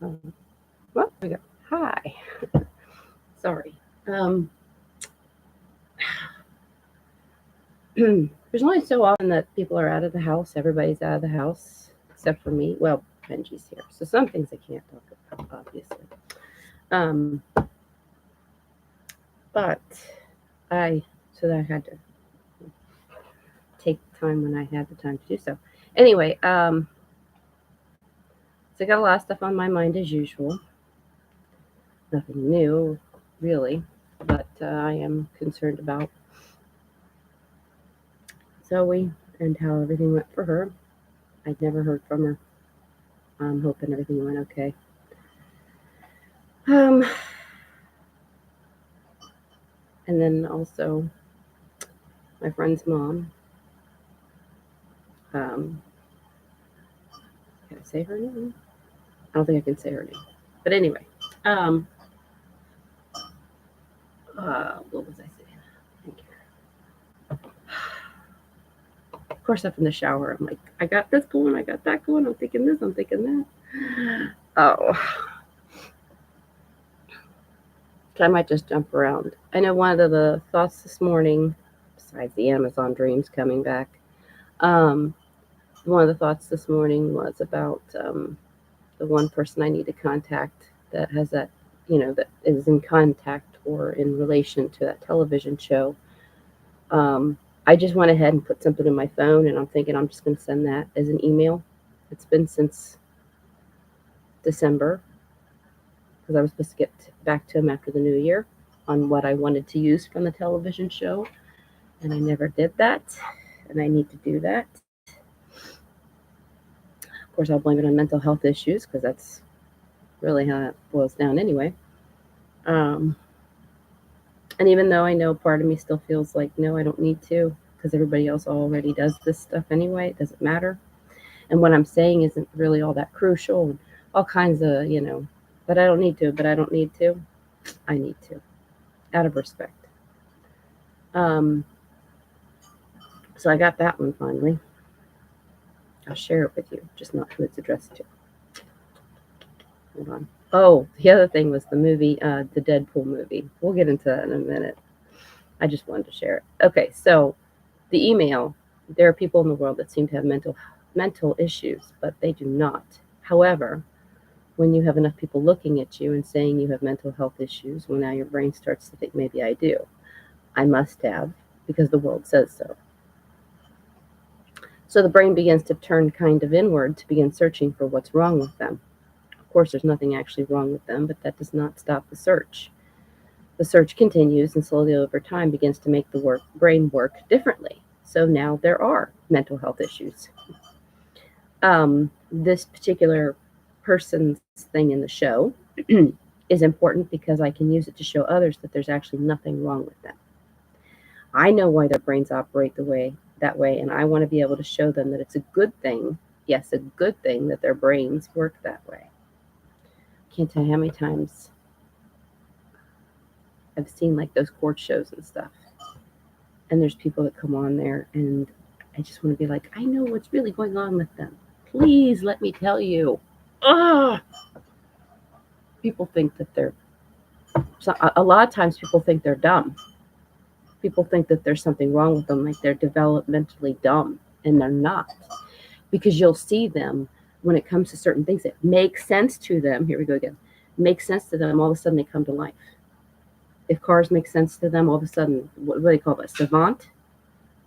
Well, there we go. Hi. Sorry. Um, there's only so often that people are out of the house. Everybody's out of the house except for me. Well, Benji's here, so some things I can't talk about, obviously. Um, but I so that I had to take time when I had the time to do so. Anyway, so I got a lot of stuff on my mind as usual. Nothing new, really, but I am concerned about Zoe and how everything went for her. I'd never heard from her. I'm hoping everything went okay. Um, and then also my friend's mom. Um, can I say her name? I don't think I can say her name. But anyway, um, what was I saying? Thank you. Of course, up in the shower, I'm like, I got this going, I got that going. I'm thinking this, I'm thinking that. Oh, so I might just jump around. I know one of the thoughts this morning, besides the Amazon dreams coming back, um, one of the thoughts this morning was about the one person I need to contact that has that, that is in contact or in relation to that television show. Um, I just went ahead and put something in my phone, and I'm thinking I'm just going to send that as an email. It's been since December because I was supposed to get back to him after the new year on what I wanted to use from the television show, and I never did that, and I need to do that. Of course, I'll blame it on mental health issues because that's really how it boils down anyway. Um, and even though I know part of me still feels like, no, I don't need to because everybody else already does this stuff anyway, it doesn't matter. And what I'm saying isn't really all that crucial and all kinds of, but I don't need to, but I don't need to. I need to, out of respect. Um, so I got that one finally. I'll share it with you, just not who it's addressed to. Hold on. Oh, the other thing was the movie, the Deadpool movie. We'll get into that in a minute. I just wanted to share it. Okay, so the email. There are people in the world that seem to have mental issues, but they do not. However, when you have enough people looking at you and saying you have mental health issues, well, now your brain starts to think maybe I do. I must have because the world says so. So the brain begins to turn kind of inward to begin searching for what's wrong with them. Of course, there's nothing actually wrong with them, but that does not stop the search. The search continues and slowly over time begins to make the brain work differently. So now there are mental health issues. This particular person's thing in the show is important because I can use it to show others that there's actually nothing wrong with them. I know why their brains operate that way, and I want to be able to show them that it's a good thing. Yes, a good thing that their brains work that way. Can't tell you how many times I've seen like those court shows and stuff, and there's people that come on there, and I just want to be like, I know what's really going on with them. Please let me tell you. Ugh! People think that they're so a lot of times people think they're dumb. People think that there's something wrong with them, like they're developmentally dumb, and they're not. Because you'll see them when it comes to certain things that make sense to them. Here we go again. Make sense to them, all of a sudden they come to life. If cars make sense to them, all of a sudden, what do they call it? Savant?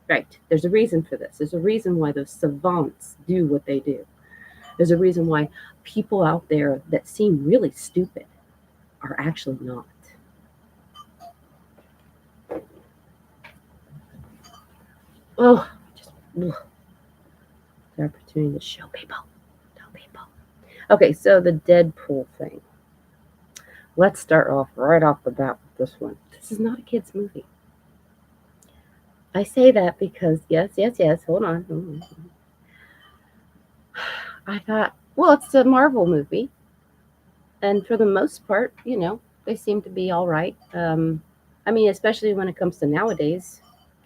Right. There's a reason for this. There's a reason why those savants do what they do. There's a reason why people out there that seem really stupid are actually not. Oh, just the opportunity to show people. Tell people. Okay, so the Deadpool thing. Let's start off right off the bat with this one. This is not a kid's movie. I say that because, yes, hold on. I thought, well, it's a Marvel movie. And for the most part, they seem to be all right. I mean, especially when it comes to nowadays,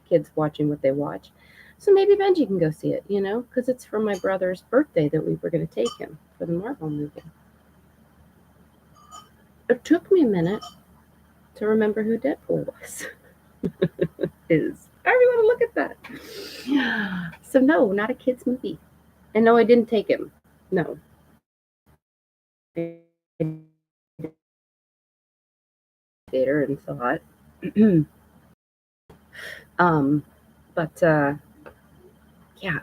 kids watching what they watch. So maybe Benji can go see it, because it's for my brother's birthday that we were going to take him for the Marvel movie. It took me a minute to remember who Deadpool was. Is I really want to look at that. So no, not a kids movie. And no, I didn't take him. No. Theater and saw it. But yeah,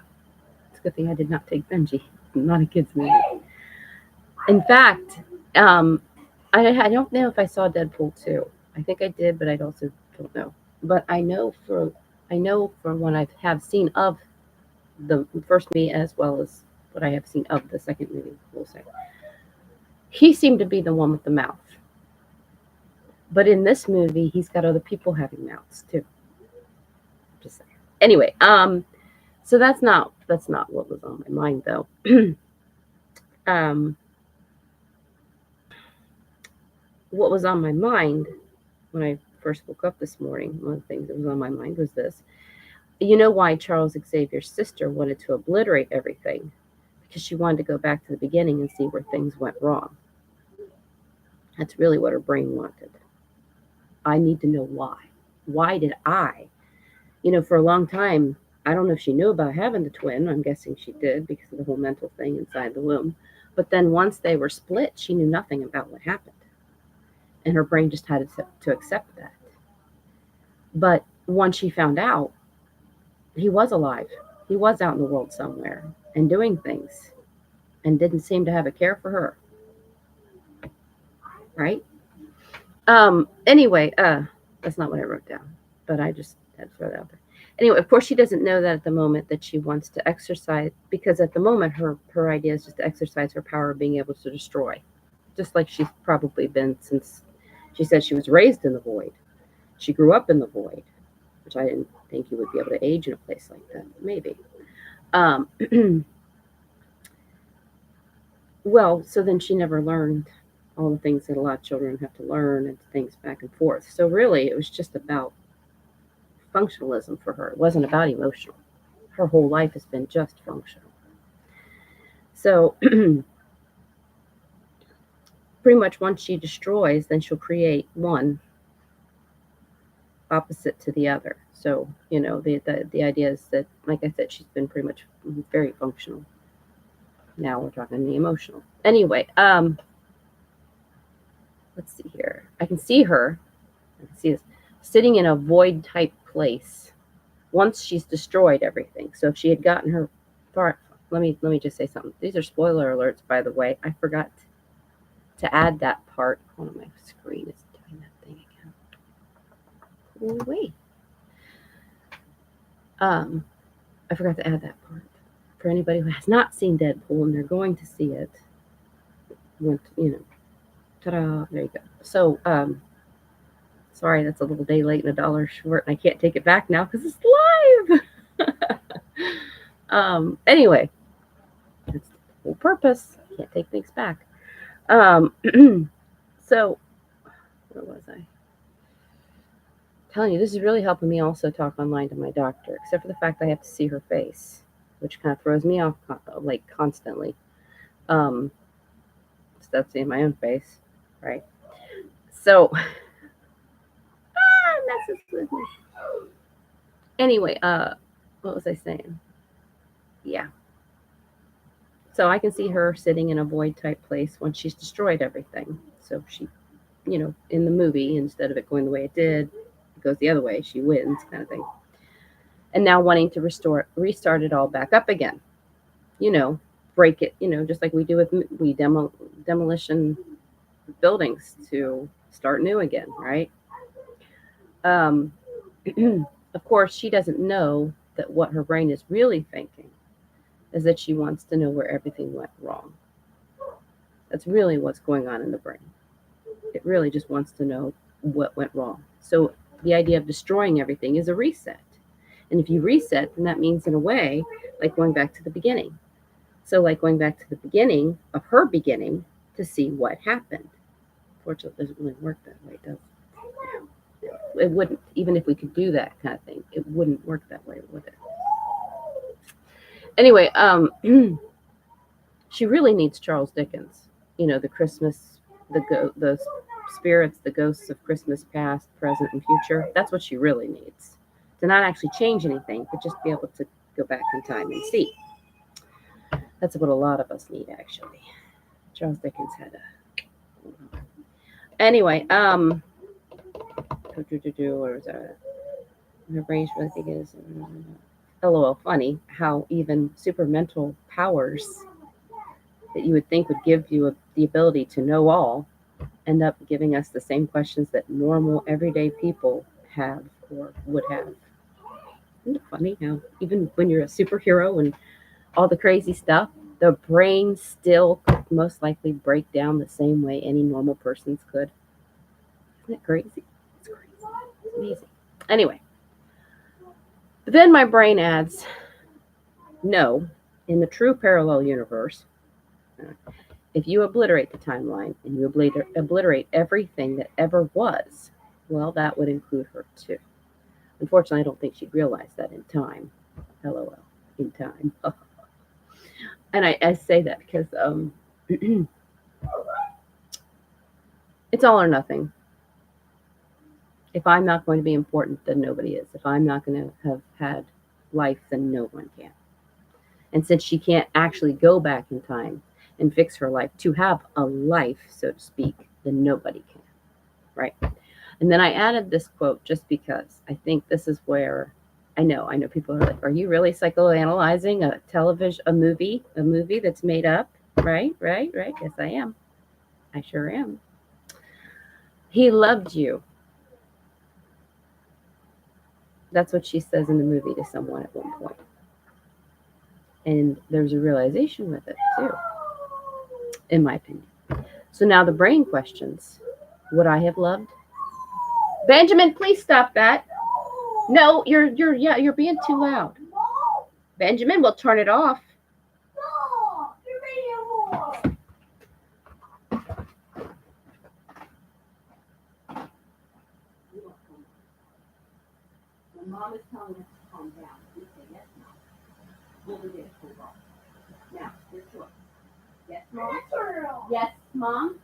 it's a good thing I did not take Benji. Not a kids movie. In fact, um, I don't know if I saw Deadpool 2. I think I did, but I also don't know. But I know from what I have seen of the first movie as well as what I have seen of the second movie, we'll say. He seemed to be the one with the mouth. But in this movie, he's got other people having mouths too. Just saying. Anyway, so that's not what was on my mind though. um, what was on my mind when I first woke up this morning, one of the things that was on my mind was this. You know why Charles Xavier's sister wanted to obliterate everything? Because she wanted to go back to the beginning and see where things went wrong. That's really what her brain wanted. I need to know why. Why did I? For a long time, I don't know if she knew about having the twin. I'm guessing she did because of the whole mental thing inside the womb. But then once they were split, she knew nothing about what happened. And her brain just had to accept that. But once she found out, he was alive. He was out in the world somewhere and doing things and didn't seem to have a care for her. Right? Anyway, that's not what I wrote down, but I just had to throw that out there. Anyway, of course, she doesn't know that at the moment that she wants to exercise, because at the moment her idea is just to exercise her power of being able to destroy, just like she's probably been since she said she was raised in the void. She grew up in the void, which I didn't think you would be able to age in a place like that. Maybe. Well, so then she never learned all the things that a lot of children have to learn and things back and forth. So really, it was just about functionalism for her. It wasn't about emotional. Her whole life has been just functional. So pretty much once she destroys, then she'll create one opposite to the other. So, the idea is that, like I said, she's been pretty much very functional. Now we're talking the emotional. Anyway, let's see here. I can see her. I can see this sitting in a void type place once she's destroyed everything. So if she had gotten her far, let me just say something. These are spoiler alerts, by the way. I forgot to add that part. Hold on, my screen is doing that thing again. Oh, wait. I forgot to add that part. For anybody who has not seen Deadpool and they're going to see it, ta-da, there you go. So, sorry, that's a little day late and $1 short, and I can't take it back now because it's live. Anyway, that's the whole purpose. Can't take things back. So, where was I? Telling you, this is really helping me also talk online to my doctor, except for the fact I have to see her face, which kind of throws me off like constantly. Instead of seeing my own face, right? So, messes with me. Anyway, what was I saying? Yeah. So I can see her sitting in a void type place when she's destroyed everything. So she, in the movie, instead of it going the way it did, it goes the other way. She wins, kind of thing. And now wanting to restart it all back up again. Break it. Just like we do with demolition buildings to start new again, right? Of course, she doesn't know that what her brain is really thinking is that she wants to know where everything went wrong. That's really what's going on in the brain. It really just wants to know what went wrong. So the idea of destroying everything is a reset. And if you reset, then that means, in a way, like going back to the beginning. So like going back to the beginning of her beginning to see what happened. Fortunately, it doesn't really work that way, does it? It wouldn't, even if we could do that kind of thing, it wouldn't work that way, would it? Anyway, she really needs Charles Dickens. The Christmas, the spirits, the ghosts of Christmas past, present, and future. That's what she really needs. To not actually change anything, but just be able to go back in time and see. That's what a lot of us need, actually. Charles Dickens had a. Anyway, where was that? Her brains really think it is. LOL, funny how even super mental powers that you would think would give you the ability to know all end up giving us the same questions that normal, everyday people have or would have. Isn't it funny how even when you're a superhero and all the crazy stuff, the brain still could most likely break down the same way any normal person's could? Isn't it crazy? It's crazy. It's amazing. Anyway, but then my brain adds, no, in the true parallel universe, if you obliterate the timeline and you obliterate everything that ever was, well, that would include her too. Unfortunately, I don't think she'd realize that in time. LOL, in time. And I say that because it's all or nothing. If I'm not going to be important, then nobody is. If I'm not going to have had life, then no one can. And since she can't actually go back in time and fix her life to have a life, so to speak, then nobody can, right? And then I added this quote just because I think this is where I know people are like, are you really psychoanalyzing a movie that's made up? Right. Yes, I am. I sure am. He loved you. That's what she says in the movie to someone at one point. And there's a realization with it too, in my opinion. So now the brain questions, would I have loved? Benjamin, please stop that. No, you're being too loud. Benjamin, we'll turn it off. No, you're making When mom is telling us to calm down, we say yes, mom. We'll do this. Now, your choice. Yes, mom. Yes, mom.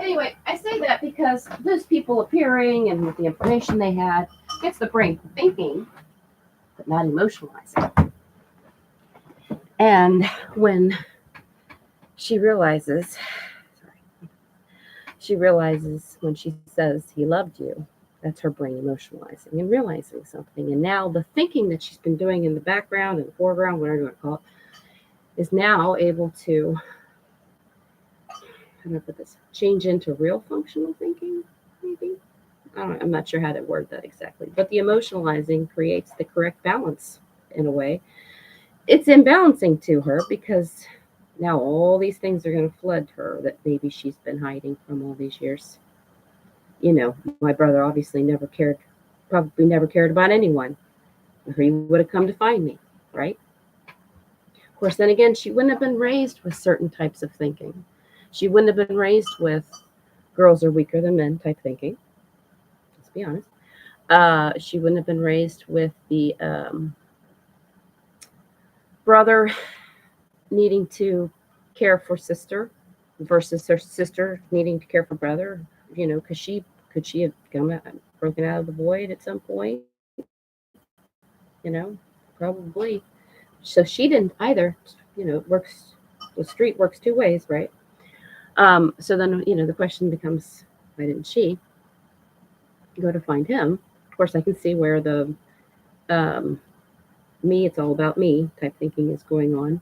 Anyway, I say that because those people appearing and with the information they had gets the brain thinking, but not emotionalizing. And when she realizes when she says he loved you, that's her brain emotionalizing and realizing something. And now the thinking that she's been doing in the background and the foreground, whatever you want to call it, is now able to, how do I put this, change into real functional thinking, maybe? I'm not sure how to word that exactly. But the emotionalizing creates the correct balance in a way. It's imbalancing to her because now all these things are going to flood her that maybe she's been hiding from all these years. You know, my brother obviously probably never cared about anyone. Or he would have come to find me, right? Of course, then again, she wouldn't have been raised with certain types of thinking. She wouldn't have been raised with girls are weaker than men type thinking. Let's be honest. She wouldn't have been raised with the brother needing to care for sister versus her sister needing to care for brother. You know, because could she have broken out of the void at some point? You know, probably. So she didn't either. You know, the street works two ways, right? So then, the question becomes, why didn't she go to find him? Of course, I can see where the me, it's all about me type thinking is going on,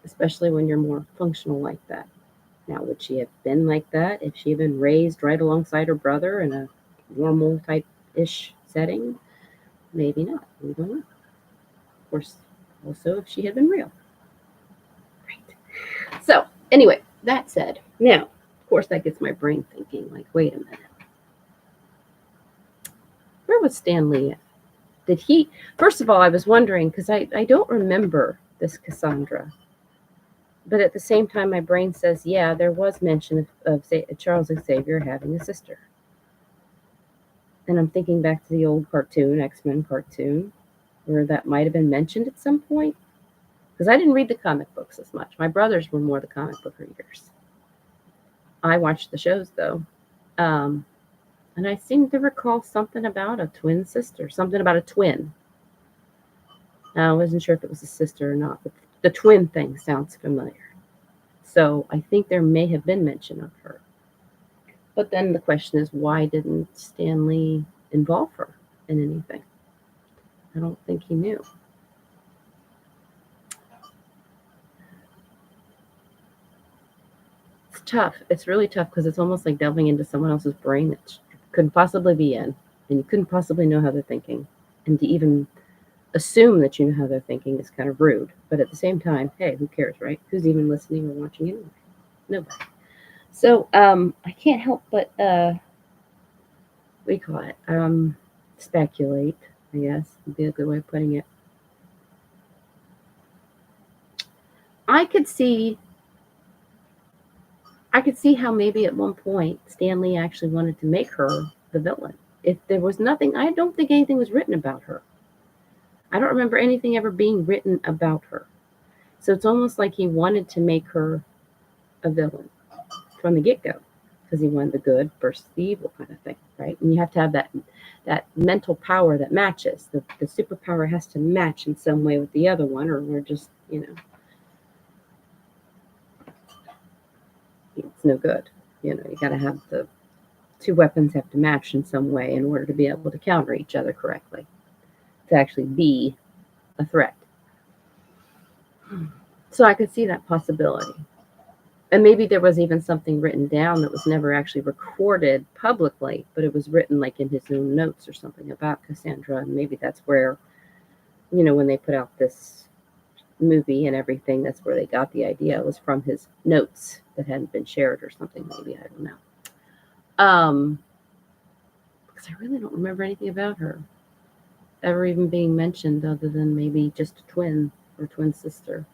especially when you're more functional like that. Now, would she have been like that if she had been raised right alongside her brother in a normal type ish setting? Maybe not. We don't know. Of course, also if she had been real. Right. So, anyway, that said, now, of course, that gets my brain thinking like, wait a minute. Where was Stan Lee at? Did he, first of all, I was wondering, because I don't remember this Cassandra. But at the same time, my brain says, yeah, there was mention of Charles Xavier having a sister. And I'm thinking back to the old cartoon, X-Men cartoon, where that might have been mentioned at some point. Because I didn't read the comic books as much. My brothers were more the comic book readers. I watched the shows, though. And I seem to recall something about a twin sister, something about a twin. I wasn't sure if it was a sister or not, but the twin thing sounds familiar. So I think there may have been mention of her. But then the question is, why didn't Stan Lee involve her in anything? I don't think he knew. It's tough. It's really tough because it's almost like delving into someone else's brain that you couldn't possibly be in, and you couldn't possibly know how they're thinking. And to even assume that you know how they're thinking is kind of rude. But at the same time, hey, who cares, right? Who's even listening or watching anyway? Nobody. So I can't help but what do you call it? Speculate, I guess would be a good way of putting it. I could see how maybe at one point Stan Lee actually wanted to make her the villain. If there was nothing, I don't think anything was written about her. I don't remember anything ever being written about her. So it's almost like he wanted to make her a villain from the get-go because he wanted the good versus the evil kind of thing, right? And you have to have that mental power that matches. The superpower has to match in some way with the other one, or we're just, it's no good. You got to have the two weapons have to match in some way in order to be able to counter each other correctly, to actually be a threat. So I could see that possibility. And maybe there was even something written down that was never actually recorded publicly, but it was written like in his own notes or something about Cassandra. And maybe that's where, when they put out this movie and everything, that's where they got the idea. It was from his notes that hadn't been shared or something, maybe. I don't know. Because I really don't remember anything about her ever even being mentioned other than maybe just a twin or twin sister.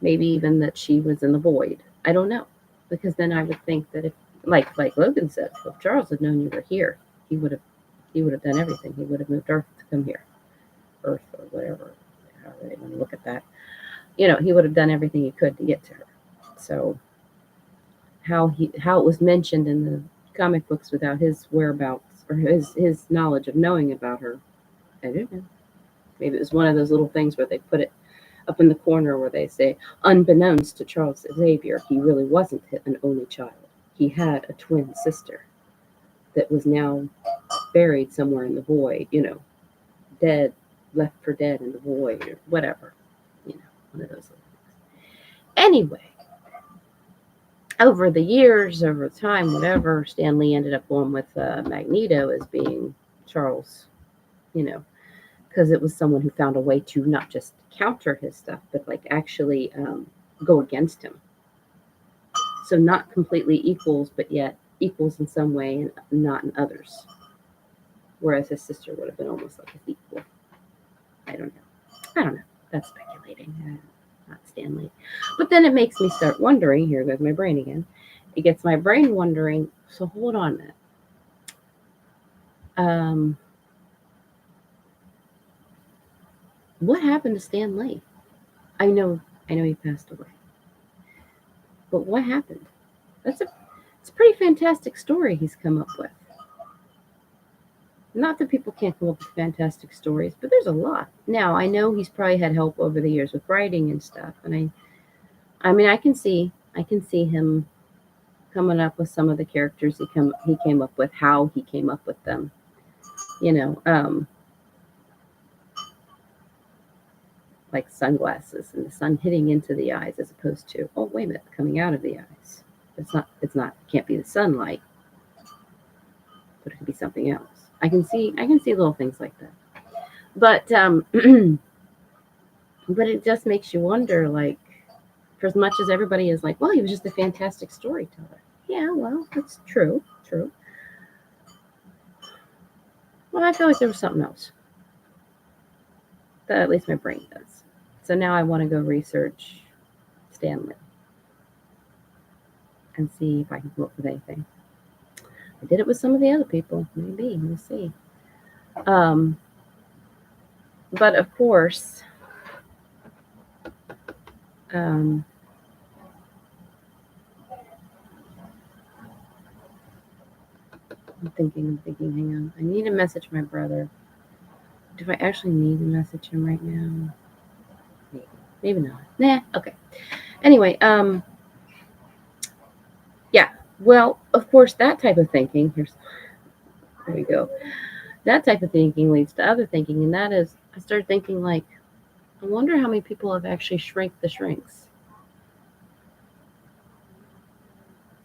Maybe even that she was in the void. I don't know. Because then I would think that if, like Logan said, if Charles had known you were here, he would have done everything. He would have moved Earth to come here. Earth or whatever, however they want to look at that. He would have done everything he could to get to her. So how it was mentioned in the comic books without his whereabouts or his knowledge of knowing about her, I don't know. Maybe it was one of those little things where they put it up in the corner where they say, unbeknownst to Charles Xavier, he really wasn't an only child. He had a twin sister that was now buried somewhere in the void, dead, left for dead in the void or whatever. One of those little things. Anyway, over the years, over time, whatever, Stan Lee ended up going with Magneto as being Charles, because it was someone who found a way to not just counter his stuff, but like actually go against him. So not completely equals, but yet equals in some way and not in others. Whereas his sister would have been almost like his equal. I don't know. That's speculating. Not Stan Lee. But then it makes me start wondering, here goes my brain again. It gets my brain wondering, so hold on a minute. What happened to Stan Lee? I know he passed away. But what happened? It's a pretty fantastic story he's come up with. Not that people can't come up with fantastic stories, but there's a lot. Now, I know he's probably had help over the years with writing and stuff, and I can see him coming up with some of the characters he came up with, how he came up with them. Like sunglasses and the sun hitting into the eyes as opposed to, oh, wait a minute, coming out of the eyes. Can't be the sunlight, but it could be something else. I can see little things like that. But but it just makes you wonder, like, for as much as everybody is like, well, he was just a fantastic storyteller. Yeah, well, that's true, true. Well, I feel like there was something else that at least my brain does. So now I want to go research Stanley and see if I can come up with anything. I did it with some of the other people. Maybe we'll see. But of course, um, I'm thinking. Hang on. I need to message my brother. Do I actually need to message him right now? Maybe not. Nah. Okay. Anyway, yeah. Well, of course, that type of thinking. There we go. That type of thinking leads to other thinking, and that is, I started thinking, like, I wonder how many people have actually shrank the shrinks.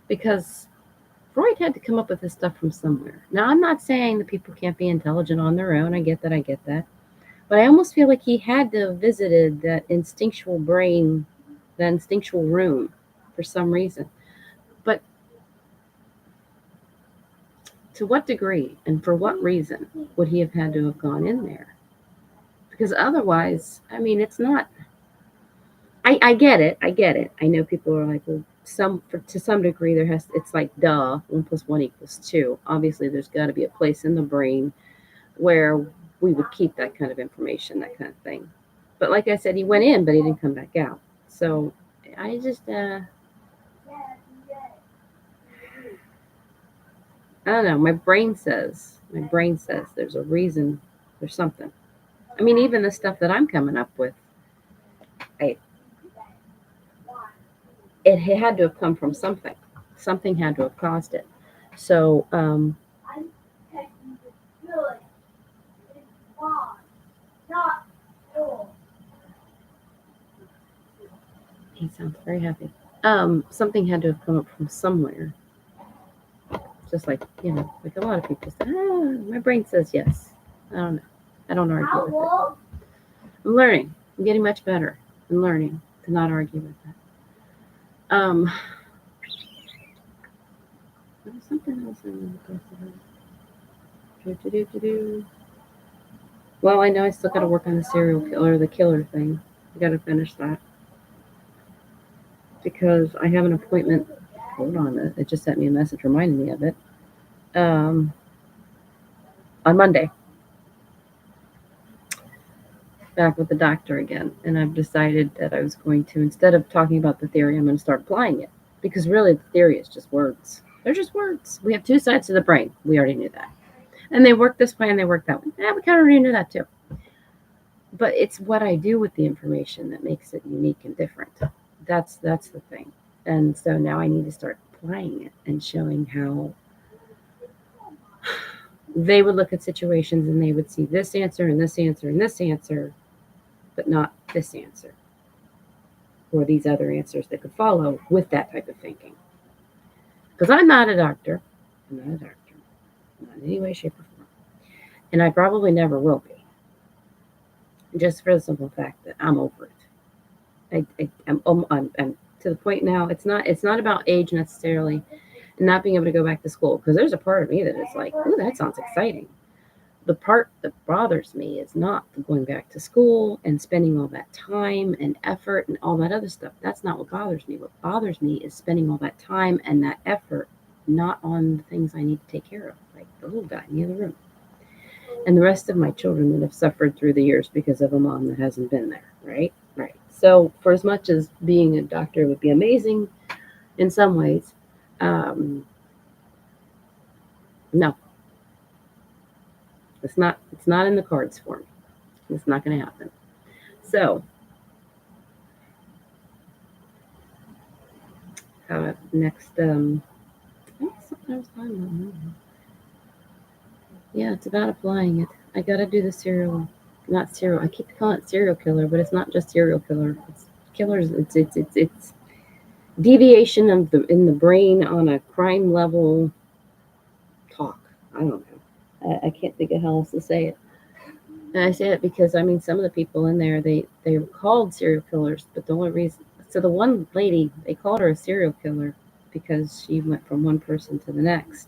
Because Freud had to come up with this stuff from somewhere. Now, I'm not saying that people can't be intelligent on their own. I get that. But I almost feel like he had to have visited that instinctual brain, that instinctual room for some reason. But to what degree and for what reason would he have had to have gone in there? Because otherwise, I mean, it's not. I get it. I know people are like, well, to some degree, it's like, duh, 1 + 1 = 2. Obviously, there's got to be a place in the brain where we would keep that kind of information, that kind of thing. But like I said, he went in, but he didn't come back out. So I just, I don't know. My brain says there's a reason, there's something. I mean, even the stuff that I'm coming up with, it had to have come from something. Something had to have caused it. So, I'm taking the good. It's fine. Not yours. he sounds very happy. Something had to have come up from somewhere. Just like, like a lot of people say, my brain says yes. I don't know. I don't argue with it. Hello? I'm learning. I'm getting much better. I'm learning to not argue with that. There was something else I wanted to do. Well, I know I still got to work on the serial killer, the killer thing. I got to finish that because I have an appointment. Hold on, it just sent me a message reminding me of it. On Monday, back with the doctor again, and I've decided that I was going to, instead of talking about the theory, I'm going to start applying it, because really the theory is just words. They're just words. We have two sides to the brain. We already knew that, and they work this way and they work that way. Yeah, we kind of already knew that too. But it's what I do with the information that makes it unique and different. That's the thing. And so now I need to start applying it and showing how they would look at situations and they would see this answer and this answer and this answer, but not this answer or these other answers that could follow with that type of thinking. Because I'm not a doctor. Not in any way, shape, or form. And I probably never will be. Just for the simple fact that I'm over it. I'm to the point now. It's not about age necessarily, and not being able to go back to school, because there's a part of me that is like, ooh, that sounds exciting. The part that bothers me is not going back to school and spending all that time and effort and all that other stuff. That's not what bothers me. What bothers me is spending all that time and that effort not on the things I need to take care of, like the little guy in the other room. And the rest of my children that have suffered through the years because of a mom that hasn't been there, right? Right. So for as much as being a doctor would be amazing in some ways, no. It's not in the cards for me. It's not going to happen. So, next, something I was talking about. Yeah, it's about applying it. I got to do the not serial. I keep calling it serial killer, but it's not just serial killer. It's killers. It's deviation of the in the brain on a crime level talk. I don't know. I can't think of how else to say it. And I say it because I mean some of the people in there they were called serial killers, but the only reason so the one lady they called her a serial killer because she went from one person to the next.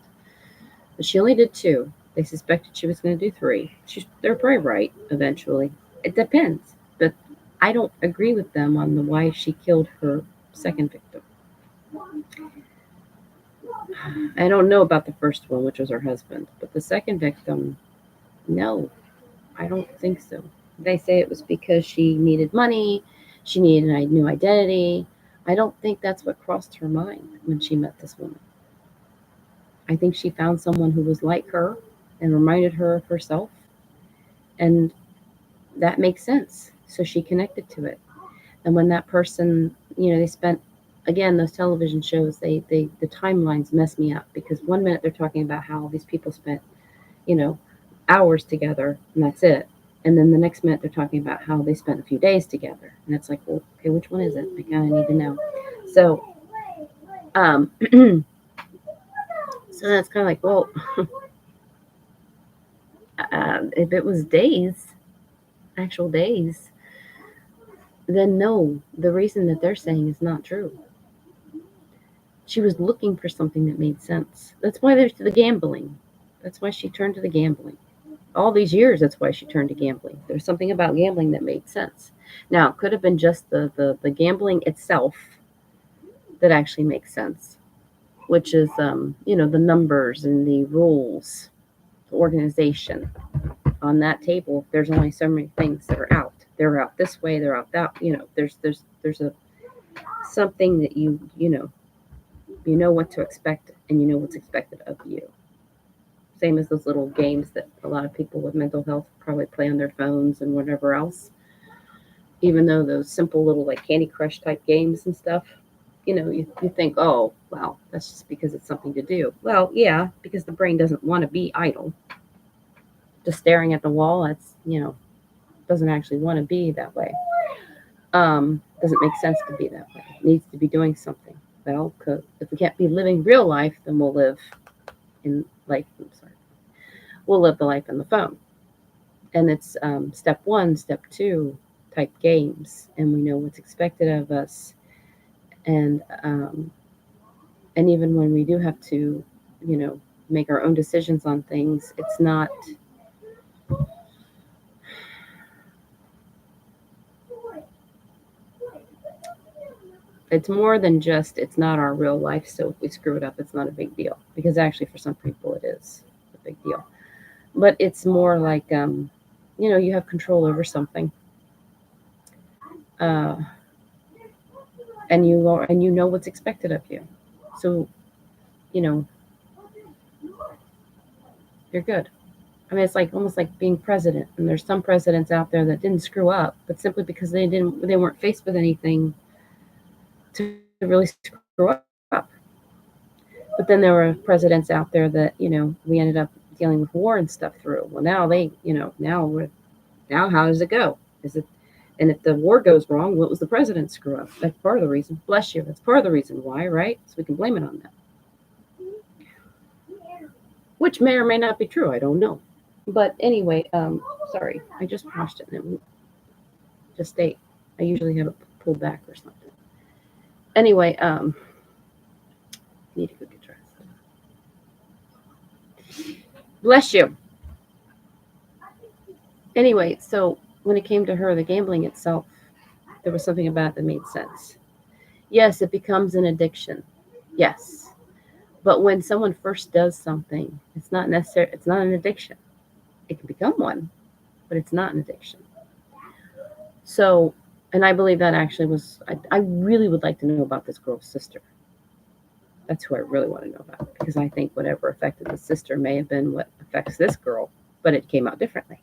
But she only did two. They suspected she was going to do three. They're probably right eventually. It depends. But I don't agree with them on the why she killed her second victim. I don't know about the first one, which was her husband, but the second victim, no, I don't think so. They say it was because she needed money, she needed a new identity. I don't think that's what crossed her mind when she met this woman. I think she found someone who was like her and reminded her of herself, and that makes sense. So she connected to it. And when that person, they spent again those television shows, they the timelines mess me up because one minute they're talking about how these people spent, you know, hours together and that's it. And then the next minute they're talking about how they spent a few days together. And it's like, well, okay, which one is it? I kind of need to know. So, so that's kind of like, well, if it was days, actual days, then no, the reason that they're saying is not true. She was looking for something that made sense. That's why there's the gambling. That's why she turned to the gambling. All these years, that's why she turned to gambling. There's something about gambling that made sense. Now, it could have been just the gambling itself that actually makes sense, which is, the numbers and the rules, the organization. On that table, there's only so many things that are out. They're out this way, they're out that, there's a something that you know what to expect and you know what's expected of you. Same as those little games that a lot of people with mental health probably play on their phones and whatever else. Even though those simple little like Candy Crush type games and stuff, you think, oh, well, that's just because it's something to do. Well, yeah, because the brain doesn't want to be idle. Just staring at the wall, doesn't actually want to be that way. Doesn't make sense to be that way. It needs to be doing something. Well, 'cause if we can't be living real life, then we'll live in life. I'm sorry. We'll live the life in the phone. And it's step one, step two type games, and we know what's expected of us. And even when we do have to, make our own decisions on things, it's not. It's more than just it's not our real life. So if we screw it up, it's not a big deal because actually for some people it is a big deal. But it's more like you have control over something. Uh, and you know what's expected of you. So, you know, you're good. I mean, it's like almost like being president. And there's some presidents out there that didn't screw up, but simply because they weren't faced with anything to really screw up. But then there were presidents out there that we ended up dealing with war and stuff through. Well, now now how does it go? Is it And if the war goes wrong, what was the president's screw up? That's part of the reason. Bless you. That's part of the reason why, right? So we can blame it on that. Which may or may not be true. I don't know. But anyway, sorry, I just washed it and it just ate. I usually have it pulled back or something. Anyway, need to go get dressed. Bless you. Anyway, so when it came to her, the gambling itself, there was something about it that made sense. Yes, it becomes an addiction. Yes. But when someone first does something, it's not an addiction. It can become one, but it's not an addiction. So, and I believe that actually I really would like to know about this girl's sister. That's who I really want to know about because I think whatever affected the sister may have been what affects this girl, but it came out differently.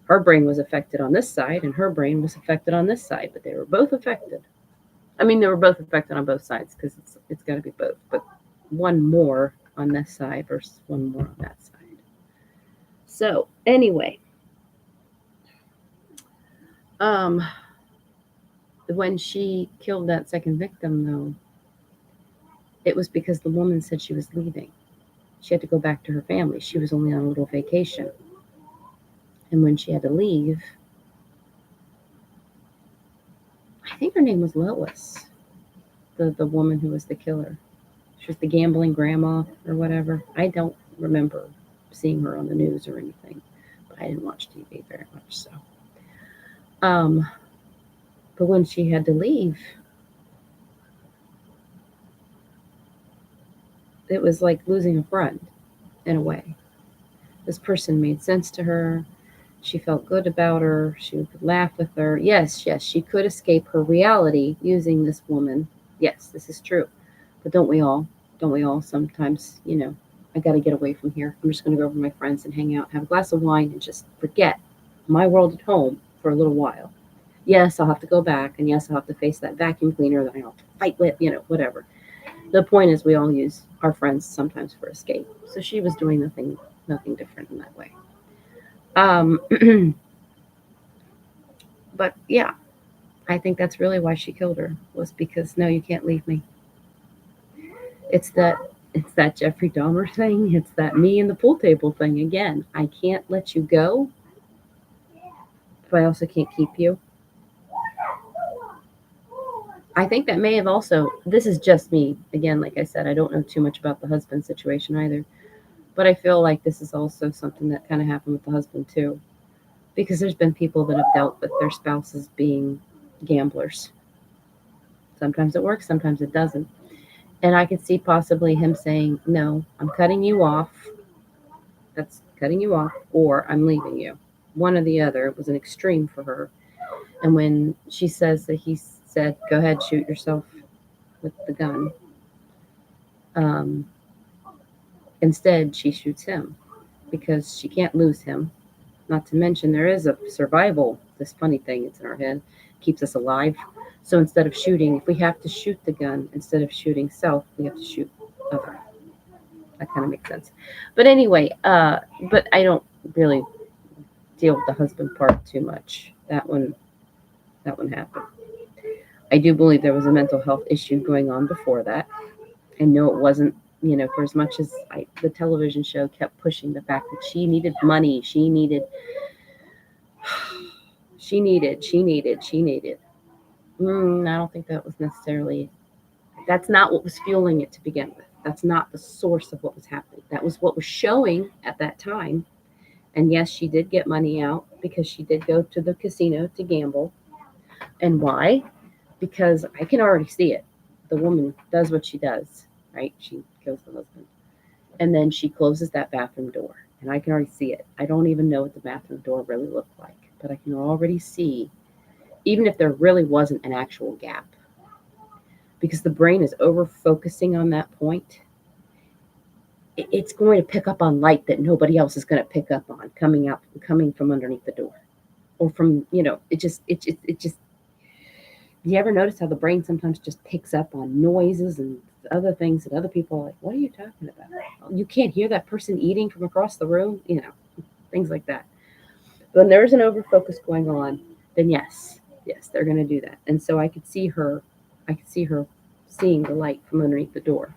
Her brain was affected on this side and her brain was affected on this side, but they were both affected. I mean, they were both affected on both sides because it's got to be both, but one more on this side versus one more on that side. So anyway, um, when she killed that second victim, though, it was because the woman said she was leaving. She had to go back to her family. She was only on a little vacation. And when she had to leave, I think her name was Lois, the woman who was the killer. She was the gambling grandma or whatever. I don't remember seeing her on the news or anything, but I didn't watch TV very much. So, but when she had to leave, it was like losing a friend in a way. This person made sense to her. She felt good about her. She could laugh with her. Yes, she could escape her reality using this woman. Yes, this is true. But don't we all? Don't we all sometimes, I got to get away from here. I'm just going to go over to my friends and hang out, have a glass of wine, and just forget my world at home for a little while. Yes, I'll have to go back, and yes, I'll have to face that vacuum cleaner that I have to fight with, whatever. The point is, we all use our friends sometimes for escape. So she was doing nothing different in that way. But yeah, I think that's really why she killed her, was because no, you can't leave me. It's that Jeffrey Dahmer thing. It's that me and the pool table thing again. I can't let you go, but I also can't keep you. I think that may have also, this is just me. Again, like I said, I don't know too much about the husband situation either. But I feel like this is also something that kind of happened with the husband too. Because there's been people that have dealt with their spouses being gamblers. Sometimes it works, sometimes it doesn't. And I could see possibly him saying, no, I'm cutting you off. That's cutting you off, or I'm leaving you. One or the other. It was an extreme for her. And when she says that he said, go ahead, shoot yourself with the gun, um, instead she shoots him because she can't lose him. Not to mention, there is a survival, this funny thing, it's in our head, keeps us alive. So instead of shooting, if we have to shoot the gun, instead of shooting self, we have to shoot other. That kind of makes sense. But anyway, but I don't really deal with the husband part too much. That one happened. I do believe there was a mental health issue going on before that. And no, it wasn't, for as much as the television show kept pushing the fact that she needed money, she needed. I don't think that was necessarily, that's not what was fueling it to begin with. That's not the source of what was happening. That was what was showing at that time. And yes, she did get money out because she did go to the casino to gamble. And why? Because I can already see it. The woman does what she does, right? She kills the husband. And then she closes that bathroom door. And I can already see it. I don't even know what the bathroom door really looked like, but I can already see, even if there really wasn't an actual gap, because the brain is over focusing on that point, it's going to pick up on light that nobody else is going to pick up on coming from underneath the door, or from, it just you ever notice how the brain sometimes just picks up on noises and other things that other people are like, what are you talking about? You can't hear that person eating from across the room, things like that. When there's an overfocus going on, then yes, they're going to do that. And so I could see her seeing the light from underneath the door.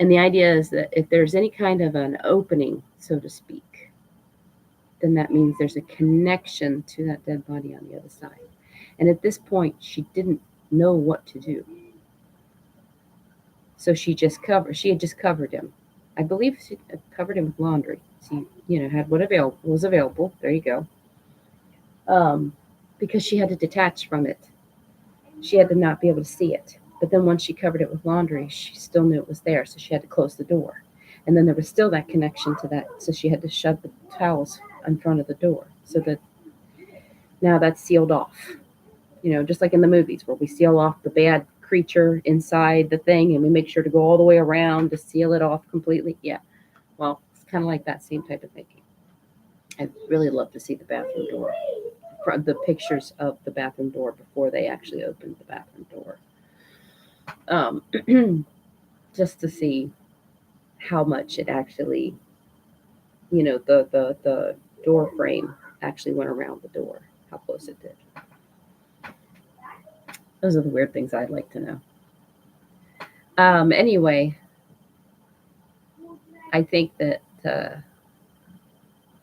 And the idea is that if there's any kind of an opening, so to speak, then that means there's a connection to that dead body on the other side. And at this point, she didn't know what to do. So she had just covered him. I believe she covered him with laundry. She, had what was available. There you go. Because she had to detach from it. She had to not be able to see it. But then once she covered it with laundry, she still knew it was there. So she had to close the door. And then there was still that connection to that. So she had to shove the towels in front of the door. So that now that's sealed off. Just like in the movies where we seal off the bad creature inside the thing and we make sure to go all the way around to seal it off completely. Yeah. Well, it's kind of like that same type of thinking. I'd really love to see the bathroom door, the pictures of the bathroom door before they actually opened the bathroom door. Just to see how much it actually, the door frame actually went around the door, how close it did. Those are the weird things I'd like to know. Anyway, I think that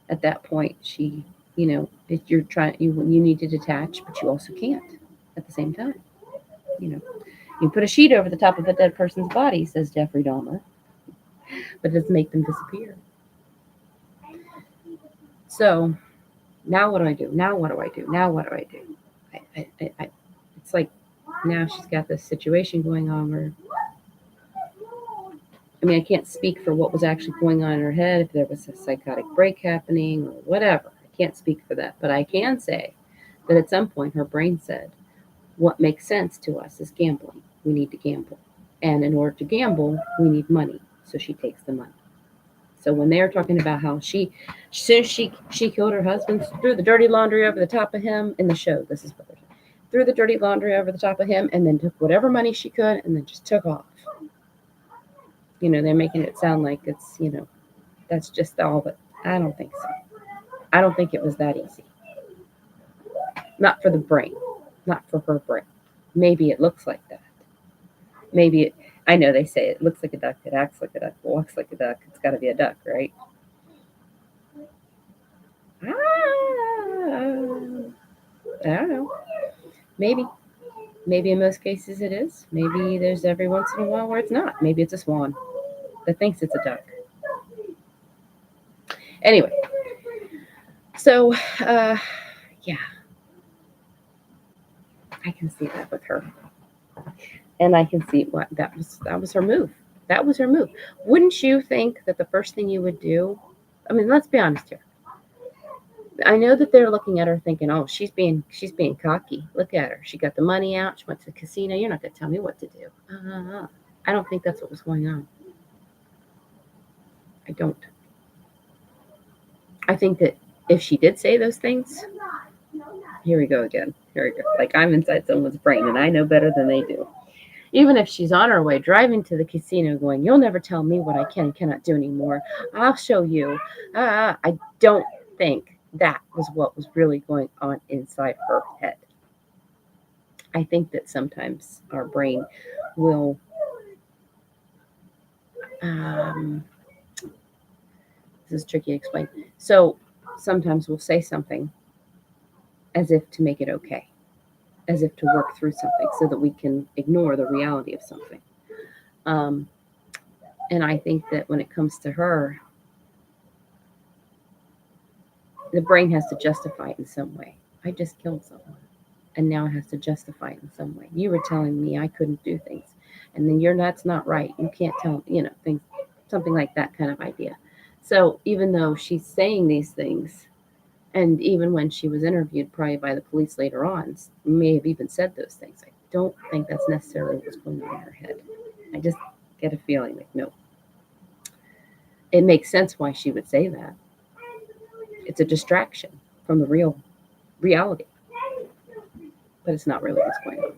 at that point, if you're trying, you need to detach, but you also can't at the same time. You know, you put a sheet over the top of a dead person's body, says Jeffrey Dahmer, but it doesn't make them disappear. So now what do I do? Now what do I do? Now what do I do? It's like now she's got this situation going on where, I mean, I can't speak for what was actually going on in her head, if there was a psychotic break happening or whatever. I can't speak for that. But I can say that at some point her brain said, what makes sense to us is gambling. We need to gamble. And in order to gamble, we need money. So she takes the money. So when they're talking about how as soon as she killed her husband, threw the dirty laundry over the top of him in the show, this is what they're saying, threw the dirty laundry over the top of him and then took whatever money she could and then just took off. They're making it sound like it's, that's just all, but I don't think so. I don't think it was that easy. Not for the brain, not for her brain. Maybe it looks like that. I know they say it looks like a duck, it acts like a duck, walks like a duck. It's got to be a duck, right? I don't know. Maybe in most cases it is. Maybe there's every once in a while where it's not. Maybe it's a swan that thinks it's a duck. Anyway, so yeah, I can see that with her, and I can see what that was her move. That was her move. Wouldn't you think that the first thing you would do? I mean, let's be honest here. I know that they're looking at her thinking, "Oh, she's being cocky. Look at her. She got the money out. She went to the casino. You're not going to tell me what to do." I don't think that's what was going on. I don't. I think that if she did say those things, here we go again. Here we go. Like I'm inside someone's brain and I know better than they do. Even if she's on her way driving to the casino going, "You'll never tell me what I can and cannot do anymore. I'll show you." I don't think that was what was really going on inside her head. I think that sometimes our brain will this is tricky to explain. So sometimes we'll say something as if to make it okay, as if to work through something so that we can ignore the reality of something. And I think that when it comes to her, the brain has to justify it in some way. I just killed someone, and now it has to justify it in some way. You were telling me I couldn't do things, and then that's not right. You can't tell, things, something like that kind of idea. So even though she's saying these things, and even when she was interviewed probably by the police later on, may have even said those things, I don't think that's necessarily what's going on in her head. I just get a feeling like, no. It makes sense why she would say that. It's a distraction from the real reality. But it's not really what's going on.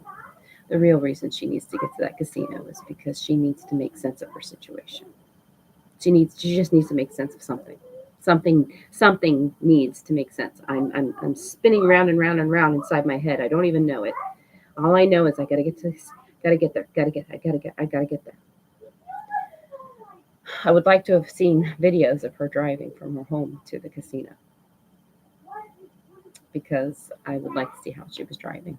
The real reason she needs to get to that casino is because she needs to make sense of her situation. She just needs to make sense of something. Something needs to make sense. I'm spinning round and round and round inside my head. I don't even know it. All I know is I gotta get to this. I gotta get there. I would like to have seen videos of her driving from her home to the casino, because I would like to see how she was driving.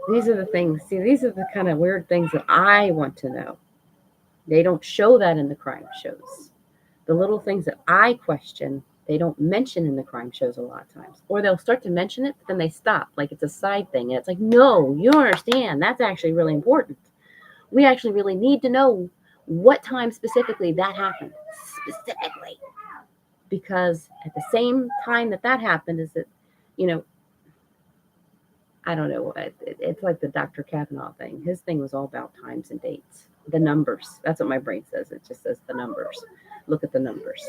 These are the things. See, these are the kind of weird things that I want to know. They don't show that in the crime shows. The little things that I question, they don't mention in the crime shows a lot of times. Or they'll start to mention it, but then they stop. Like it's a side thing. And it's like, no, you don't understand. That's actually really important. We actually really need to know what time specifically that happened. Specifically. Because at the same time that happened is that, I don't know. It's like the Dr. Kavanaugh thing. His thing was all about times and dates. The numbers. That's what my brain says. It just says the numbers. Look at the numbers.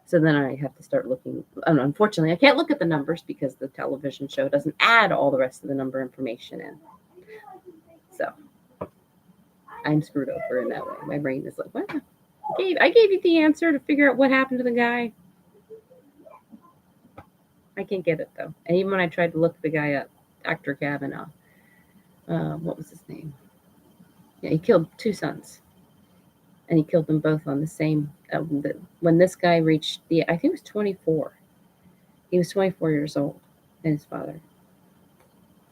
So then I have to start looking. Unfortunately, I can't look at the numbers because the television show doesn't add all the rest of the number information in. So I'm screwed over in that way. My brain is like, well, I gave you the answer to figure out what happened to the guy. I can't get it though. And even when I tried to look the guy up, Dr. Kavanaugh, what was his name? Yeah, he killed 2 sons, and he killed them both on the same. When this guy reached I think he was 24. He was 24 years old, and his father.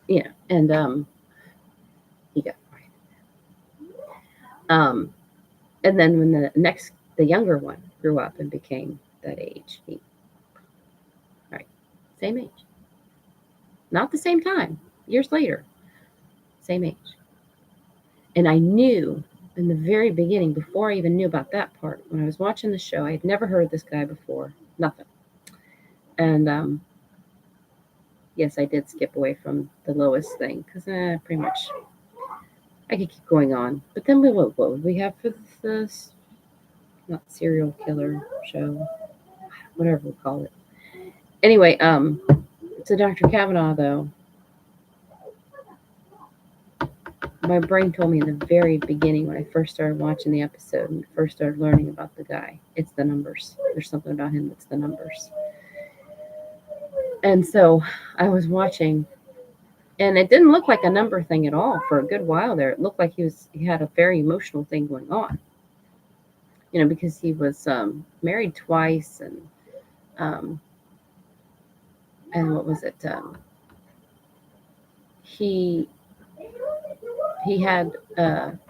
Yeah, and he got fired. And then when the younger one grew up and became that age, same age, not the same time, years later, same age. And I knew in the very beginning, before I even knew about that part, when I was watching the show, I had never heard this guy before, nothing. And yes, I did skip away from the lowest thing because pretty much I could keep going on. But then what would we have for this? Not serial killer show, whatever we call it. Anyway, so Dr. Kavanaugh, though, my brain told me in the very beginning when I first started watching the episode and first started learning about the guy, it's the numbers. There's something about him that's the numbers. And so I was watching, and it didn't look like a number thing at all for a good while there. It looked like he had a very emotional thing going on, because he was married twice, and what was it? He had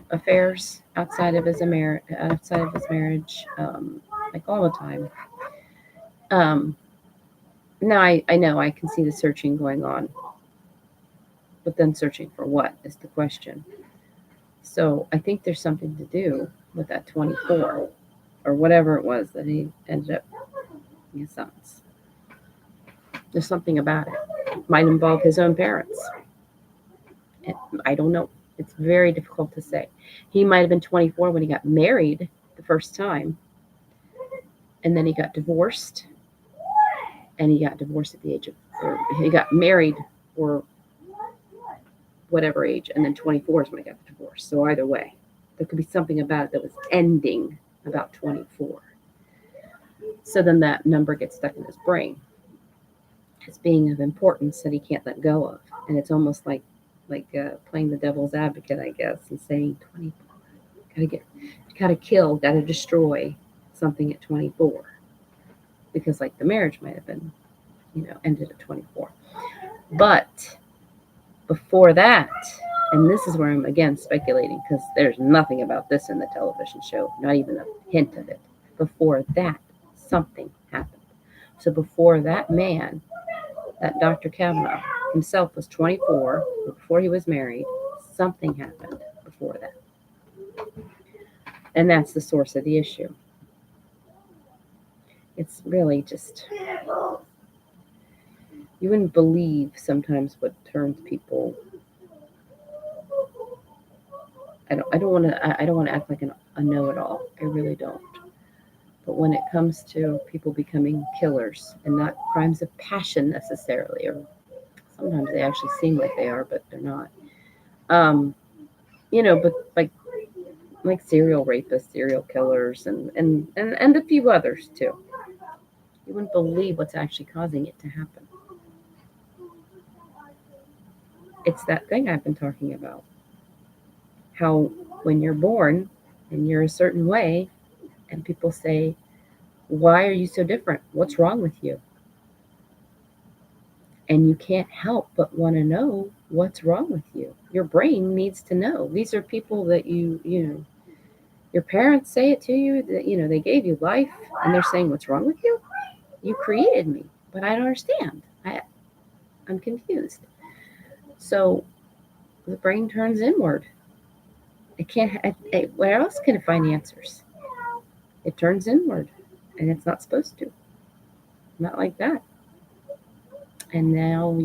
affairs outside of his marriage, like all the time. Now I know I can see the searching going on, but then searching for what is the question. So I think there's something to do with that 24 or whatever it was that he ended up his sons. There's something about it. Might involve his own parents. I don't know. It's very difficult to say. He might have been 24 when he got married the first time, and then he got divorced, and he got divorced at the age of, or he got married or whatever age, and then 24 is when he got the divorce. So either way, there could be something about it that was ending about 24. So then that number gets stuck in his brain as being of importance that he can't let go of. And it's almost like playing the devil's advocate, I guess, and saying 24. Gotta kill, gotta destroy something at 24. Because like the marriage might have been, ended at 24. But before that, and this is where I'm again speculating because there's nothing about this in the television show, not even a hint of it. Before that, something happened. So before that man, that Dr. Kavanaugh himself was 24, before he was married, something happened before that. And that's the source of the issue. It's really just, you wouldn't believe sometimes what turns people. I don't want to act like a know-it-all. I really don't. But when it comes to people becoming killers, and not crimes of passion necessarily, or sometimes they actually seem like they are, but they're not. But like serial rapists, serial killers, and a few others too. You wouldn't believe what's actually causing it to happen. It's that thing I've been talking about. How when you're born and you're a certain way, and people say, "Why are you so different? What's wrong with you?" And you can't help but want to know what's wrong with you. Your brain needs to know. These are people that your parents say it to you, that they gave you life, and they're saying, "What's wrong with you? You created me, but I don't understand. I'm confused." So the brain turns inward. It can't. Where else can it find answers? It turns inward, and it's not supposed to. Not like that. And now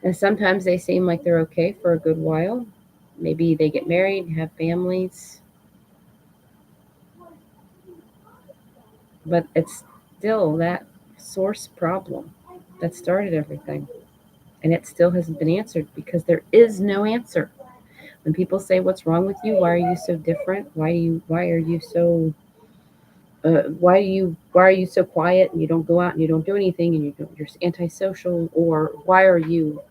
and sometimes they seem like they're okay for a good while. Maybe they get married, have families. But it's still that source problem that started everything. And it still hasn't been answered because there is no answer. When people say, "What's wrong with you? Why are you so different? Why are you so Why are you so quiet and you don't go out and you don't do anything and you're antisocial, or why are you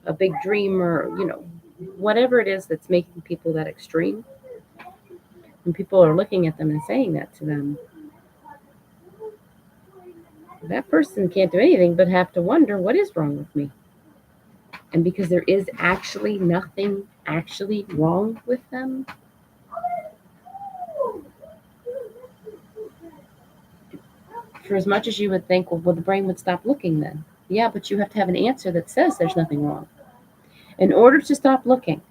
a big dreamer? Whatever it is that's making people that extreme, and people are looking at them and saying that to them, that person can't do anything but have to wonder what is wrong with me. And because there is actually nothing actually wrong with them, for as much as you would think, well, the brain would stop looking then. Yeah, but you have to have an answer that says there's nothing wrong. In order to stop looking,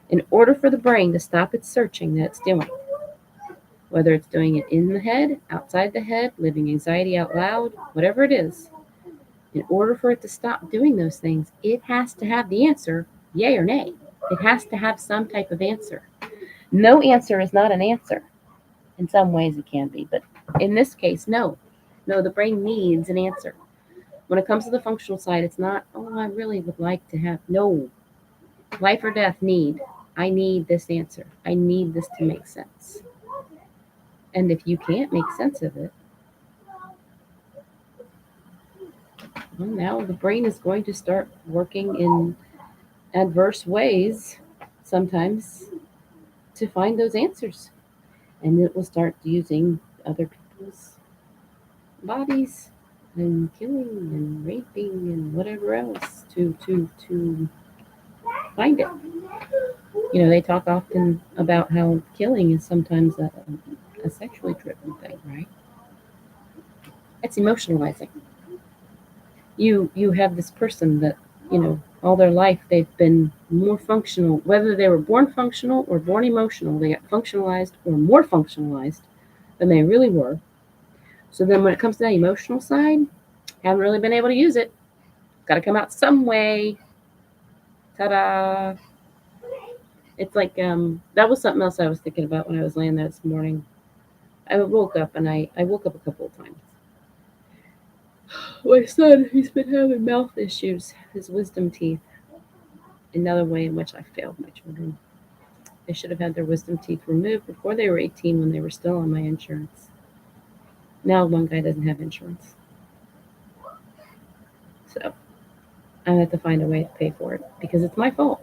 in order for the brain to stop its searching that it's doing, whether it's doing it in the head, outside the head, living anxiety out loud, whatever it is, in order for it to stop doing those things, it has to have the answer, yay or nay. It has to have some type of answer. No answer is not an answer. In some ways it can be, but in this case, no. No, the brain needs an answer. When it comes to the functional side, it's not, oh, I really would like to have, no. Life or death need. I need this answer. I need this to make sense. And if you can't make sense of it, well, now the brain is going to start working in adverse ways sometimes to find those answers. And it will start using other people's bodies and killing and raping and whatever else to find it. They talk often about how killing is sometimes a sexually driven thing, right? It's emotionalizing. You have this person that, all their life they've been more functional, whether they were born functional or born emotional, they got functionalized or more functionalized than they really were. So then when it comes to that emotional side, haven't really been able to use it. Got to come out some way. Ta-da! It's like that was something else I was thinking about when I was laying there this morning. I woke up and I woke up a couple of times. My son, he's been having mouth issues, his wisdom teeth. Another way in which I failed my children. They should have had their wisdom teeth removed before they were 18 when they were still on my insurance. Now one guy doesn't have insurance. So I have to find a way to pay for it because it's my fault.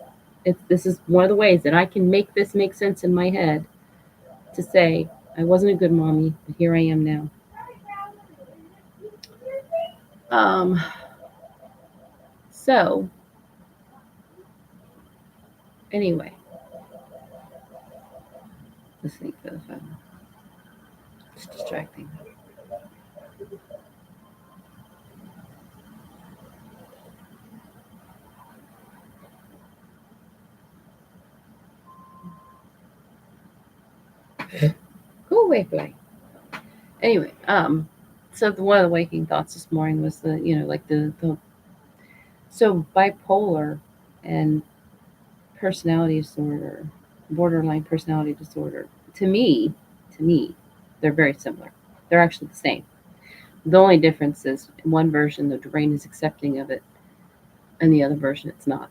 This is one of the ways that I can make this make sense in my head to say I wasn't a good mommy, but here I am now. So anyway, listening for the phone. It's distracting. Go away, Blake. Anyway, so one of the waking thoughts this morning was like the so bipolar and personality disorder, borderline personality disorder. To me, they're very similar. They're actually the same. The only difference is in one version the brain is accepting of it, and the other version it's not.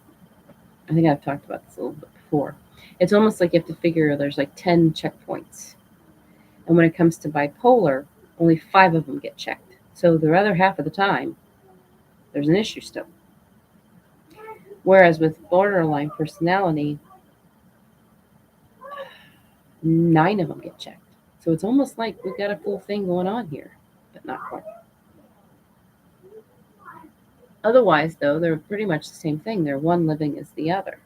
I think I've talked about this a little bit before. It's almost like you have to figure there's like 10 checkpoints. And when it comes to bipolar, only 5 of them get checked. So the other half of the time, there's an issue still. Whereas with borderline personality, 9 of them get checked. So it's almost like we've got a full thing going on here, but not quite. Otherwise, though, they're pretty much the same thing. They're one living as the other,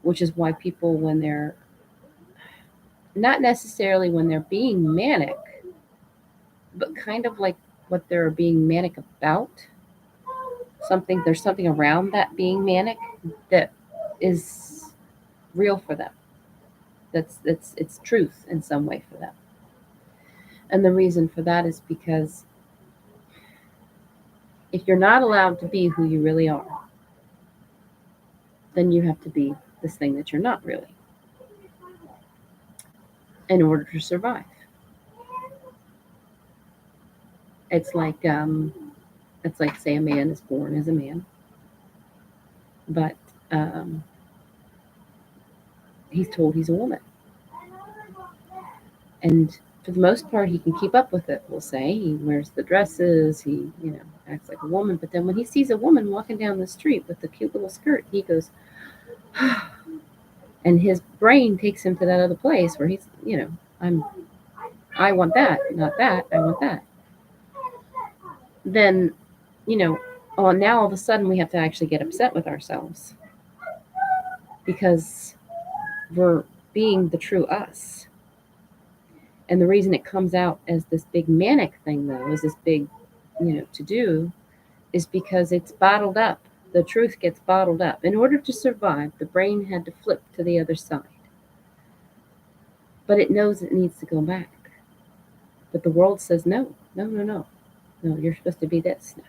which is why people, when they're not necessarily when they're being manic, but kind of like what they're being manic about, there's something around that being manic that is real for them. It's truth in some way for them. And the reason for that is because if you're not allowed to be who you really are, then you have to be this thing that you're not really in order to survive. It's like say a man is born as a man, but he's told he's a woman, and for the most part, he can keep up with it. We'll say he wears the dresses, he acts like a woman. But then when he sees a woman walking down the street with a cute little skirt, he goes, and his brain takes him to that other place where I want that, not that. I want that. Then, you know, now all of a sudden we have to actually get upset with ourselves because we're being the true us. And the reason it comes out as this big manic thing, though, is this big, to do, is because it's bottled up. The truth gets bottled up. In order to survive, the brain had to flip to the other side. But it knows it needs to go back. But the world says, no, no, no, no. No, you're supposed to be this now.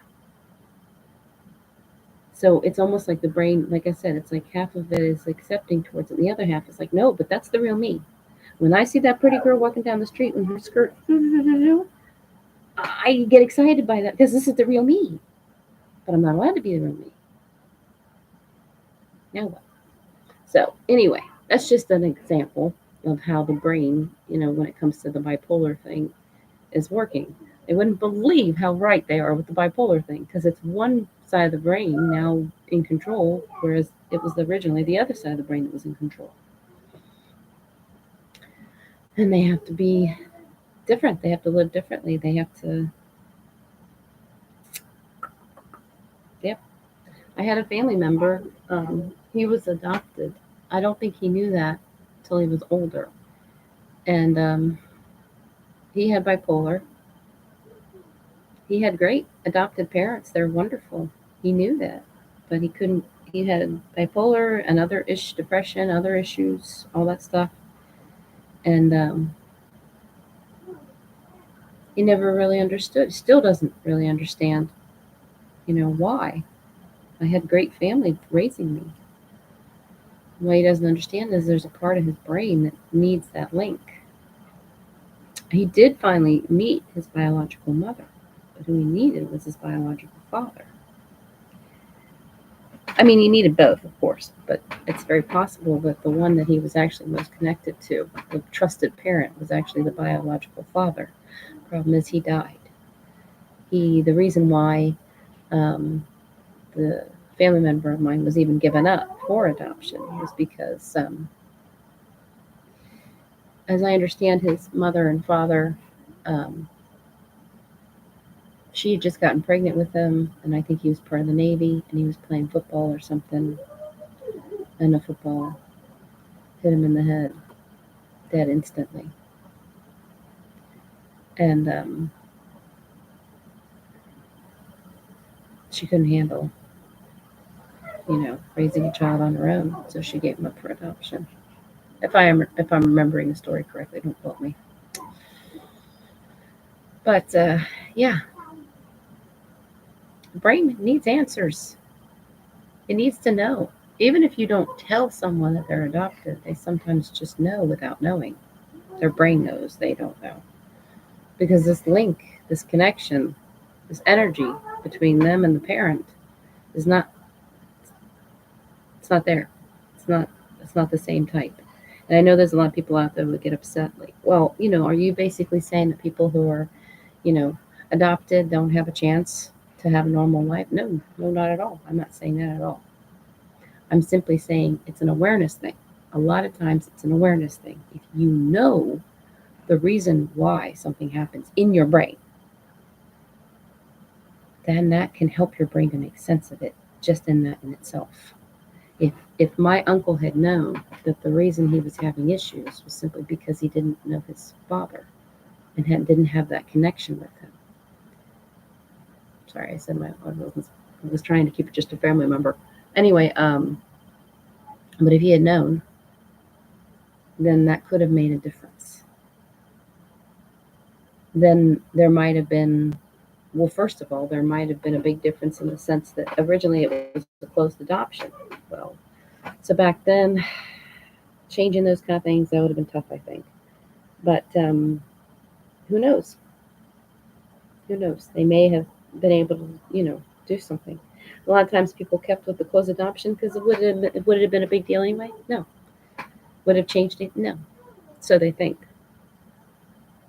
So it's almost like the brain, like I said, it's like half of it is accepting towards it, and the other half is like, no, but that's the real me. When I see that pretty girl walking down the street with her skirt, I get excited by that because this is the real me. But I'm not allowed to be the real me. Now what? So anyway, that's just an example of how the brain, when it comes to the bipolar thing, is working. They wouldn't believe how right they are with the bipolar thing because it's one side of the brain now in control, whereas it was originally the other side of the brain that was in control. And they have to be different. They have to live differently. They have to. Yep. I had a family member. He was adopted. I don't think he knew that till he was older, and he had bipolar. He had great adopted parents. They're wonderful. He knew that, but he couldn't. He had bipolar and other depression, other issues, all that stuff, and he never really understood. Still doesn't really understand, why. I had great family raising me. What he doesn't understand is there's a part of his brain that needs that link. He did finally meet his biological mother, but who he needed was his biological father. I mean, he needed both, of course, but it's very possible that the one that he was actually most connected to, the trusted parent, was actually the biological father. Problem is, he died. The reason why the family member of mine was even given up for adoption was because, as I understand, his mother and father, she had just gotten pregnant with him, and I think he was part of the Navy, and he was playing football or something, and a football hit him in the head, dead instantly. And she couldn't handle, raising a child on her own, so she gave him up for adoption. If I'm remembering the story correctly, don't quote me. But yeah, the brain needs answers. It needs to know. Even if you don't tell someone that they're adopted, they sometimes just know without knowing. Their brain knows, they don't know. Because this link, this connection, this energy between them and the parent is not, it's not there. It's not the same type. And I know there's a lot of people out there who get upset, like, well, are you basically saying that people who are, adopted don't have a chance to have a normal life? No, not at all. I'm not saying that at all. I'm simply saying it's an awareness thing. A lot of times it's an awareness thing. If you know the reason why something happens in your brain, then that can help your brain to make sense of it just in that in itself. If my uncle had known that the reason he was having issues was simply because he didn't know his father and didn't have that connection with him. Sorry, I said I was trying to keep it just a family member. Anyway, but if he had known, then that could have made a difference. Then there might have been, well, first of all, there might have been a big difference in the sense that originally it was a closed adoption. Well, so back then, changing those kind of things, that would have been tough, I think. But who knows? Who knows? They may have been able to, do something. A lot of times people kept with the closed adoption because would it have been a big deal anyway? No. Would it have changed it? No. So they think.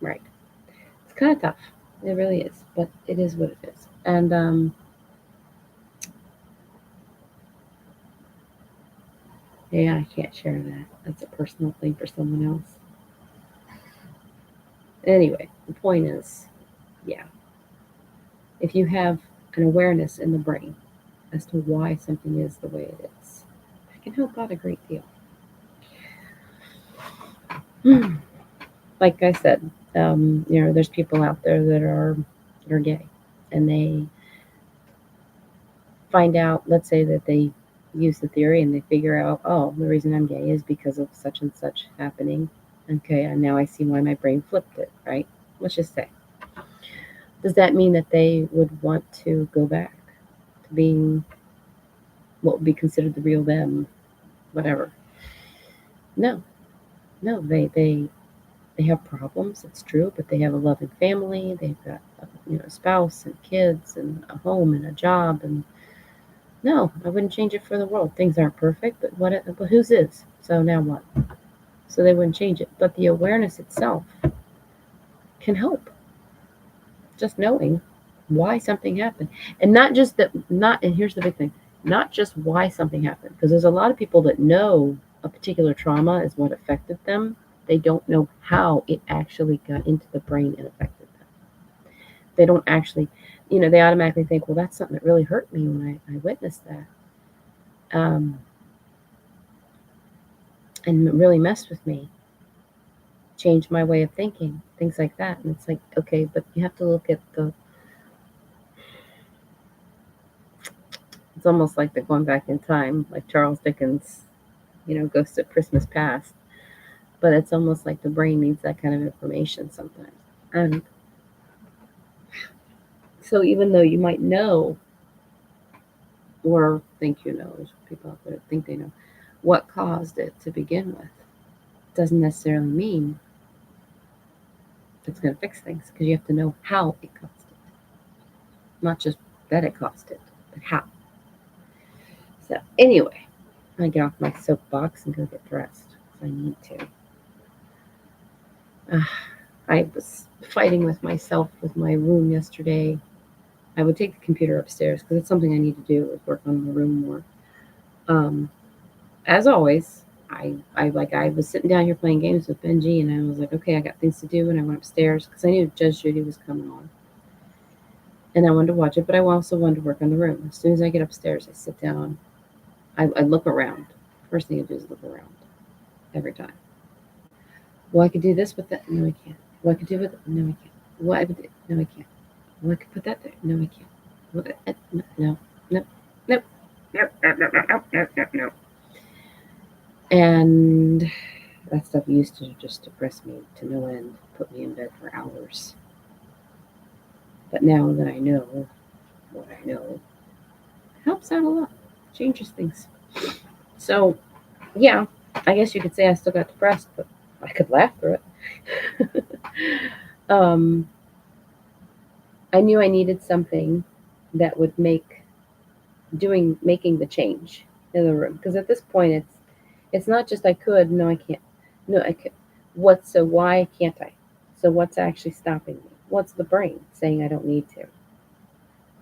Right. It's kind of tough. It really is, but it is what it is. And yeah, I can't share that. That's a personal thing for someone else. Anyway, the point is, yeah, if you have an awareness in the brain as to why something is the way it is, that can help out a great deal. Like I said, there's people out there that are gay, and they find out, let's say that they use the theory and they figure out, oh, the reason I'm gay is because of such and such happening. Okay, and now I see why my brain flipped it, right? Let's just say. Does that mean that they would want to go back to being what would be considered the real them, whatever? No, no, they have problems. It's true, but they have a loving family. They've got a spouse and kids and a home and a job. And no, I wouldn't change it for the world. Things aren't perfect, but But whose is? So now what? So they wouldn't change it. But the awareness itself can help. Just knowing why something happened, and not just that. Not and here's the big thing: not just why something happened, because there's a lot of people that know a particular trauma is what affected them. They don't know how it actually got into the brain and affected them. They don't actually, they automatically think, well, that's something that really hurt me when I witnessed that, and it really messed with me, changed my way of thinking, things like that. And it's like, okay, but you have to look at it's almost like they're going back in time, like Charles Dickens, Ghost of Christmas Past. But it's almost like the brain needs that kind of information sometimes. And so even though you might know or think there's people out there that think they know what caused it to begin with, doesn't necessarily mean it's going to fix things, because you have to know how it caused it. Not just that it caused it, but how. So anyway, I get off my soapbox and go get dressed because I need to. I was fighting with myself with my room yesterday. I would take the computer upstairs because it's something I need to do, is work on my room more. As always, I was sitting down here playing games with Benji, and I was like, okay, I got things to do, and I went upstairs because I knew Judge Judy was coming on, and I wanted to watch it, but I also wanted to work on the room. As soon as I get upstairs, I sit down, I look around. First thing I do is look around every time. Well, I could do this with that. No, I can't. Well, I could do with it. No, I can't. Well, I could. No, I can't. Well, I could put that there. No, I can't. Well, no, no, no, no, no, no, no, no, no, no. And that stuff used to just depress me to no end, put me in bed for hours. But now that I know what I know, it helps out a lot, changes things. So, yeah, I guess you could say I still got depressed, but I could laugh through it. I knew I needed something that would making the change in the room, because at this point it's not just I could, no, I can't, no, I could. Why can't I? So what's actually stopping me? What's the brain saying I don't need to?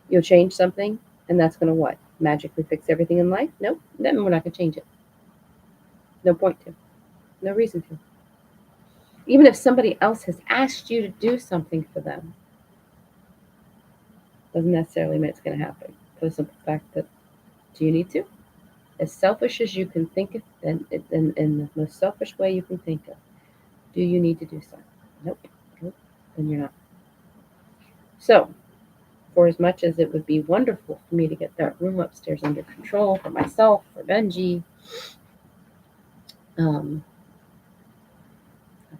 You'll change something, and that's going to what? Magically fix everything in life? Nope. Then we're not going to change it. No point to. No reason to. Even if somebody else has asked you to do something for them, doesn't necessarily mean it's going to happen. For the simple fact that, do you need to? As selfish as you can think of, and in the most selfish way you can think of, do you need to do something? Nope. Then you're not. So, for as much as it would be wonderful for me to get that room upstairs under control for myself, for Benji, not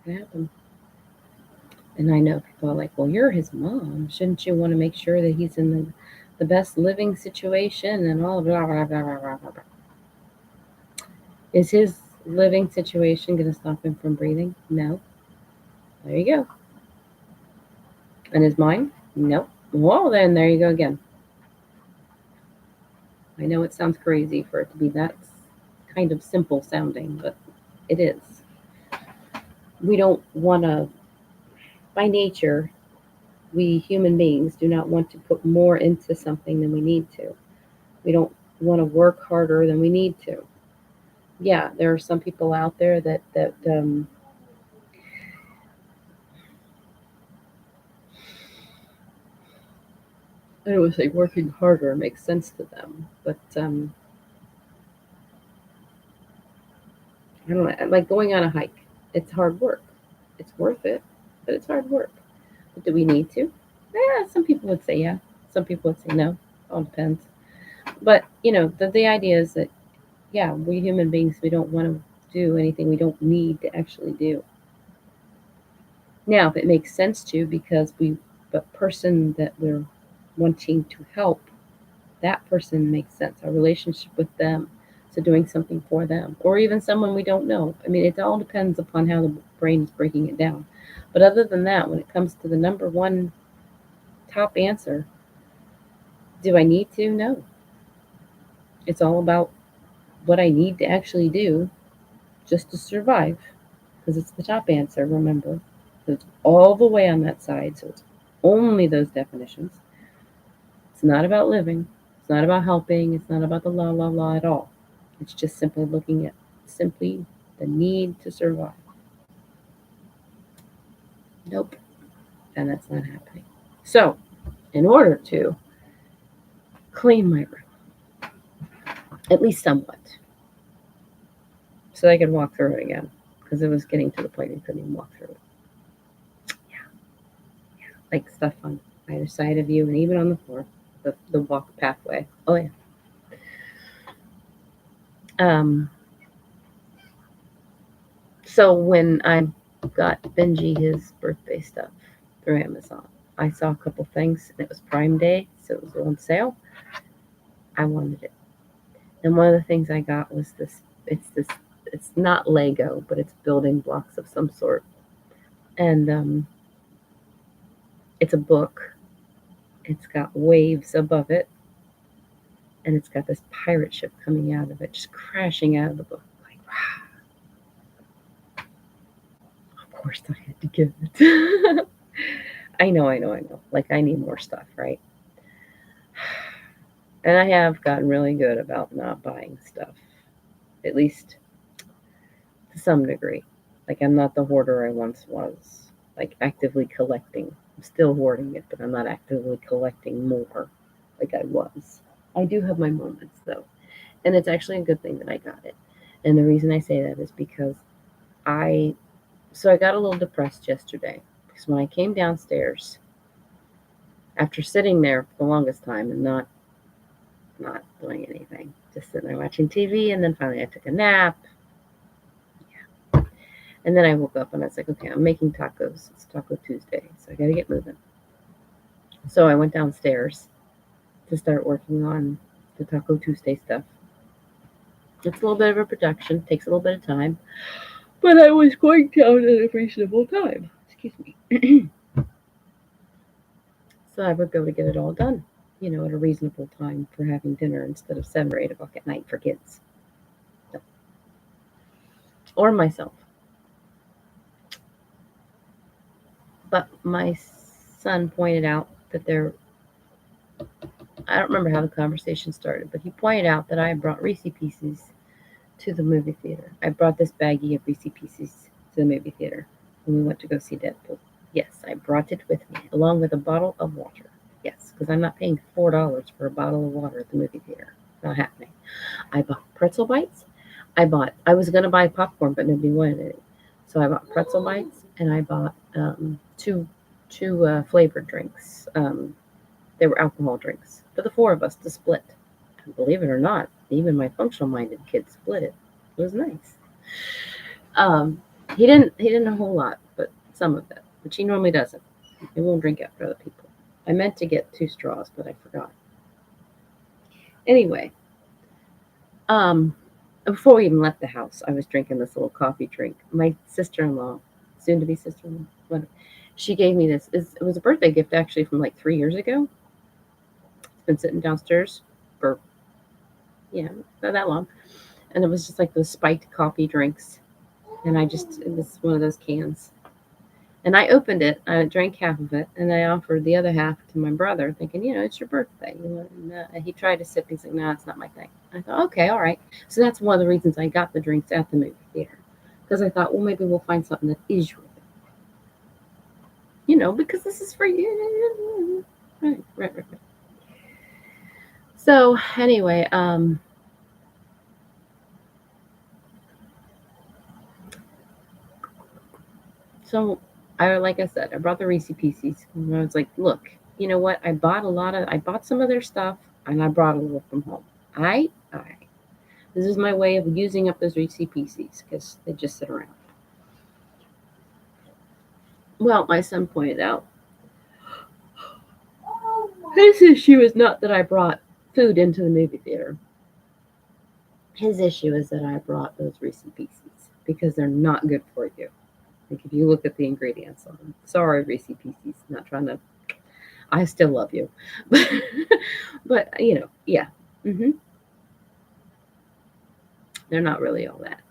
gonna happen. And I know people are like, well, you're his mom. Shouldn't you want to make sure that he's in the best living situation and all blah, blah, blah, blah, blah, blah. Is his living situation going to stop him from breathing? No. There you go. And is mine? Nope. Well, then there you go again. I know it sounds crazy for it to be that kind of simple sounding, but it is. We don't want to by nature, we human beings do not want to put more into something than we need to. We don't want to work harder than we need to. Yeah, there are some people out there that I don't want to say working harder makes sense to them, but I don't know, like going on a hike. It's hard work. It's worth it, but it's hard work. But do we need to? Yeah, some people would say yeah. Some people would say no. All depends. But the idea is that yeah, we human beings, we don't want to do anything we don't need to actually do. Now, if it makes sense to, because the person that we're wanting to help, that person makes sense. Our relationship with them, so doing something for them, or even someone we don't know. I mean, it all depends upon how the brain is breaking it down. But other than that, when it comes to the number one top answer, do I need to? No. It's all about what I need to actually do just to survive, because it's the top answer, remember. So it's all the way on that side, so it's only those definitions. It's not about living, it's not about helping, it's not about the la la la at all. It's just simply looking at simply the need to survive. Nope, and that's not happening. So, in order to clean my room, at least somewhat, so I could walk through it again, because it was getting to the point I couldn't even walk through it. Yeah, like stuff on either side of you and even on the floor, the walk pathway. Oh yeah. Um, so when I got Benji his birthday stuff through Amazon, I saw a couple things and it was Prime Day, so it was on sale. I wanted it. And one of the things I got was it's not Lego, but it's building blocks of some sort. And it's a book. It's got waves above it. And it's got this pirate ship coming out of it, just crashing out of the book. Like, wow. Of course I had to give it. I know. Like, I need more stuff, right? And I have gotten really good about not buying stuff, at least to some degree. Like, I'm not the hoarder I once was, like actively collecting. I'm still hoarding it, but I'm not actively collecting more like I was. I do have my moments, though. And it's actually a good thing that I got it. And the reason I say that is because I got a little depressed yesterday, because when I came downstairs, after sitting there for the longest time and not doing anything, just sitting there watching TV, and then finally I took a nap. Yeah. And then I woke up and I was like, okay, I'm making tacos. It's Taco Tuesday, so I gotta get moving. So I went downstairs to start working on the Taco Tuesday stuff. It's a little bit of a production, takes a little bit of time, but I was going down at a reasonable time. Excuse me. So I would be able to get it all done, at a reasonable time for having dinner instead of 7 or 8 o'clock at night for kids. So, or myself. But my son pointed out that I don't remember how the conversation started, but he pointed out that I brought Reese Pieces to the movie theater. I brought this baggie of Reese Pieces to the movie theater when we went to go see Deadpool. Yes, I brought it with me, along with a bottle of water. Yes, because I'm not paying $4 for a bottle of water at the movie theater. Not happening. I bought pretzel bites. I was going to buy popcorn, but nobody wanted it. So I bought pretzel bites, and I bought two flavored drinks. They were alcohol drinks for the 4 of us to split. And believe it or not, even my functional-minded kids split it. It was nice. He didn't a whole lot, but some of it, which he normally doesn't. He won't drink after other people. I meant to get 2 straws, but I forgot. Anyway, before we even left the house, I was drinking this little coffee drink. My sister-in-law, soon-to-be sister-in-law, she gave me this. It was a birthday gift, actually, from like 3 years ago. It's been sitting downstairs for, not that long. And it was just like those spiked coffee drinks. And it was one of those cans. And I opened it, I drank half of it, and I offered the other half to my brother, thinking, it's your birthday. And he tried to sip. He's like, no, it's not my thing. I thought, okay, all right. So that's one of the reasons I got the drinks at the movie theater. Because I thought, well, maybe we'll find something that is your thing. Because this is for you. Right. So anyway, so like I said, I brought the Reese Pieces. And I was like, look, you know what? I bought some of their stuff, and I brought a little from home. I. This is my way of using up those Reese Pieces because they just sit around. Well, my son pointed out Oh my. his issue is not that I brought food into the movie theater. His issue is that I brought those Reese Pieces because they're not good for you. Like if you look at the ingredients on them. Sorry, Reese Pieces. Not trying to. I still love you, but yeah. hmm They're not really all that.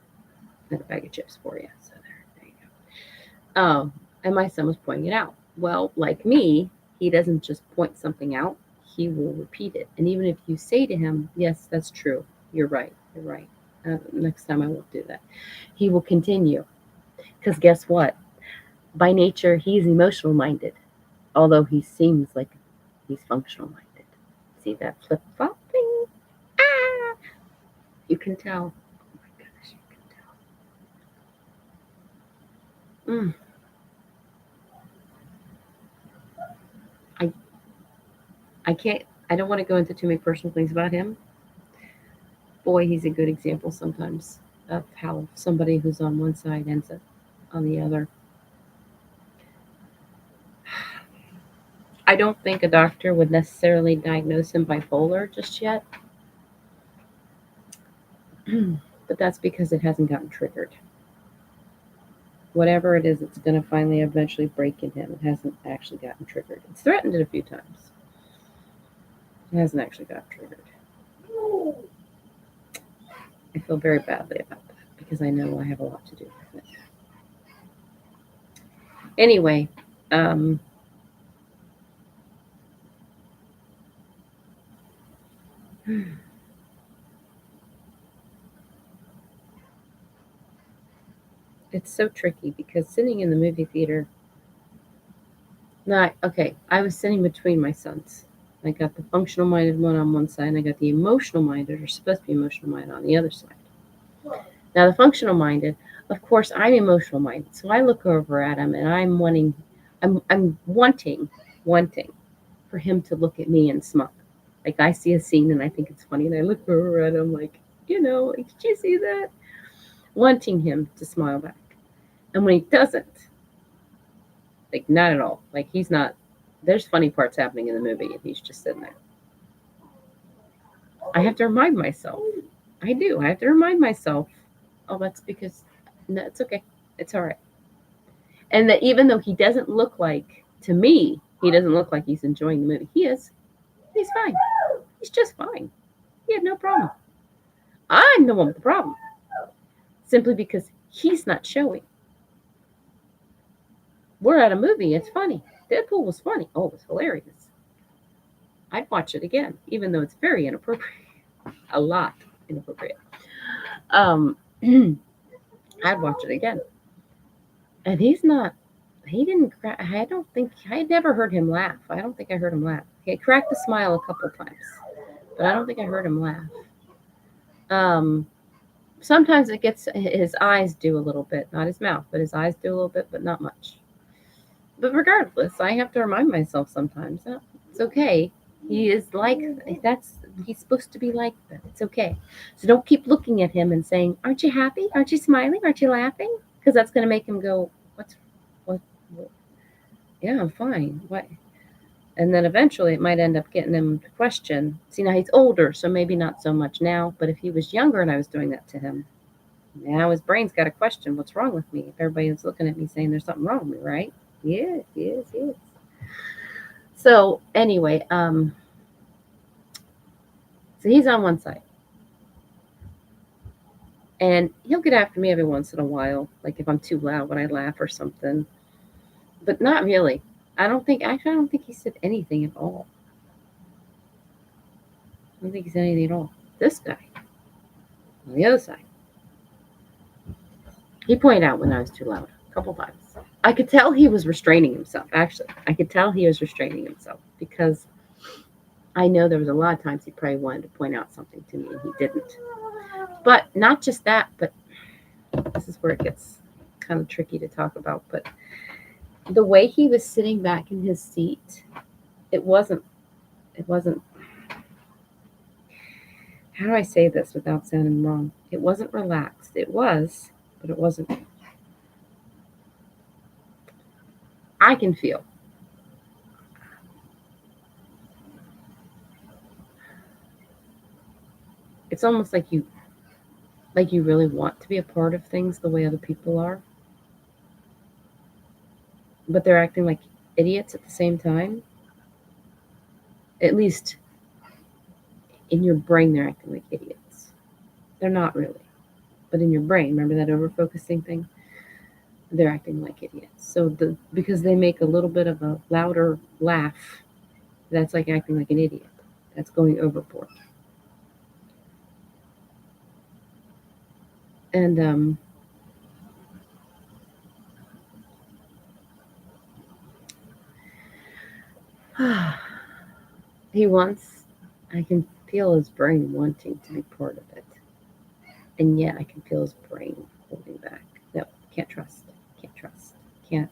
Not a bag of chips for you. So there you go. And my son was pointing it out. Well, like me, he doesn't just point something out. He will repeat it. And even if you say to him, "Yes, that's true. You're right. You're right." Next time I won't do that. He will continue. Because guess what? By nature, he's emotional minded, although he seems like he's functional minded. See that flip flopping? Ah! You can tell. Oh my gosh, you can tell. I I can't. I don't want to go into too many personal things about him. Boy, he's a good example sometimes of how somebody who's on one side ends up on the other. I don't think a doctor would necessarily diagnose him bipolar just yet, but that's because it hasn't gotten triggered. Whatever it is, it's going to finally eventually break in him. It hasn't actually gotten triggered. It's threatened it a few times. It hasn't actually gotten triggered. I feel very badly about that because I know I have a lot to do with it. Anyway, um, it's so tricky because sitting in the movie theater, not okay. I was sitting between my sons. I got the functional minded one on one side, and I got the emotional minded, or supposed to be emotional minded, on the other side. Now, the functional minded, of course, I'm emotional minded, so I look over at him and I'm wanting for him to look at me and smile. Like I see a scene and I think it's funny, and I look over at him like, like, did you see that? Wanting him to smile back. And when he doesn't, like, not at all. Like, he's not, there's funny parts happening in the movie, and he's just sitting there. I have to remind myself. I do. I have to remind myself, oh, that's because, no, it's okay. It's all right. And that even though he doesn't look like, to me, he doesn't look like he's enjoying the movie. He is. He's fine. He's just fine. He had no problem. I'm the one with the problem. Simply because he's not showing. We're at a movie. It's funny. Deadpool was funny. Oh, it was hilarious. I'd watch it again, even though it's very inappropriate. A lot inappropriate. Um, I'd watch it again. And he's not. He didn't crack. I don't think. I had never heard him laugh. I don't think I heard him laugh. He cracked a smile a couple times, but I don't think I heard him laugh. Um, Sometimes it gets his eyes do a little bit, not his mouth, but his eyes do a little bit, but not much. But regardless, I have to remind myself sometimes that it's okay. He is like that's he's supposed to be like that. It's okay. So don't keep looking at him and saying, "Aren't you happy? Aren't you smiling? Aren't you laughing?" Because that's going to make him go, what? Yeah, I'm fine. What?" And then eventually it might end up getting him to question. See, now he's older, so maybe not so much now. But if he was younger and I was doing that to him, now his brain's got to question what's wrong with me. If everybody was looking at me saying there's something wrong with me, right? Yeah, yes. So anyway, so he's on one side. And he'll get after me every once in a while, like if I'm too loud when I laugh or something. But not really. I don't think he said anything at all. I don't think he said anything at all. This guy, on the other side, he pointed out when I was too loud a couple times. I could tell he was restraining himself, actually. I could tell he was restraining himself because I know there was a lot of times he probably wanted to point out something to me and he didn't. But not just that, but this is where it gets kind of tricky to talk about. But the way he was sitting back in his seat, it wasn't, how do I say this without sounding wrong? It wasn't relaxed. It was, but it wasn't. I can feel. It's almost like you really want to be a part of things the way other people are, but they're acting like idiots at the same time. At least in your brain, they're acting like idiots. They're not really. But in your brain, remember that over-focusing thing? They're acting like idiots. So because they make a little bit of a louder laugh, that's like acting like an idiot. That's going overboard. And he wants, I can feel his brain wanting to be part of it. And yet I can feel his brain holding back. No, can't trust. Can't.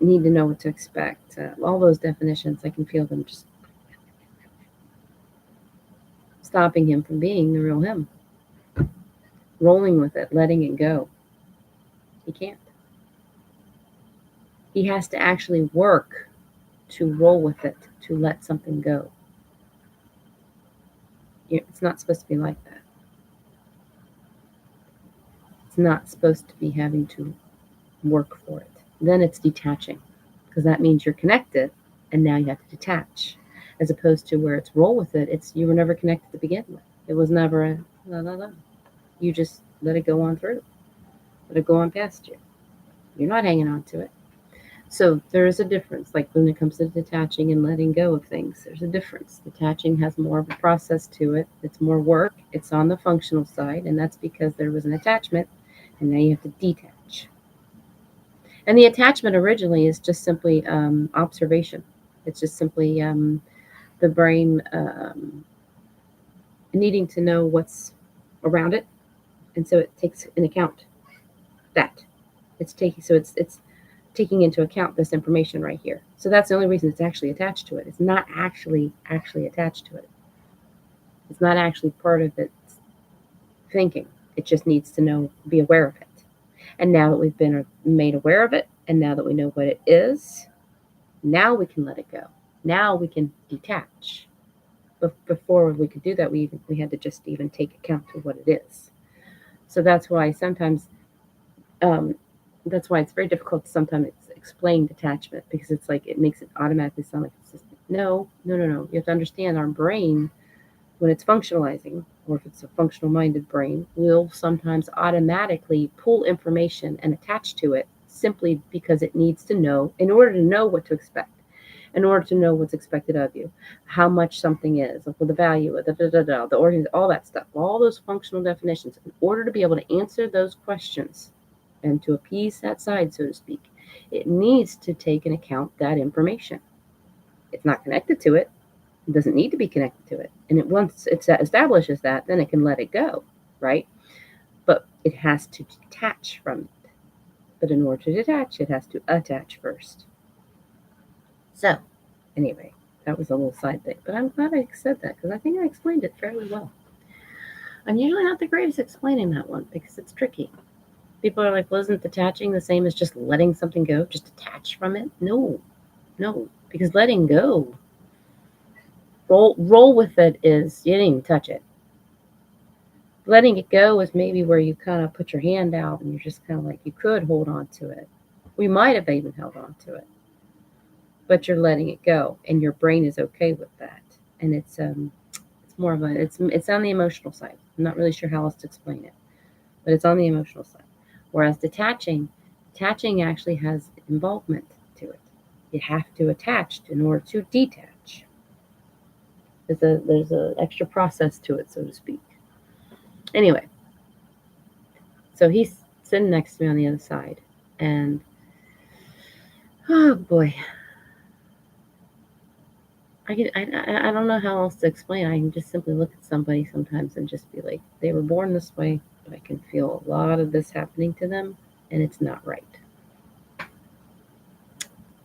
Need to know what to expect. All those definitions, I can feel them just stopping him from being the real him. Rolling with it, letting it go. He can't. He has to actually work to roll with it, to let something go. It's not supposed to be like that. It's not supposed to be having to work for it. Then it's detaching, because that means you're connected and now you have to detach. As opposed to where it's roll with it, it's you were never connected to begin with. It was never a la la la. You just let it go on through. Let it go on past you. You're not hanging on to it. So there is a difference, like when it comes to detaching and letting go of things, there's a difference. Detaching has more of a process to it. It's more work. It's on the functional side, and that's because there was an attachment, and now you have to detach. And the attachment originally is just simply observation. It's just simply the brain needing to know what's around it, and so it takes into account that it's taking into account this information right here. So that's the only reason it's actually attached to it. It's not actually attached to it. It's not actually part of its thinking. It just needs to be aware of it. And now that we've been made aware of it, and now that we know what it is, now we can let it go. Now we can detach. But before we could do that, we had to just even take account of what it is. So that's why sometimes, that's why it's very difficult to sometimes explain detachment, because it's like it makes it automatically sound like it's just, no. You have to understand our brain, when it's functionalizing, or if it's a functional minded brain, will sometimes automatically pull information and attach to it simply because it needs to know, in order to know what to expect, in order to know what's expected of you, how much something is, like the value of the organ, all that stuff, all those functional definitions. In order to be able to answer those questions and to appease that side, so to speak, it needs to take into account that information. It's not connected to it. It doesn't need to be connected to it. And once it establishes that, then it can let it go, right? But it has to detach from it. But in order to detach, it has to attach first. So, anyway, that was a little side thing. But I'm glad I said that, because I think I explained it fairly well. I'm usually not the greatest at explaining that one, because it's tricky. People are like, well, isn't detaching the same as just letting something go? Just detach from it? No, because letting go, roll with it is you didn't even touch it. Letting it go is maybe where you kind of put your hand out and you're just kind of like, you could hold on to it. We might have even held on to it, but you're letting it go, and your brain is okay with that. And it's more of it's on the emotional side. I'm not really sure how else to explain it, but it's on the emotional side. Whereas detaching actually has involvement. You have to attach in order to detach. There's a extra process to it, so to speak. Anyway, so he's sitting next to me on the other side, and oh boy, I don't know how else to explain. I can just simply look at somebody sometimes and just be like, they were born this way, but I can feel a lot of this happening to them, and it's not right.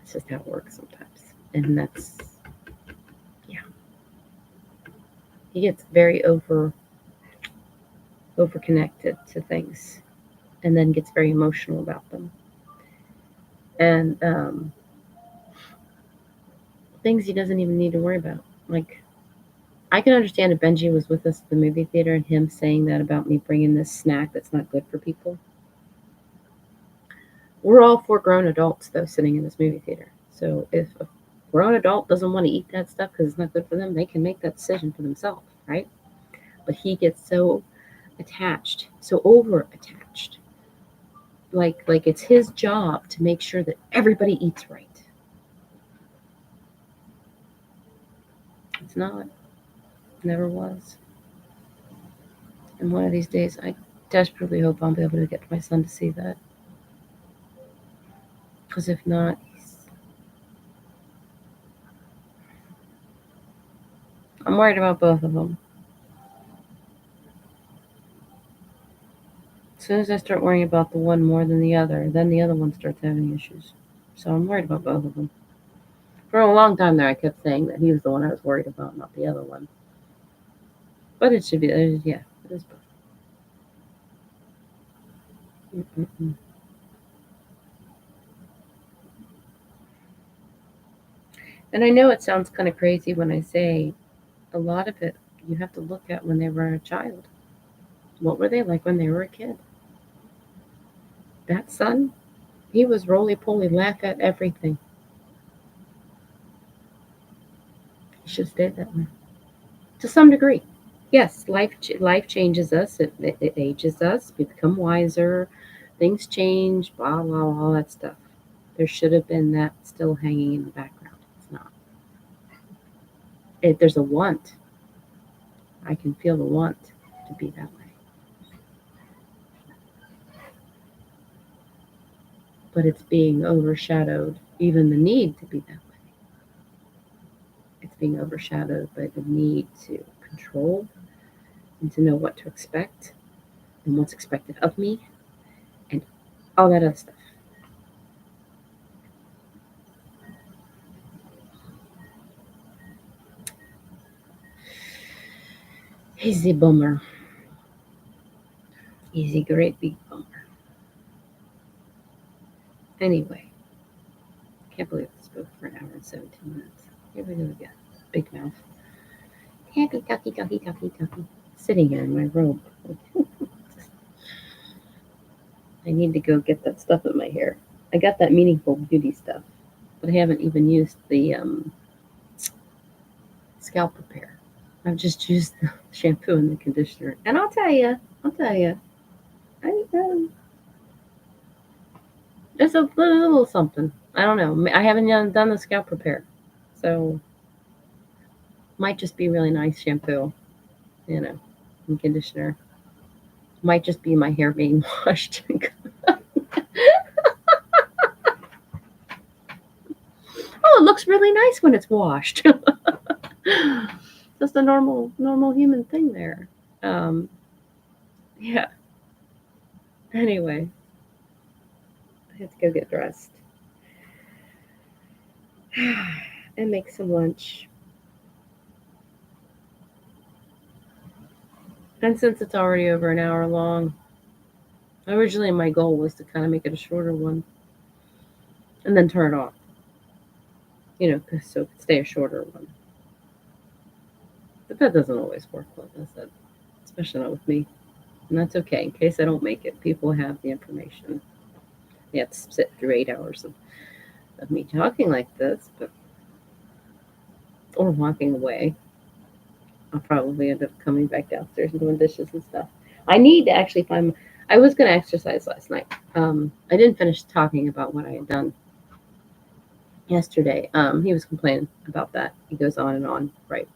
It's just how it works sometimes, and that's he gets very over connected to things, and then gets very emotional about them, and things he doesn't even need to worry about. Like, I can understand if Benji was with us at the movie theater and him saying that about me bringing this snack that's not good for people. We're all 4 grown adults, though, sitting in this movie theater. So if a grown adult doesn't want to eat that stuff because it's not good for them, they can make that decision for themselves, right? But he gets so attached, so over attached. Like it's his job to make sure that everybody eats right. It's not. Never was. And one of these days, I desperately hope I'll be able to get my son to see that. Because if not, I'm worried about both of them. As soon as I start worrying about the one more than the other, then the other one starts having issues. So I'm worried about both of them. For a long time there, I kept saying that he was the one I was worried about, not the other one. But it should be, yeah, it is both. Mm-mm-mm. And I know it sounds kind of crazy when I say a lot of it you have to look at when they were a child. What were they like when they were a kid? That son, he was roly-poly, laugh at everything. He should have stayed that way. To some degree. Yes, life changes us. It ages us. We become wiser. Things change. Blah blah all that stuff. There should have been that still hanging in the background. It's not. There's a want. I can feel the want to be that way. But it's being overshadowed. Even the need to be that way. It's being overshadowed by the need to control and to know what to expect and what's expected of me and all that other stuff. He's a bummer. He's a great big bummer. Anyway, can't believe I spoke for an hour and 17 minutes. Here we go again. Big mouth. Talkie. Sitting here in my robe. I need to go get that stuff in my hair. I got that meaningful beauty stuff, but I haven't even used the scalp repair. I've just used the shampoo and the conditioner. And I'll tell you, it's a little something. I don't know. I haven't done the scalp repair, so might just be really nice shampoo, and conditioner. Might just be my hair being washed. Oh, it looks really nice when it's washed. Just a normal human thing there. Yeah. Anyway, I have to go get dressed and make some lunch. And since it's already over an hour long, originally my goal was to kind of make it a shorter one and then turn it off. So it could stay a shorter one. But that doesn't always work well, does it? Especially not with me. And that's okay. In case I don't make it, people have the information. They have to sit through 8 hours of me talking like this, or walking away. I'll probably end up coming back downstairs and doing dishes and stuff. I need to actually find. I was going to exercise last night. I didn't finish talking about what I had done. yesterday. He was complaining about that. He goes on and on, right?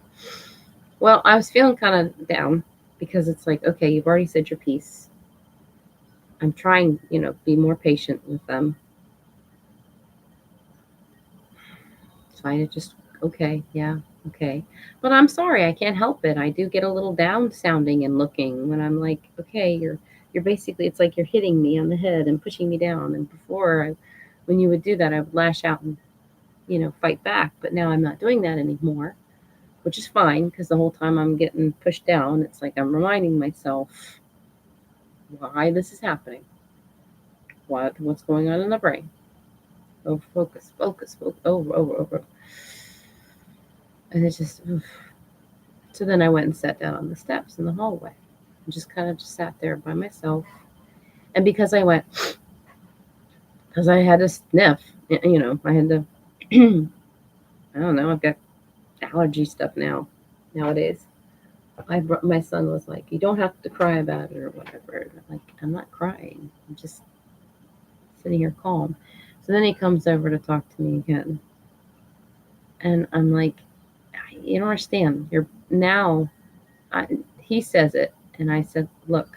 Well, I was feeling kind of down because it's like, okay, you've already said your piece. I'm trying, be more patient with them. It's fine. It just, okay, yeah, okay. But I'm sorry, I can't help it. I do get a little down sounding and looking when I'm like, okay, you're basically, it's like you're hitting me on the head and pushing me down. And before, when you would do that, I would lash out and, fight back. But now I'm not doing that anymore, which is fine because the whole time I'm getting pushed down, it's like I'm reminding myself why this is happening, what's going on in the brain. Oh, focus, focus, focus, over. And it's just, oof. So then I went and sat down on the steps in the hallway and just kind of just sat there by myself. And because because I had to sniff, I had to, I don't know, I've got allergy stuff nowadays. My son was like, you don't have to cry about it or whatever. And I'm like, I'm not crying. I'm just sitting here calm. So then he comes over to talk to me again. And I'm like, you don't understand. You're now, he says it. And I said, look,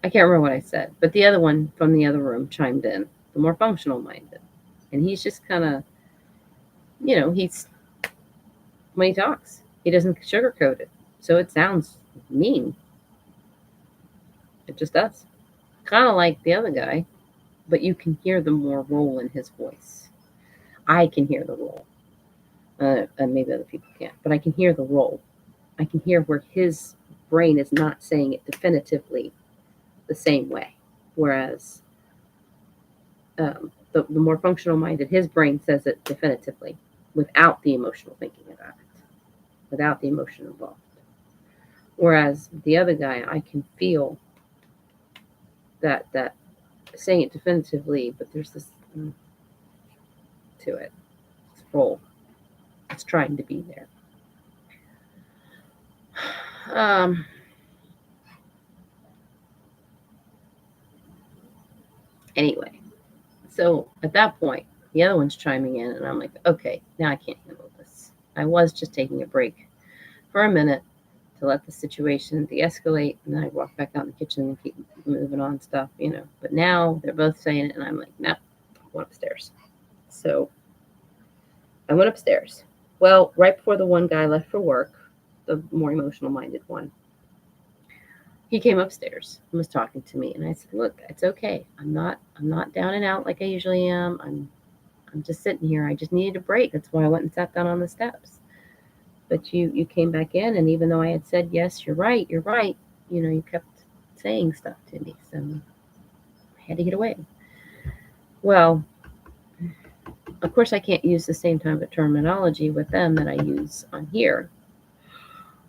I can't remember what I said, but the other one from the other room chimed in, the more functional minded. And he's just kind of, he's, when he talks, he doesn't sugarcoat it. So it sounds mean. It just does. Kind of like the other guy, but you can hear the more roll in his voice. I can hear the roll. And maybe other people can't, but I can hear the roll. I can hear where his brain is not saying it definitively the same way. Whereas the more functional minded, his brain says it definitively without the emotional thinking about it, without the emotion involved. Whereas the other guy, I can feel that saying it definitively, but there's this to it. It's roll. It's trying to be there. Anyway, so at that point, the other one's chiming in, and I'm like, okay, now I can't handle this. I was just taking a break for a minute to let the situation de-escalate, and then I walk back out in the kitchen and keep moving on stuff, But now they're both saying it, and I'm like, nah, I went upstairs. So I went upstairs. Well, right before the one guy left for work, the more emotional-minded one, he came upstairs and was talking to me, and I said, look, it's okay. I'm not down and out like I usually am. I'm just sitting here. I just needed a break. That's why I went and sat down on the steps. But you came back in, and even though I had said, yes, you're right, you kept saying stuff to me. So I had to get away. Well, of course, I can't use the same type of terminology with them that I use on here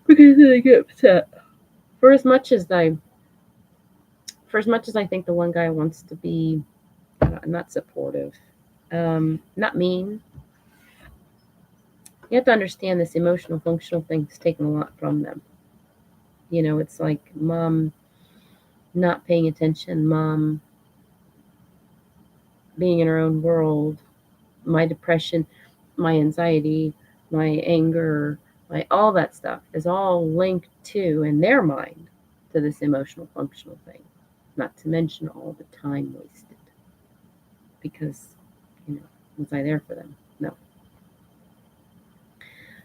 because then I get upset. For as much as I think the one guy wants to be not supportive, not mean, you have to understand this emotional functional thing's taken a lot from them. It's like mom not paying attention, mom being in her own world, my depression, my anxiety, my anger, all that stuff is all linked to, in their mind, to this emotional functional thing. Not to mention all the time wasted. Because, was I there for them? No.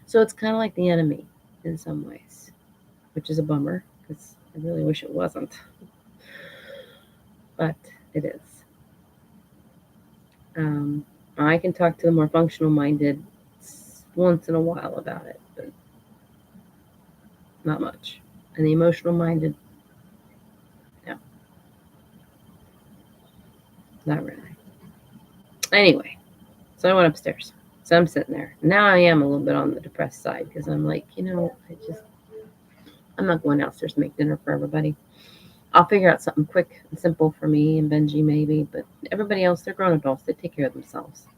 So it's kind of like the enemy in some ways, which is a bummer because I really wish it wasn't. But it is. I can talk to the more functional minded once in a while about it, but not much. And the emotional minded, no, not really. Anyway, so I went upstairs. So I'm sitting there. Now I am a little bit on the depressed side because I'm like, I'm not going downstairs to make dinner for everybody. I'll figure out something quick and simple for me and Benji maybe, but everybody else, they're grown adults. They take care of themselves.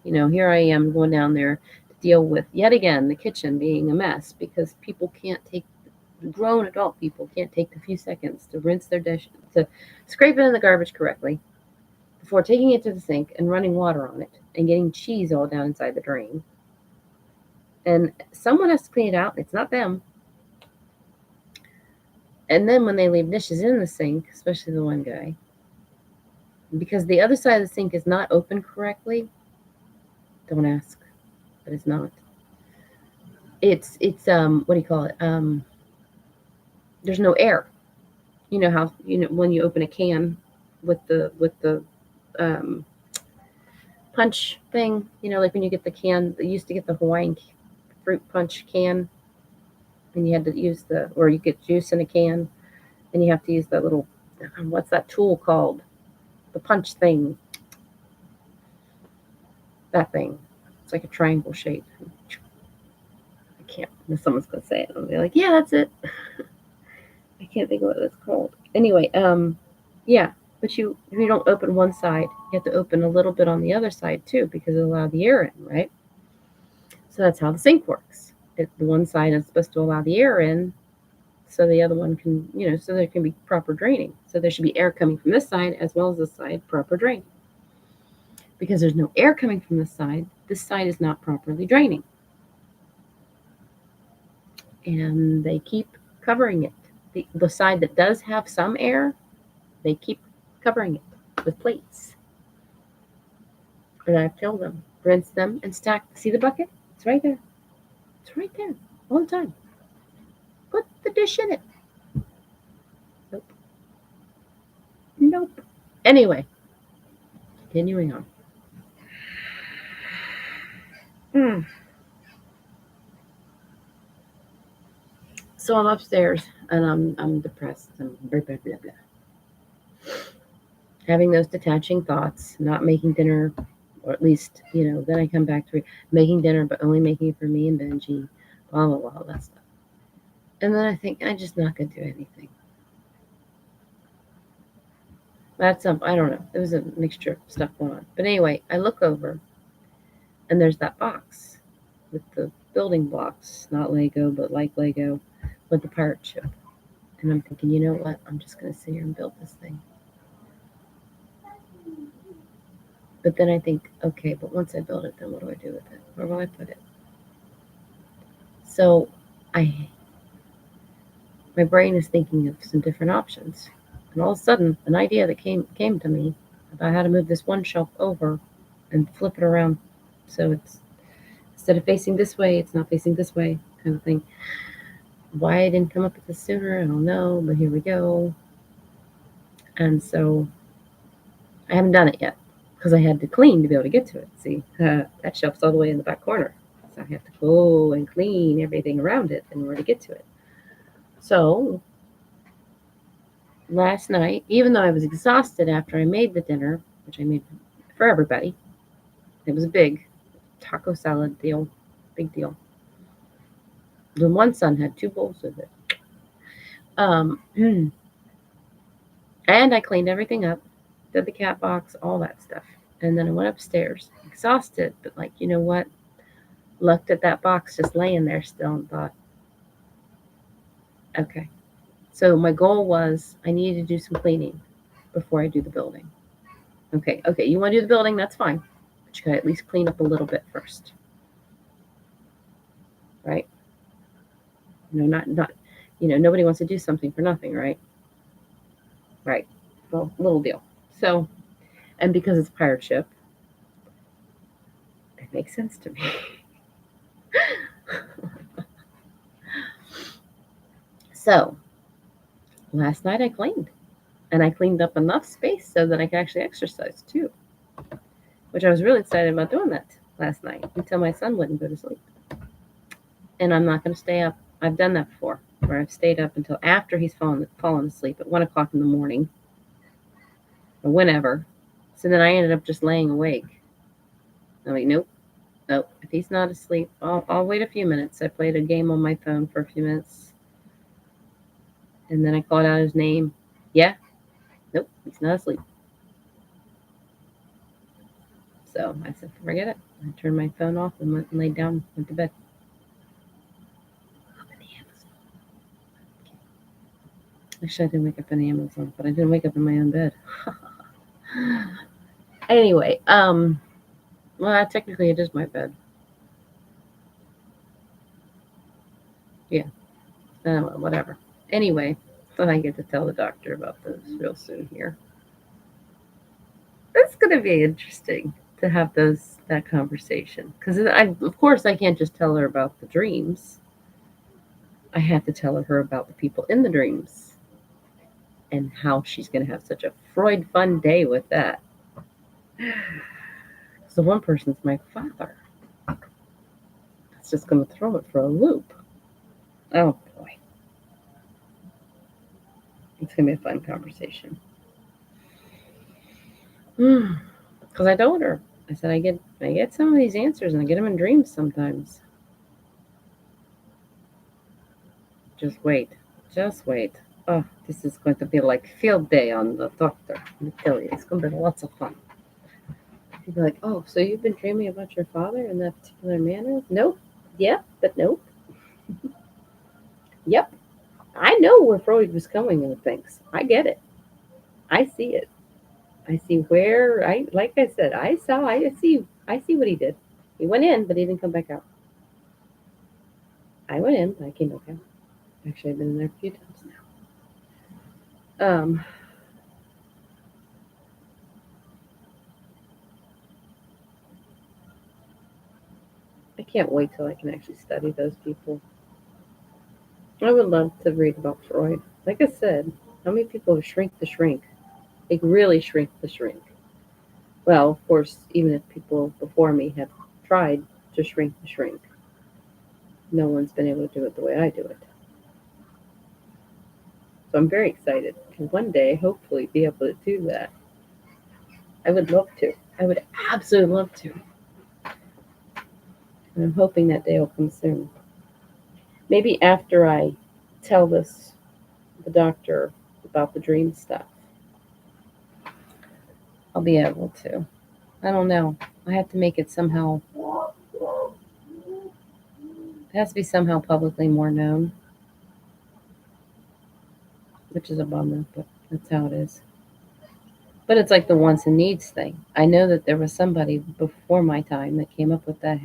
Here I am going down there to deal with, yet again, the kitchen being a mess because grown adult people can't take the few seconds to rinse their dish, to scrape it in the garbage correctly, to before taking it to the sink and running water on it and getting cheese all down inside the drain. And someone has to clean it out. It's not them. And then when they leave dishes in the sink, especially the one guy, because the other side of the sink is not open correctly, don't ask, but it's not. It's what do you call it? There's no air. You know how when you open a can with the um, punch thing. Like when you get the can. You used to get the Hawaiian fruit punch can, and you had to use or you get juice in a can, and you have to use that little what's that tool called? The punch thing. That thing. It's like a triangle shape. I can't. Someone's gonna say it. I'll be like, yeah, that's it. I can't think of what it's called. Anyway, yeah. But if you don't open one side, you have to open a little bit on the other side too, because it'll allow the air in, right? So that's how the sink works. The one side is supposed to allow the air in, so the other one can, so there can be proper draining. So there should be air coming from this side as well as this side, proper drain. Because there's no air coming from this side is not properly draining. And they keep covering it. The side that does have some air, they keep covering it with plates. And I fill them, rinse them, and stack. See the bucket? It's right there. It's right there all the time. Put the dish in it. Nope. Anyway, continuing on. So I'm upstairs and I'm depressed and blah blah blah blah. Having those detaching thoughts, not making dinner, or at least then I come back to making dinner, but only making it for me and Benji, blah blah blah, all that stuff. And then I think I'm just not gonna do anything. That's I don't know. It was a mixture of stuff going on. But anyway, I look over and there's that box with the building blocks, not Lego, but like Lego, with the pirate ship. And I'm thinking, you know what? I'm just going to sit here and build this thing. But then I think, okay, but once I build it, then what do I do with it? Where will I put it? So my brain is thinking of some different options. And all of a sudden, an idea that came to me about how to move this one shelf over and flip it around so it's instead of facing this way, it's not facing this way, kind of thing. Why I didn't come up with this sooner, I don't know, but here we go. And so I haven't done it yet because I had to clean to be able to get to it. See, that shelf's all the way in the back corner. So I have to go and clean everything around it in order to get to it. So last night, even though I was exhausted after I made the dinner, which I made for everybody, it was a big taco salad deal, big deal. The one son had 2 bowls of it. And I cleaned everything up, did the cat box, all that stuff. And then I went upstairs, exhausted, but like, you know what? Looked at that box just laying there still and thought, okay. So my goal was I needed to do some cleaning before I do the building. Okay, you want to do the building, that's fine. But you got to at least clean up a little bit first. Right? Not nobody wants to do something for nothing, right? Right. Well, little deal. So, and because it's a pirate ship, it makes sense to me. So, last night I cleaned. And I cleaned up enough space so that I could actually exercise too. Which I was really excited about doing that last night until my son wouldn't go to sleep. And I'm not going to stay up. I've done that before, where I've stayed up until after he's fallen asleep at 1 o'clock in the morning or whenever. So then I ended up just laying awake. I'm like, nope. If he's not asleep, I'll wait a few minutes. I played a game on my phone for a few minutes. And then I called out his name. Yeah. Nope, he's not asleep. So I said, forget it. I turned my phone off and went and laid down, went to bed. Actually, I didn't wake up in Amazon, but I didn't wake up in my own bed. Anyway, well, technically it is my bed. Yeah, whatever. Anyway, so I get to tell the doctor about this real soon here. It's gonna be interesting to have that conversation because of course I can't just tell her about the dreams. I have to tell her about the people in the dreams and how she's gonna have such a Freud fun day with that. So one person's my father. It's just gonna throw it for a loop. Oh boy, it's gonna be a fun conversation. Because I told her, I said I get some of these answers and I get them in dreams sometimes. Just wait. Just wait. Oh, this is going to be like field day on the doctor. Let me tell you, it's going to be lots of fun. You'd be like, oh, so you've been dreaming about your father in that particular manner? Nope. Yeah, but nope. Yep. I know where Freud was coming with things. I get it. I see it. I see where like I said, I see what he did. He went in, but he didn't come back out. I went in, but I came back out. Actually, I've been in there a few times now. I can't wait till I can actually study those people. I would love to read about Freud. Like I said, how many people have shrink the shrink? They really shrink the shrink. Well, of course, even if people before me have tried to shrink the shrink, no one's been able to do it the way I do it. So I'm very excited to one day hopefully be able to do that. I would love to. I would absolutely love to. And I'm hoping that day will come soon. Maybe after I tell the doctor about the dream stuff, I'll be able to. I don't know. I have to make it somehow. It has to be somehow publicly more known, which is a bummer, but that's how it is. But it's like the wants and needs thing. I know that there was somebody before my time that came up with that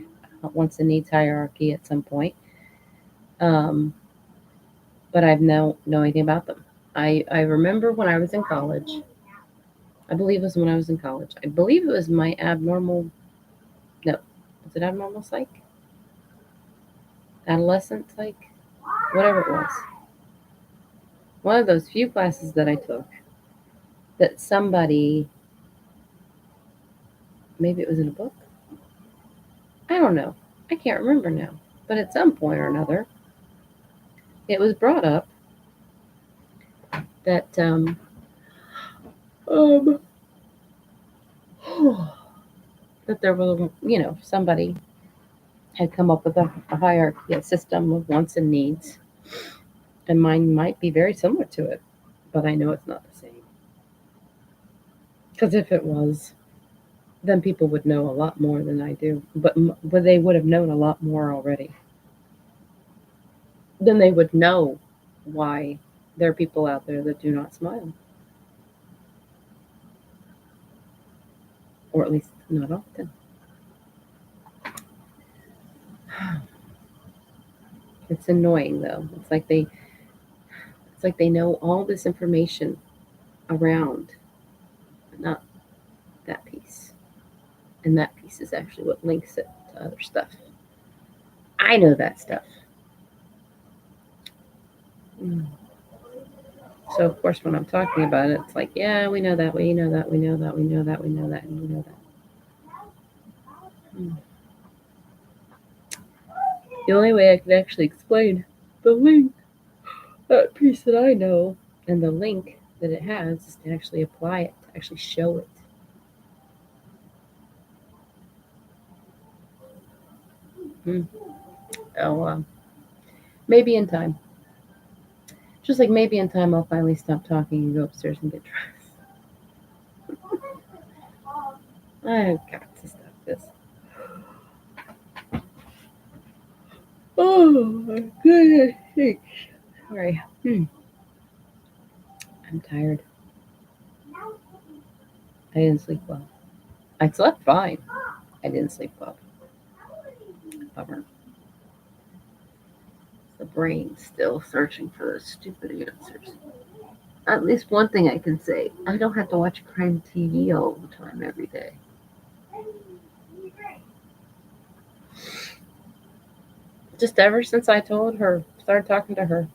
wants and needs hierarchy at some point. Um, but I've no anything about them. I remember when I was in college. I believe it was when I was in college. I believe it was my abnormal. No, was it abnormal psych? Adolescent psych? Whatever it was. One of those few classes that I took that somebody, maybe it was in a book. I don't know. I can't remember now. But at some point or another, it was brought up that um that there was somebody had come up with a hierarchy, a system of wants and needs, and mine might be very similar to it, but I know it's not the same. Because if it was, then people would know a lot more than I do. But they would have known a lot more already. Then they would know why there are people out there that do not smile, or at least not often. It's annoying though. It's like they know all this information around, but not that piece. And that piece is actually what links it to other stuff. I know that stuff. Mm. So of course when I'm talking about it, it's like, yeah, we know that, we know that, we know that, we know that, we know that, and we know that. Mm. The only way I can actually explain the link, that piece that I know, and the link that it has is to actually apply it, to actually show it. Mm. Oh, maybe in time. Just like maybe in time I'll finally stop talking and go upstairs and get dressed. I've got to stop this. Oh my goodness. Sorry. I'm tired. I didn't sleep well. I slept fine. I didn't sleep well. Bummer. The brain's still searching for those stupid answers. At least one thing I can say, I don't have to watch crime TV all the time every day. Just ever since I started talking to her,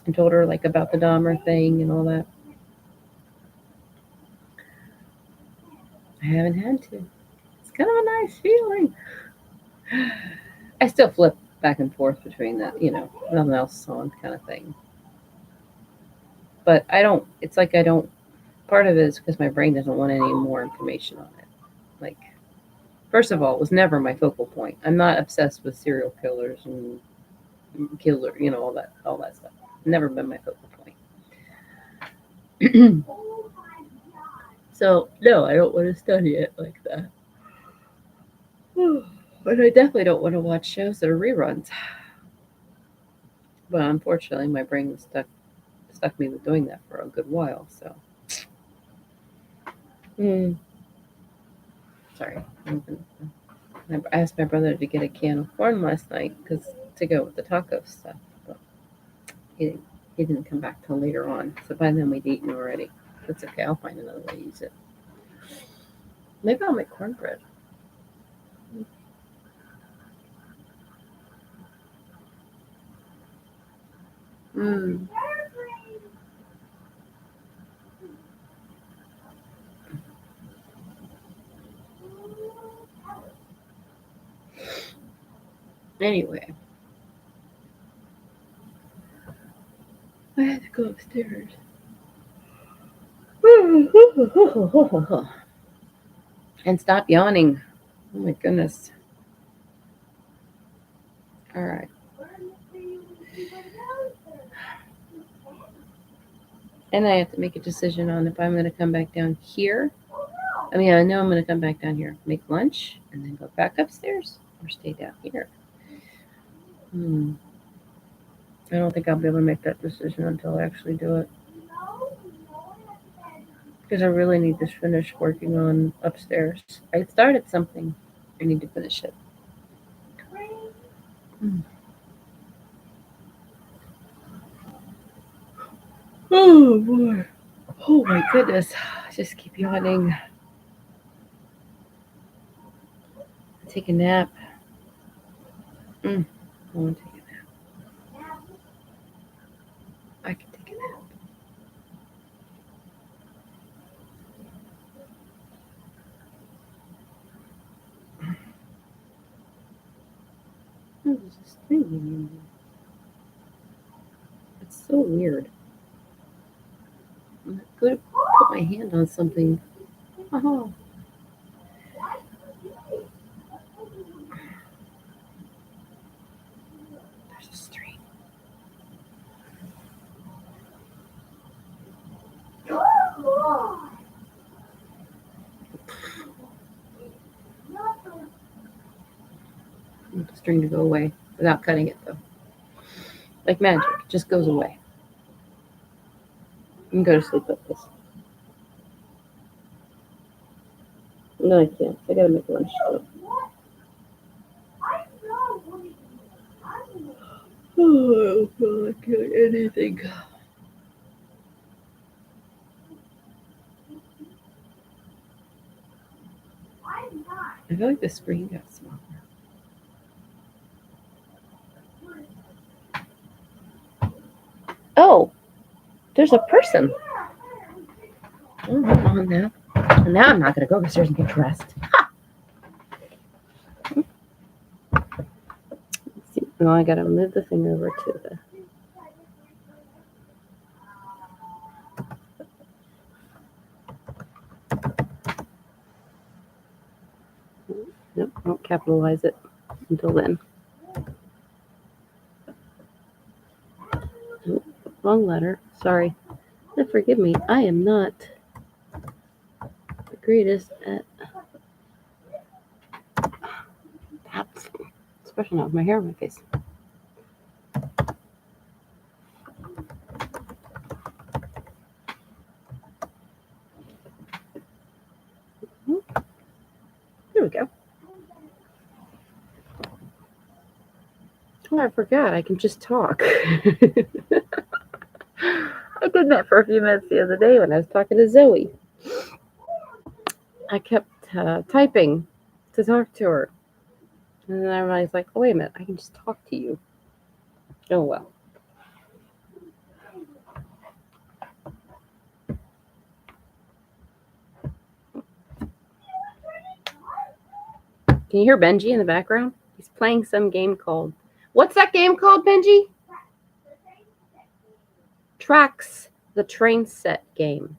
and told her like about the Dahmer thing and all that, I haven't had to. It's kind of a nice feeling. I still flip back and forth between that, nothing else on kind of thing. But I don't. It's like I don't. Part of it is because my brain doesn't want any more information on it. Like, first of all, it was never my focal point. I'm not obsessed with serial killers and killer, all that stuff. Never been my focal point. So no, I don't want to study it like that. But I definitely don't want to watch shows that are reruns. But unfortunately, my brain was stuck me with doing that for a good while. So, sorry. I asked my brother to get a can of corn last night to go with the taco stuff. But he didn't come back till later on. So by then we'd eaten already. That's okay. I'll find another way to use it. Maybe I'll make cornbread. Mm. Anyway, I had to go upstairs. And stop yawning. Oh my goodness. All right. And I have to make a decision on if I'm going to come back down here. I mean, I know I'm going to come back down here, make lunch, and then go back upstairs or stay down here. I don't think I'll be able to make that decision until I actually do it. Because I really need to finish working on upstairs. I started something. I need to finish it. Oh boy. Oh my goodness. I just keep yawning. Take a nap. I want to take a nap. I can take a nap. There's this thing in there. It's so weird. I'm going to put my hand on something. Oh. There's a string. I want the string to go away without cutting it though. Like magic, it just goes away. You can go to sleep like this. No, I can't. I gotta make lunch. Oh, God, I can't eat anything. I feel like the screen got smaller. Oh, there's a person. Oh, hold on now. Now I'm not gonna go upstairs and get dressed. Let's see. Oh, I gotta move the thing over to the. Nope, won't capitalize it until then. Nope, wrong letter. Sorry. Forgive me. I am not the greatest at apps, especially not with my hair on my face. Oh, I forgot. I can just talk. I did that for a few minutes the other day when I was talking to Zoe. I kept typing to talk to her. And then I realized, like, oh, wait a minute. I can just talk to you. Oh, well. Can you hear Benji in the background? He's playing some game called. What's that game called, Benji? Tracks, the train set game.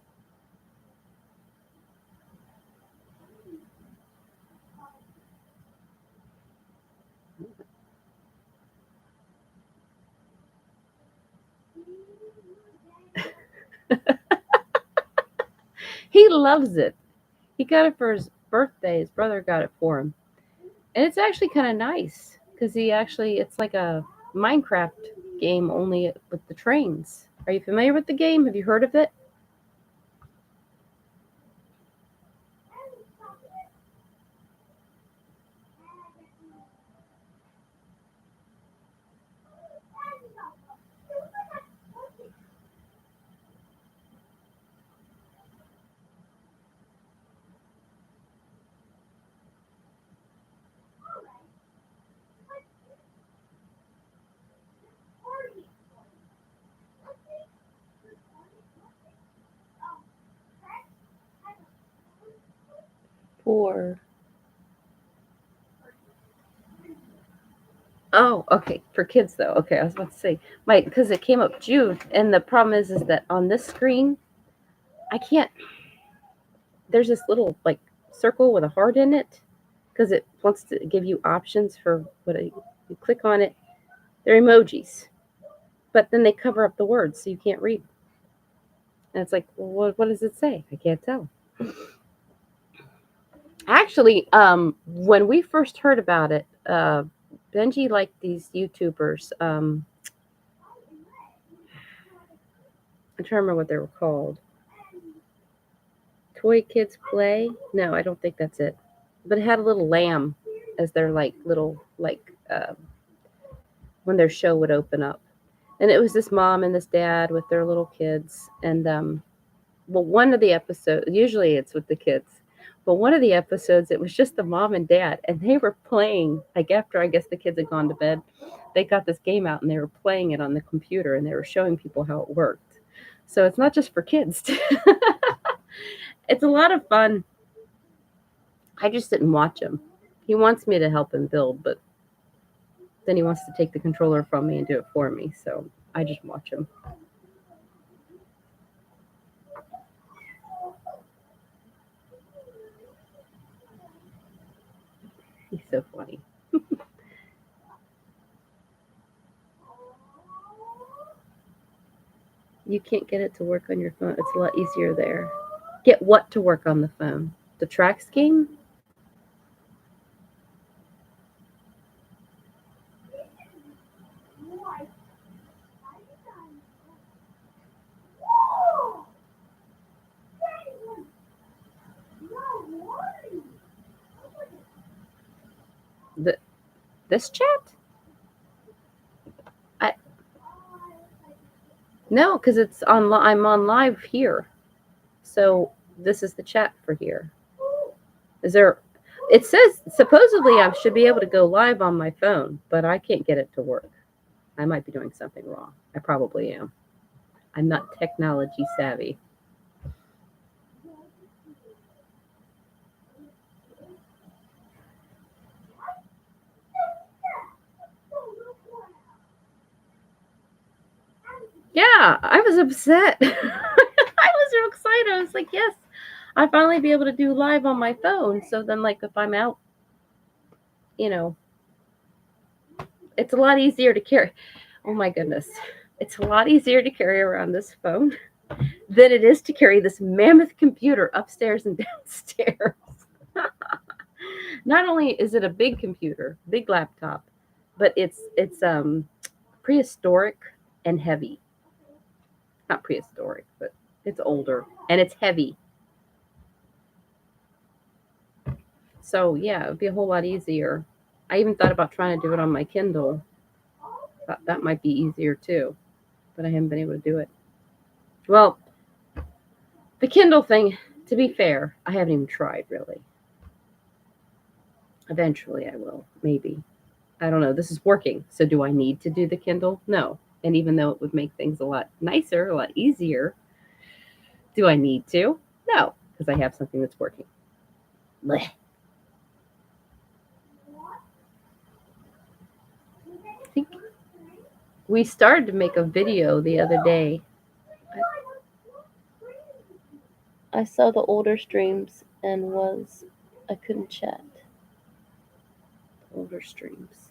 He loves it. He got it for his birthday. His brother got it for him. And it's actually kind of nice because it's like a Minecraft game only with the trains. Are you familiar with the game? Have you heard of it? For Oh, okay. For kids though. Okay, I was about to say, because it came up June, and the problem is that on this screen, I can't. There's this little like circle with a heart in it, because it wants to give you options for you click on it. They're emojis, but then they cover up the words so you can't read. And it's like, well, what does it say? I can't tell. Actually, when we first heard about it, Benji liked these YouTubers. I'm trying to remember what they were called. Toy Kids Play? No, I don't think that's it. But it had a little lamb as their when their show would open up, and it was this mom and this dad with their little kids, and one of the episodes, usually it's with the kids, but one of the episodes it was just the mom and dad, and they were playing like after I guess the kids had gone to bed, they got this game out and they were playing it on the computer and they were showing people how it worked. So it's not just for kids. It's a lot of fun. I just didn't watch him. He wants me to help him build, but then he wants to take the controller from me and do it for me. So I just watch him. He's so funny. You can't get it to work on your phone. It's a lot easier there. Get what to work on the phone? The tracks game? This chat? No, because it's on. I'm on live here, so this is the chat for here. Is there? It says supposedly I should be able to go live on my phone, but I can't get it to work. I might be doing something wrong. I probably am. I'm not technology savvy. Yeah, I was upset. I was real excited. I was like, yes, I finally be able to do live on my phone. So then, like, if I'm out, it's a lot easier to carry. Oh my goodness. It's a lot easier to carry around this phone than it is to carry this mammoth computer upstairs and downstairs. Not only is it a big computer, big laptop, but it's prehistoric and heavy. Not prehistoric, but it's older and it's heavy. So yeah, it would be a whole lot easier. I even thought about trying to do it on my Kindle, thought that might be easier too, but I haven't been able to do it. Well, the Kindle thing, to be fair, I haven't even tried really. Eventually I will, maybe. I don't know. This is working. So do I need to do the Kindle? No. And even though it would make things a lot nicer, a lot easier, do I need to? No, because I have something that's working. Blech. I think we started to make a video the other day. I saw the older streams and I couldn't chat. Older streams.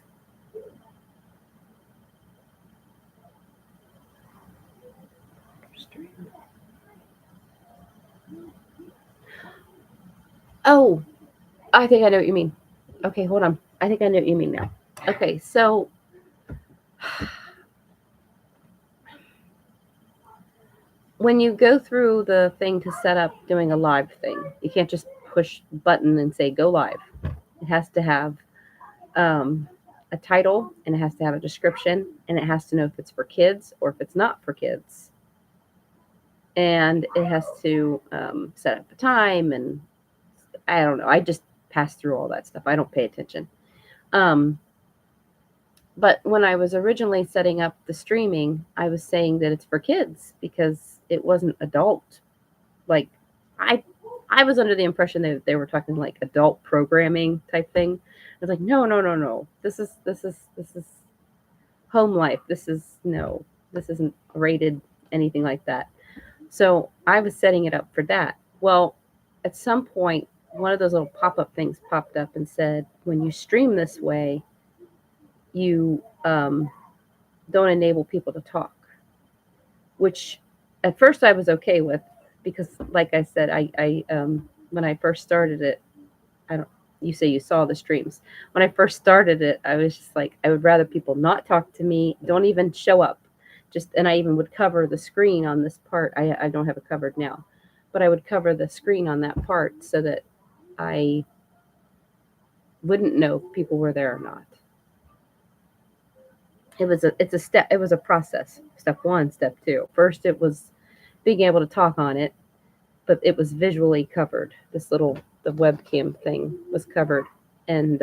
Oh, I think I know what you mean. Okay, hold on. I think I know what you mean now. Okay, so when you go through the thing to set up doing a live thing, you can't just push button and say go live. It has to have a title, and it has to have a description, and it has to know if it's for kids or if it's not for kids. And it has to set up a time, and I don't know. I just pass through all that stuff. I don't pay attention. But when I was originally setting up the streaming, I was saying that it's for kids because it wasn't adult. Like I was under the impression that they were talking like adult programming type thing. I was like, no. This is home life. This isn't rated anything like that. So I was setting it up for that. Well, at some point, one of those little pop-up things popped up and said, when you stream this way, you don't enable people to talk, which at first I was okay with because, like I said, I when I first started it, you say you saw the streams. When I first started it, I was just like, I would rather people not talk to me, don't even show up. And I even would cover the screen on this part. I don't have it covered now, but I would cover the screen on that part so that I wouldn't know if people were there or not. It was a process. Step 1, step 2. First it was being able to talk on it, but it was visually covered. The webcam thing was covered. And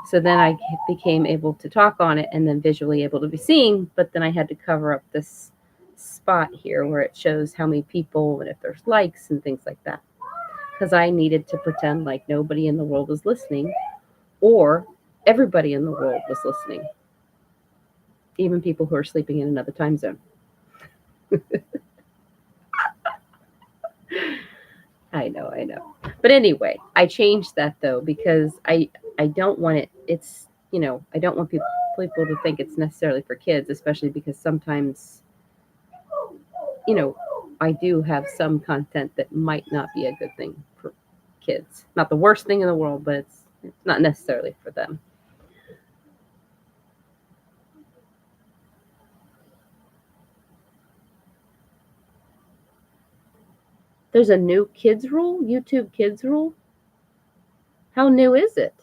so then I became able to talk on it and then visually able to be seen, but then I had to cover up this spot here where it shows how many people and if there's likes and things like that. Because I needed to pretend like nobody in the world was listening, or everybody in the world was listening, even people who are sleeping in another time zone. I know. But anyway, I changed that though because I don't want it. It's I don't want people to think it's necessarily for kids, especially because sometimes I do have some content that might not be a good thing for kids. Not the worst thing in the world, but it's not necessarily for them. There's a new kids rule, YouTube kids rule. How new is it?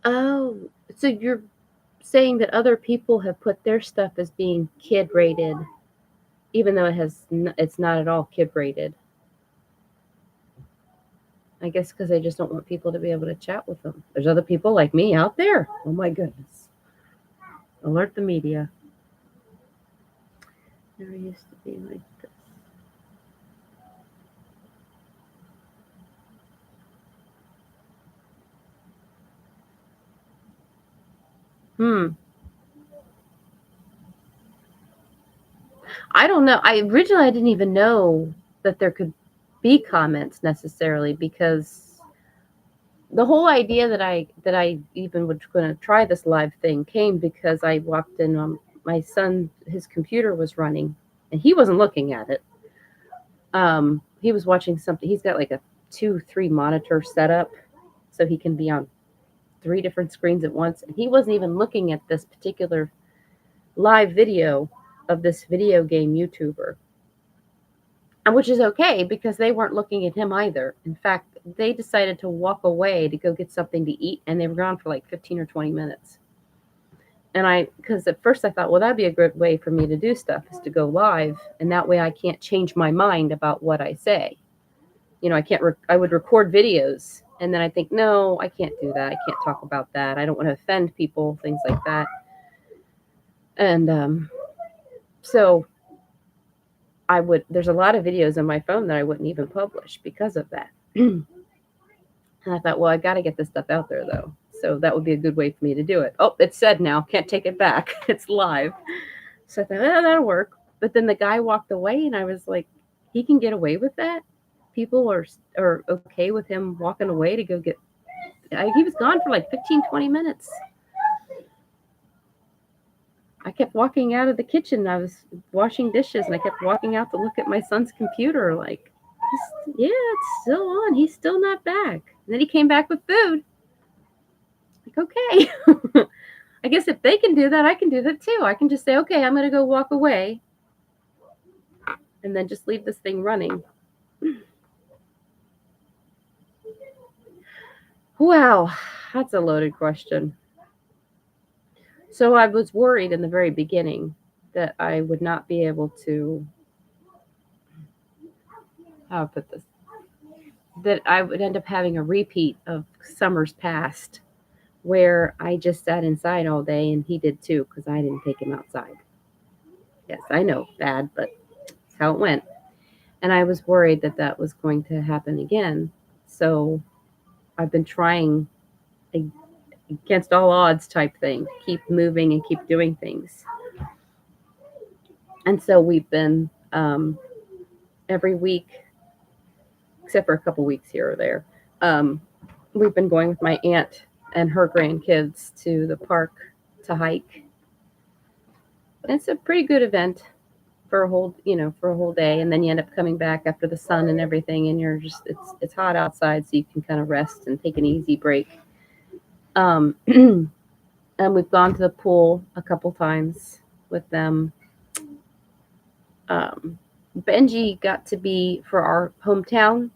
Oh, so you're saying that other people have put their stuff as being kid rated, even though it's not at all kid rated. I guess because they just don't want people to be able to chat with them. There's other people like me out there. Oh my goodness. Alert the media. Never used to be like this. I don't know. I didn't even know that there could be comments necessarily, because the whole idea that I even was going to try this live thing came because I walked in. My son, his computer was running, and he wasn't looking at it. He was watching something. He's got like a 2-3 monitor setup, so he can be on 3 different screens at once, and he wasn't even looking at this particular live video of this video game YouTuber. And which is okay because they weren't looking at him either. In fact, they decided to walk away to go get something to eat, and they were gone for like 15 or 20 minutes. And because at first I thought, well, that'd be a good way for me to do stuff is to go live, and that way I can't change my mind about what I say. I would record videos, and then I think, no, I can't do that. I can't talk about that. I don't want to offend people, things like that. And so there's a lot of videos on my phone that I wouldn't even publish because of that. And I thought, well, I got to get this stuff out there though. So that would be a good way for me to do it. Oh, it's said now, can't take it back. It's live. So I thought, that'll work. But then the guy walked away, and I was like, he can get away with that? People are okay with him walking away to go get, he was gone for like 15, 20 minutes. I kept walking out of the kitchen. I was washing dishes, and I kept walking out to look at my son's computer like, it's still on. He's still not back. And then he came back with food. Like, okay. I guess if they can do that, I can do that too. I can just say, okay, I'm going to go walk away and then just leave this thing running. Wow, that's a loaded question. So I was worried in the very beginning that I would not be able to, how to put this, that I would end up having a repeat of summers past where I just sat inside all day, and he did too because I didn't take him outside. Yes, I know, bad, but that's how it went. And I was worried that that was going to happen again. So I've been trying against all odds type thing, keep moving and keep doing things. And so we've been every week, except for a couple weeks here or there, we've been going with my aunt and her grandkids to the park to hike. And it's a pretty good event for a whole day. And then you end up coming back after the sun and everything, and you're just, it's hot outside, so you can kind of rest and take an easy break. And we've gone to the pool a couple times with them. Benji got to be, for our hometown,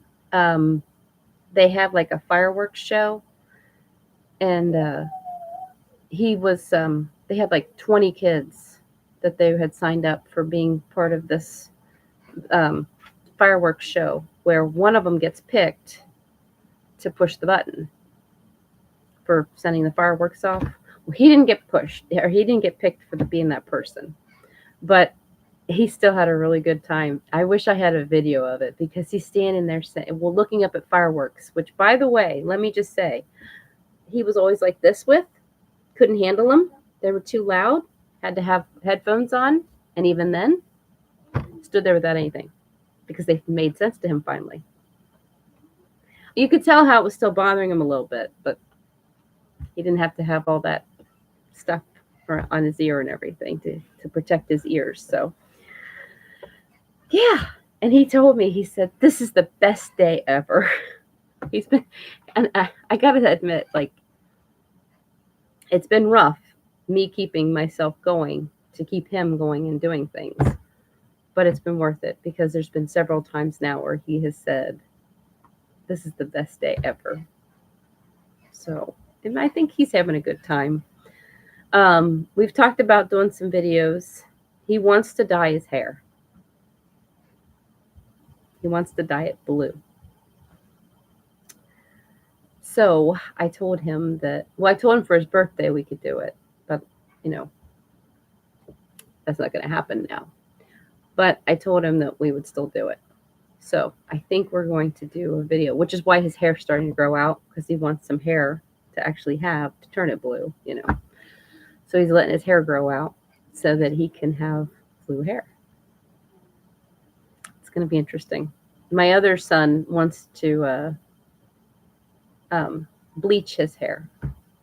they have like a fireworks show, and he was they had like 20 kids that they had signed up for being part of this fireworks show, where one of them gets picked to push the button for sending the fireworks off. Well, he didn't get pushed, or he didn't get picked for being that person, but he still had a really good time. I wish I had a video of it, because he's standing there looking up at fireworks, which, by the way, let me just say, he was always like this couldn't handle them. They were too loud, had to have headphones on, and even then, stood there without anything, because they made sense to him finally. You could tell how it was still bothering him a little bit, but he didn't have to have all that stuff on his ear and everything to protect his ears. So, yeah. And he told me, he said, this is the best day ever. He's been, and I got to admit, like, it's been rough, me keeping myself going to keep him going and doing things. But it's been worth it, because there's been several times now where he has said, this is the best day ever. So, and I think he's having a good time. We've talked about doing some videos. He wants to dye his hair. He wants to dye it blue. So I told him I told him for his birthday we could do it, but that's not going to happen now. But I told him that we would still do it. So I think we're going to do a video, which is why his hair's starting to grow out, because he wants some hair to actually have to turn it blue, So he's letting his hair grow out so that he can have blue hair. It's going to be interesting. My other son wants to bleach his hair.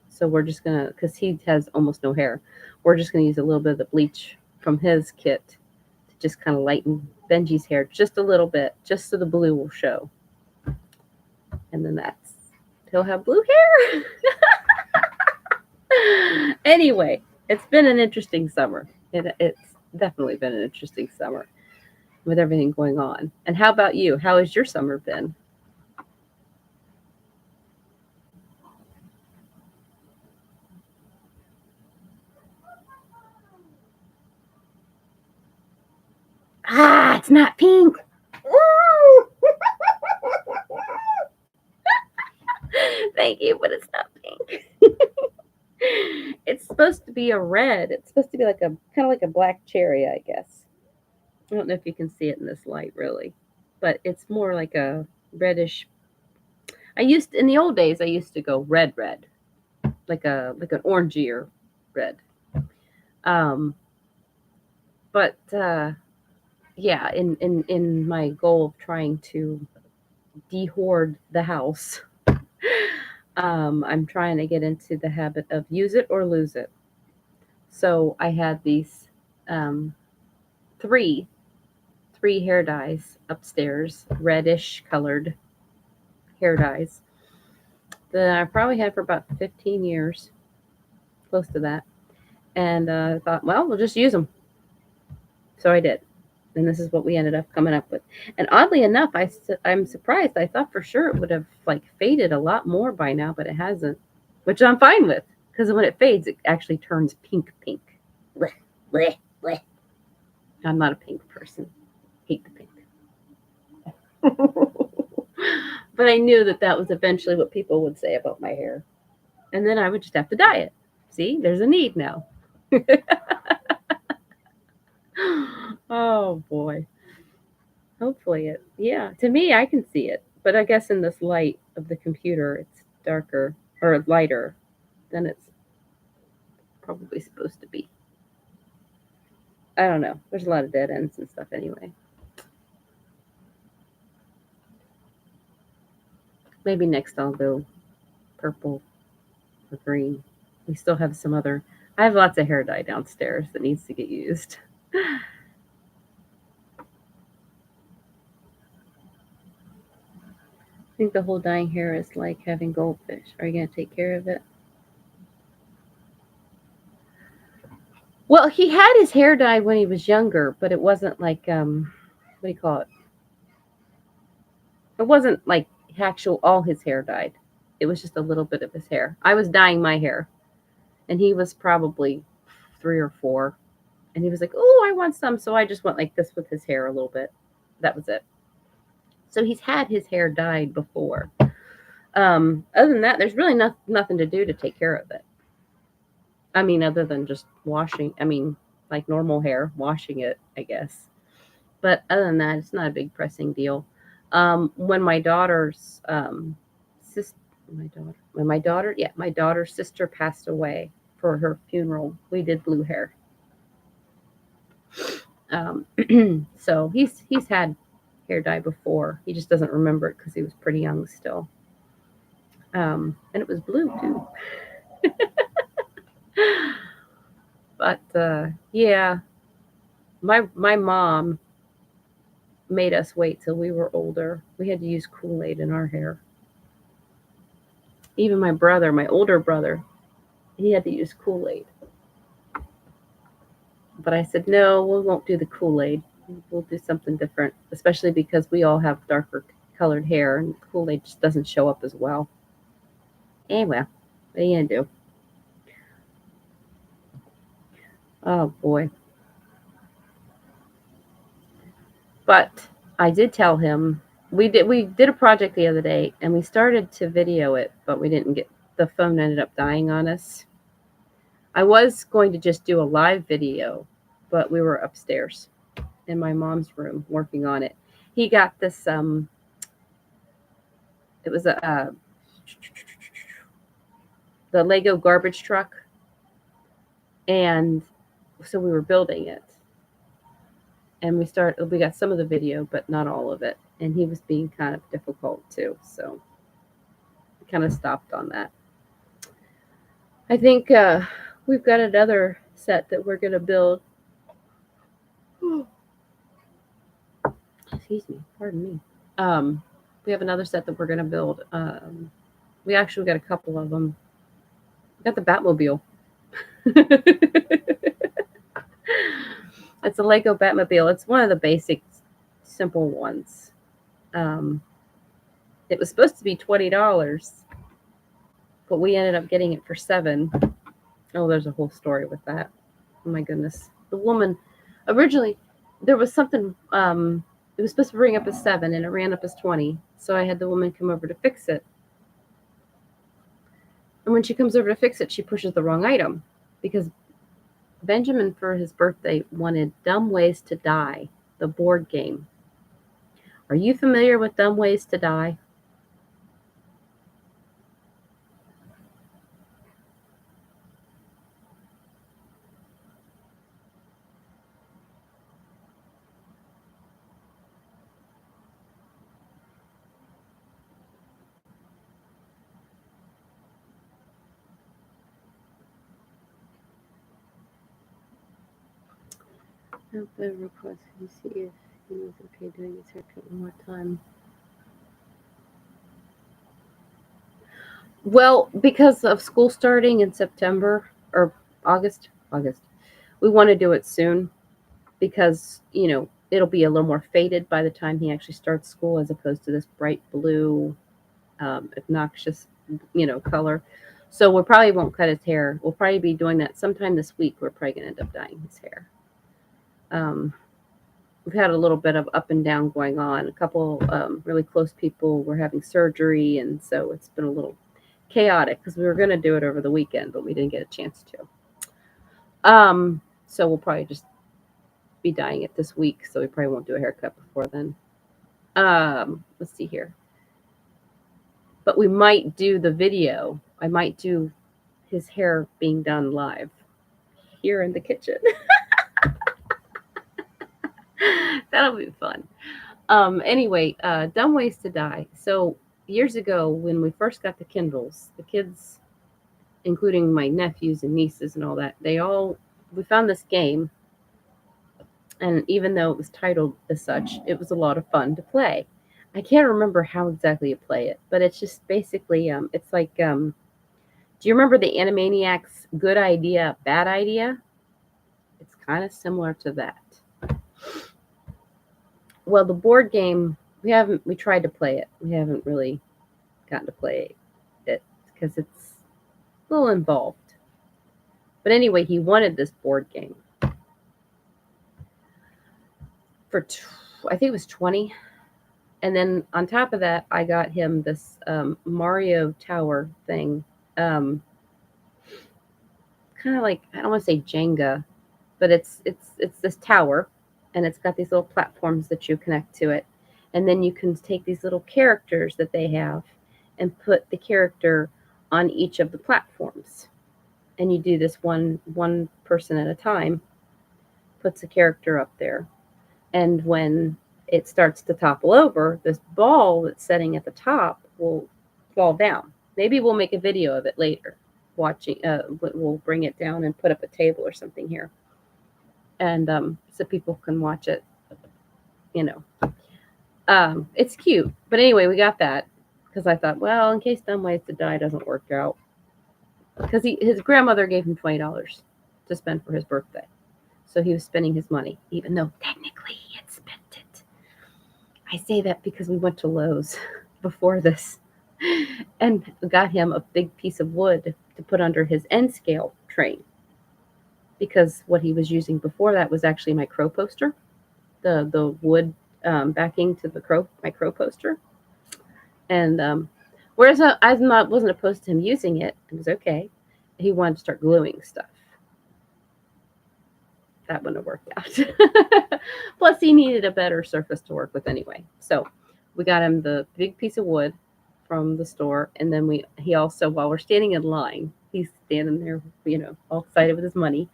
So we're just going to, because he has almost no hair, we're just going to use a little bit of the bleach from his kit to just kind of lighten Benji's hair just a little bit, just so the blue will show. And then he'll have blue hair. Anyway, it's been an interesting summer. It's definitely been an interesting summer with everything going on. And how about you? How has your summer been? Ah, it's not pink. Thank you, but it's not pink. It's supposed to be a red. It's supposed to be like a kind of like a black cherry, I guess. I don't know if you can see it in this light really, but it's more like a reddish. In the old days I used to go red, like an orangier red. Um, but yeah, in my goal of trying to dehoard the house, I'm trying to get into the habit of use it or lose it. So I had these um, three three hair dyes upstairs, reddish colored hair dyes that I probably had for about 15 years, close to that. And I thought, well, we'll just use them. So I did. And this is what we ended up coming up with. And oddly enough, I'm surprised. I thought for sure it would have like faded a lot more by now, but it hasn't, which I'm fine with because when it fades, it actually turns pink. Blech, bleh, bleh. I'm not a pink person. Hate the pink. But I knew that that was eventually what people would say about my hair. And then I would just have to dye it. See, there's a need now. Oh boy. Hopefully yeah, to me, I can see it. But I guess in this light of the computer, it's darker or lighter than it's probably supposed to be. I don't know. There's a lot of dead ends and stuff anyway. Maybe next I'll go purple or green. We still have some other. I have lots of hair dye downstairs that needs to get used. I think the whole dyeing hair is like having goldfish. Are you going to take care of it? Well, he had his hair dyed when he was younger, but it wasn't like what do you call it? It wasn't like actual all his hair dyed. It was just a little bit of his hair. I was dyeing my hair, and he was probably 3 or 4, and he was like, "Oh, I want some," so I just went like this with his hair a little bit. That was it. So he's had his hair dyed before. Other than that, there's really nothing to do to take care of it. I mean, other than just washing. I mean, like normal hair, washing it, I guess. But other than that, it's not a big pressing deal. When my daughter's sister, my daughter's sister passed away for her funeral, we did blue hair. Um, so he's had hair dye before. He just doesn't remember it because he was pretty young still. And it was blue too. But yeah, my mom made us wait till we were older. We had to use Kool-Aid in our hair. Even my brother, my older brother, he had to use Kool-Aid. But I said, no, we won't do the Kool-Aid. We'll do something different, especially because we all have darker colored hair and Kool-Aid just doesn't show up as well. Anyway, what are you going to do? Oh, boy. But I did tell him we did a project the other day and we started to video it, but we didn't get the phone ended up dying on us. I was going to just do a live video, but we were upstairs in my mom's room working on it. He got this it was a the Lego garbage truck, and so we were building it. And we got some of the video, but not all of it. And he was being kind of difficult too, so we kind of stopped on that. I think we've got another set that we're going to build. Excuse me, pardon me. We have another set that we're going to build. We actually got a couple of them. We got the Batmobile. It's a Lego Batmobile. It's one of the basic, simple ones. Um, it was supposed to be $20, but we ended up getting it for $7. Oh, there's a whole story with that. Oh my goodness. The woman originally there was something it was supposed to bring up as 7 and it ran up as 20. So I had the woman come over to fix it. And when she comes over to fix it, she pushes the wrong item because Benjamin for his birthday wanted Dumb Ways to Die, the board game. Are you familiar with Dumb Ways to Die? The request. Can you see if he was okay doing his haircut one more time? Well, because of school starting in September or August, we want to do it soon because, it'll be a little more faded by the time he actually starts school as opposed to this bright blue, obnoxious, color. So we probably won't cut his hair. We'll probably be doing that sometime this week. We're probably going to end up dyeing his hair. We've had a little bit of up and down going on. A couple really close people were having surgery, and so it's been a little chaotic because we were going to do it over the weekend, but we didn't get a chance to. So we'll probably just be dyeing it this week, so we probably won't do a haircut before then. Let's see here. But we might do the video. I might do his hair being done live here in the kitchen. That'll be fun. Anyway, Dumb Ways to Die. So years ago, when we first got the Kindles, the kids, including my nephews and nieces and all that, we found this game. And even though it was titled as such, it was a lot of fun to play. I can't remember how exactly you play it, but it's just basically, it's like, do you remember the Animaniacs Good Idea, Bad Idea? It's kind of similar to that. Well, the board game, we tried to play it. We haven't really gotten to play it because it's a little involved. But anyway, he wanted this board game for, I think it was 20. And then on top of that, I got him this Mario Tower thing. Kind of like, I don't want to say Jenga, but it's this tower, and it's got these little platforms that you connect to it. And then you can take these little characters that they have and put the character on each of the platforms. And you do this one person at a time, puts a character up there. And when it starts to topple over, this ball that's sitting at the top will fall down. Maybe we'll make a video of it later. We'll bring it down and put up a table or something here, and so people can watch it. It's cute. But anyway, we got that because I thought, well, in case Dumb Ways to Die doesn't work out, because his grandmother gave him $20 to spend for his birthday, so he was spending his money, even though technically he had spent it. I say that because we went to Lowe's before this and got him a big piece of wood to put under his N scale train, because what he was using before that was actually my crow poster, the wood backing to my crow poster. And whereas I wasn't opposed to him using it, it was okay. He wanted to start gluing stuff. That wouldn't have worked out. Plus, he needed a better surface to work with anyway. So we got him the big piece of wood from the store, and then he also, while we're standing in line, he's standing there, all excited with his money,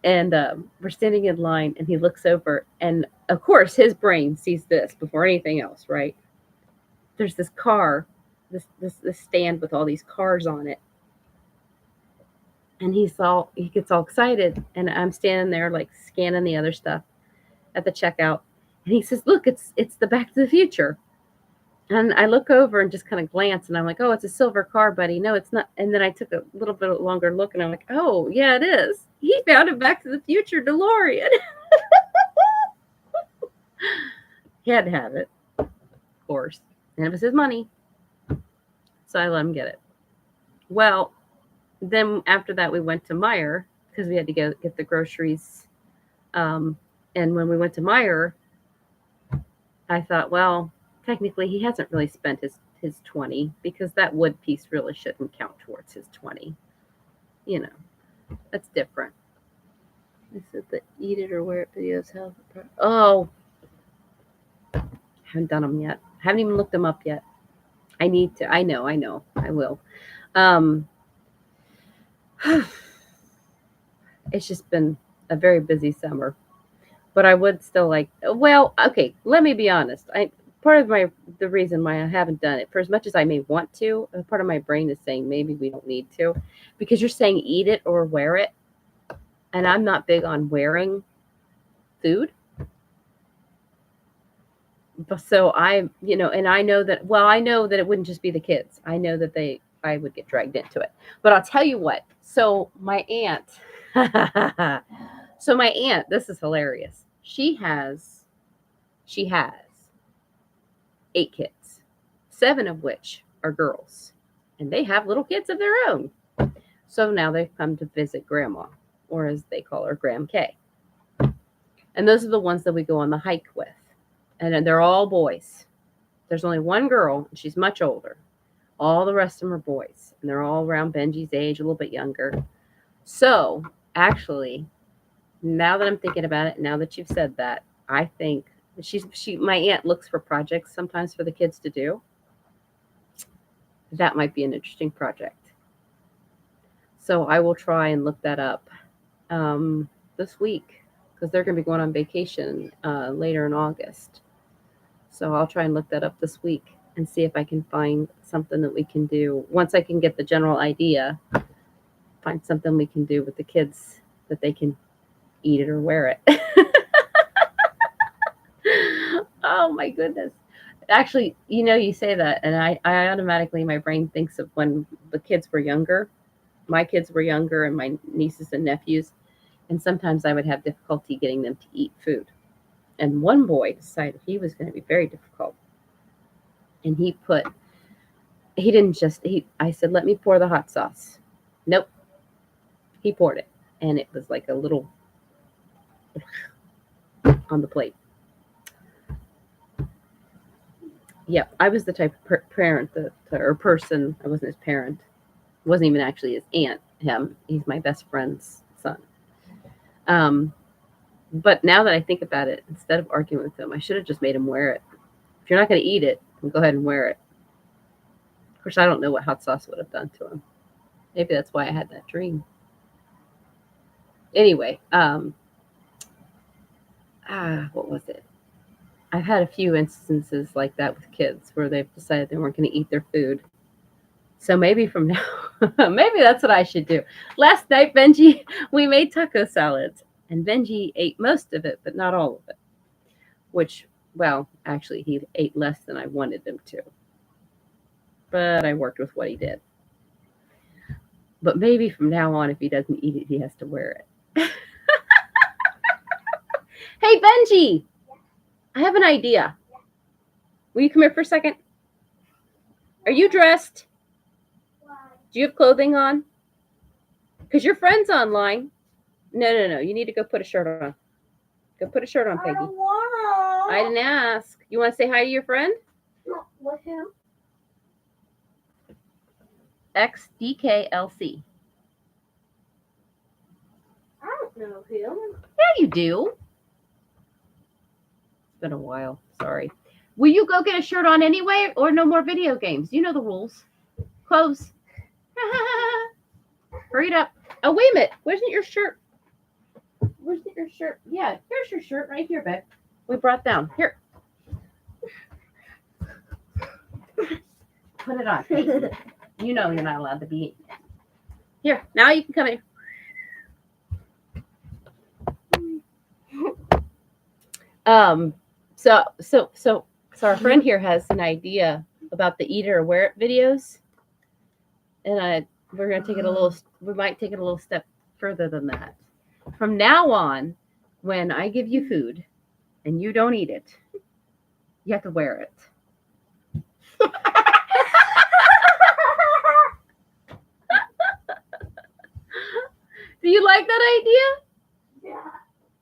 and we're standing in line, and he looks over, and of course his brain sees this before anything else, right? There's this car, this stand with all these cars on it. And he gets all excited, and I'm standing there like scanning the other stuff at the checkout, and he says, "Look, it's the Back to the Future." And I look over and just kind of glance, and I'm like, "Oh, it's a silver car, buddy." No, it's not. And then I took a little bit longer look, and I'm like, "Oh, yeah, it is. He found a Back to the Future DeLorean." He had to have it, of course, and it was his money, so I let him get it. Well, then after that, we went to Meyer because we had to go get the groceries. Um, and when we went to Meyer, I thought, well, technically, he hasn't really spent his 20 because that wood piece really shouldn't count towards his 20. You know, that's different. This is the eat it or wear it videos. Oh, haven't done them yet. Haven't even looked them up yet. I need to. I know. I will. Um, it's just been a very busy summer, but I would still like. Well, okay. Let me be honest. I part of the reason why I haven't done it for as much as I may want to. Part of my brain is saying maybe we don't need to, because you're saying eat it or wear it, and I'm not big on wearing food. So and I know that. Well, I know that it wouldn't just be the kids. I know that I would get dragged into it. But I'll tell you what. So my aunt. So my aunt, this is hilarious. She has 8 kids, 7 of which are girls, and they have little kids of their own. So now they've come to visit grandma, or as they call her, Gram K. And those are the ones that we go on the hike with. And they're all boys. There's only one girl, and she's much older. All the rest of them are boys, and they're all around Benji's age, a little bit younger. So, actually, now that I'm thinking about it, now that you've said that, I think my aunt looks for projects sometimes for the kids to do. That might be an interesting project. So I will try and look that up this week because they're going to be going on vacation later in August. So I'll try and look that up this week and see if I can find something that we can do. Once I can get the general idea, find something we can do with the kids that they can eat it or wear it. Oh my goodness. Actually, you say that, and I automatically, my brain thinks of when the kids were younger. My kids were younger, and my nieces and nephews, and sometimes I would have difficulty getting them to eat food. And one boy decided he was going to be very difficult. And I said, let me pour the hot sauce. Nope. He poured it. And it was like a little on the plate. Yeah, I was the type of parent or person. I wasn't his parent. I wasn't even actually his aunt. He's my best friend's son. But now that I think about it, instead of arguing with him, I should have just made him wear it. If you're not going to eat it, then go ahead and wear it. Of course, I don't know what hot sauce would have done to him. Maybe that's why I had that dream. Anyway, what was it? I've had a few instances like that with kids where they've decided they weren't going to eat their food. So maybe from now, maybe that's what I should do. Last night, Benji, we made taco salads, and Benji ate most of it, but not all of it. Which, well, actually, he ate less than I wanted him to. But I worked with what he did. But maybe from now on, if he doesn't eat it, he has to wear it. Hey, Benji, I have an idea. Will you come here for a second? Are you dressed? Do you have clothing on? Because your friend's online. No. You need to go put a shirt on. Go put a shirt on, Peggy. I didn't ask. You want to say hi to your friend? No, with him. XDKLC. I don't know him. Yeah, you do. It's been a while. Sorry. Will you go get a shirt on anyway, or no more video games? You know the rules. Close. Hurry it up. Oh, wait a minute. Where's your shirt? Yeah, here's your shirt right here, babe. We brought down. Here. Put it on. You know you're not allowed to be. Here, now you can come in. So So our friend here has an idea about the eat it or wear it videos, and we're gonna take it a little. We might take it a little step further than that. From now on, when I give you food and you don't eat it, you have to wear it. Do you like that idea? Yeah.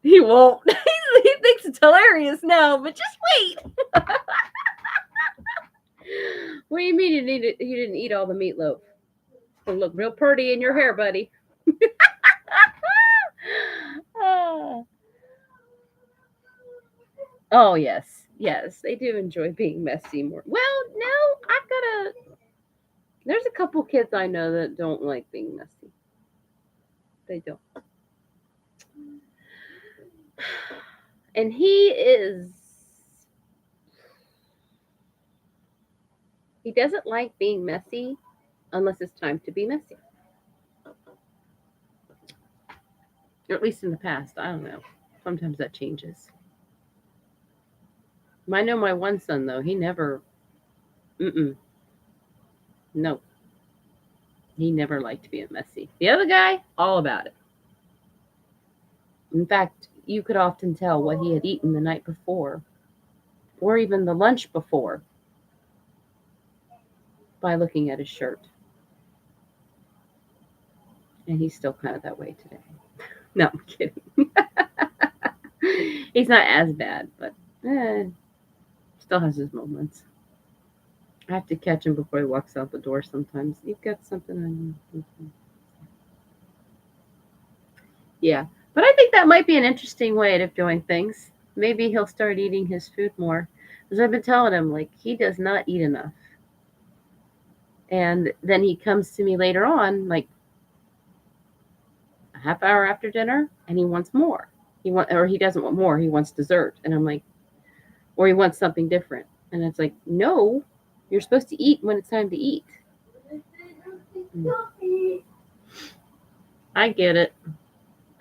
He won't. He thinks it's hilarious now, but just wait. What do you mean you didn't eat all the meatloaf? It'll look real pretty in your hair, buddy. Oh yes, yes, they do enjoy being messy more. Well, no, there's a couple kids I know that don't like being messy. They don't. And he doesn't like being messy unless it's time to be messy. Or at least in the past, I don't know. Sometimes that changes. I know my one son though, he never no. He never liked being messy. The other guy, all about it. In fact, you could often tell what he had eaten the night before, or even the lunch before, by looking at his shirt. And he's still kind of that way today. No, I'm kidding. He's not as bad, but still has his moments. I have to catch him before he walks out the door sometimes. You've got something on you. Yeah. But I think that might be an interesting way of doing things. Maybe he'll start eating his food more. Because I've been telling him, like, he does not eat enough. And then he comes to me later on, like a half hour after dinner, and he wants more. He doesn't want more. He wants dessert. And I'm like, or he wants something different. And it's like, no, you're supposed to eat when it's time to eat. I get it.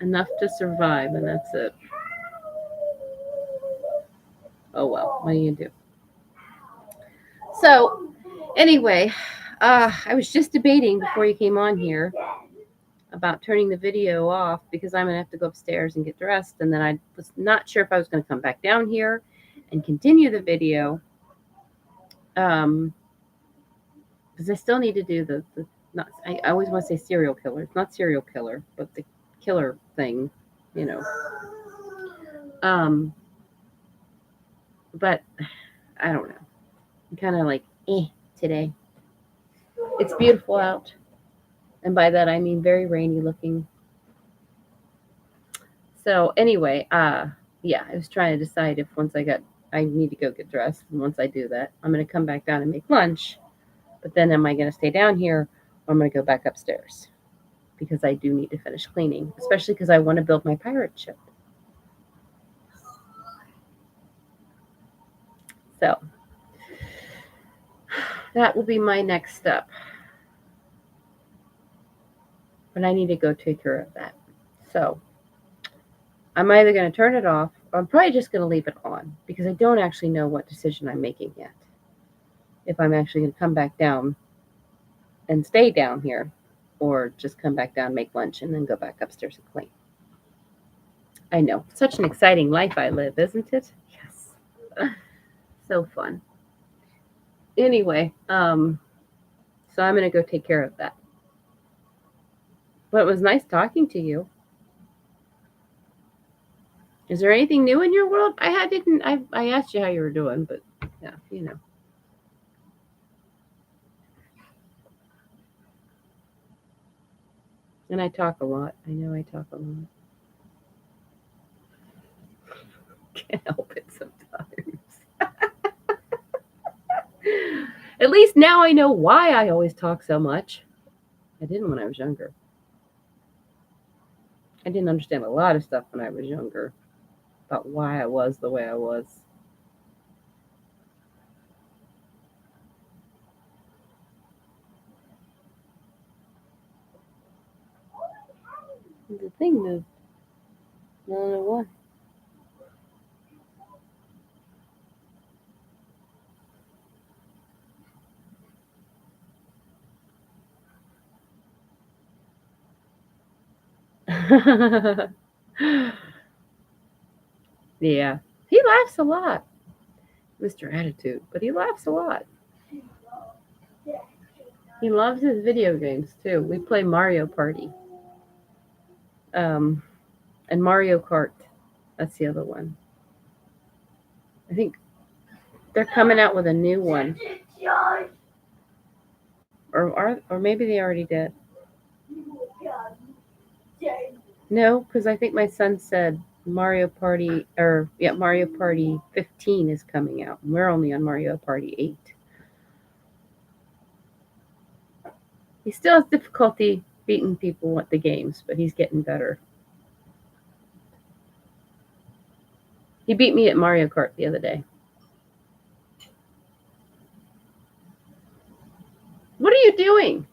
Enough to survive, and that's it. Oh well, what do you do? So, anyway, I was just debating before you came on here about turning the video off because I'm gonna have to go upstairs and get dressed, and then I was not sure if I was gonna come back down here and continue the video, because I still need to do the not. I always want to say serial killer. It's not serial killer, but the killer thing, you know. But I don't know. I'm kind of like today. It's beautiful out, and by that I mean very rainy looking. So anyway, yeah, I was trying to decide if I need to go get dressed, and once I do that, I'm gonna come back down and make lunch. But then am I gonna stay down here, or I'm gonna go back upstairs? Because I do need to finish cleaning, especially because I want to build my pirate ship. So that will be my next step. But I need to go take care of that. So I'm either going to turn it off or I'm probably just going to leave it on because I don't actually know what decision I'm making yet. If I'm actually going to come back down and stay down here or just come back down, make lunch, and then go back upstairs and clean. I know. Such an exciting life I live, isn't it? Yes. So fun. Anyway, so I'm going to go take care of that. But it was nice talking to you. Is there anything new in your world? I asked you how you were doing, but yeah, you know. And I talk a lot. I know I talk a lot. Can't help it sometimes. At least now I know why I always talk so much. I didn't when I was younger. I didn't understand a lot of stuff when I was younger about why I was the way I was. The thing moved. I don't know why. Yeah. He laughs a lot, Mr. Attitude, but he laughs a lot. He loves his video games too. We play Mario Party. Um, and Mario Kart. That's the other one. I think they're coming out with a new one. Or maybe they already did. No, because I think my son said Mario Party Mario Party 15 is coming out. We're only on Mario Party 8. He still has difficulty beating people at the games, but he's getting better. He beat me at Mario Kart the other day. What are you doing?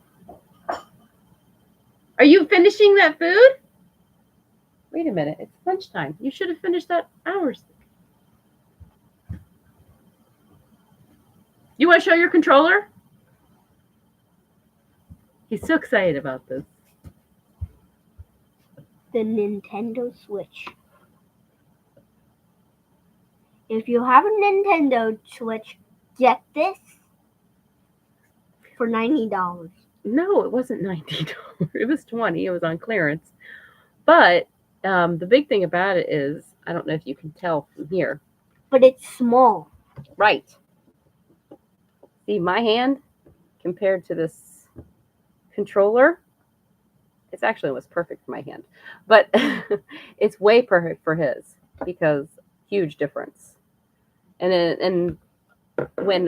Are you finishing that food? Wait a minute, it's lunchtime. You should have finished that hours. You want to show your controller? He's so excited about this. The Nintendo Switch. If you have a Nintendo Switch, get this for $90. No, it wasn't $90. It was $20. It was on clearance. But the big thing about it is, I don't know if you can tell from here. But it's small. Right. See, my hand compared to this controller, it's actually almost perfect for my hand. But it's way perfect for his because huge difference. And when,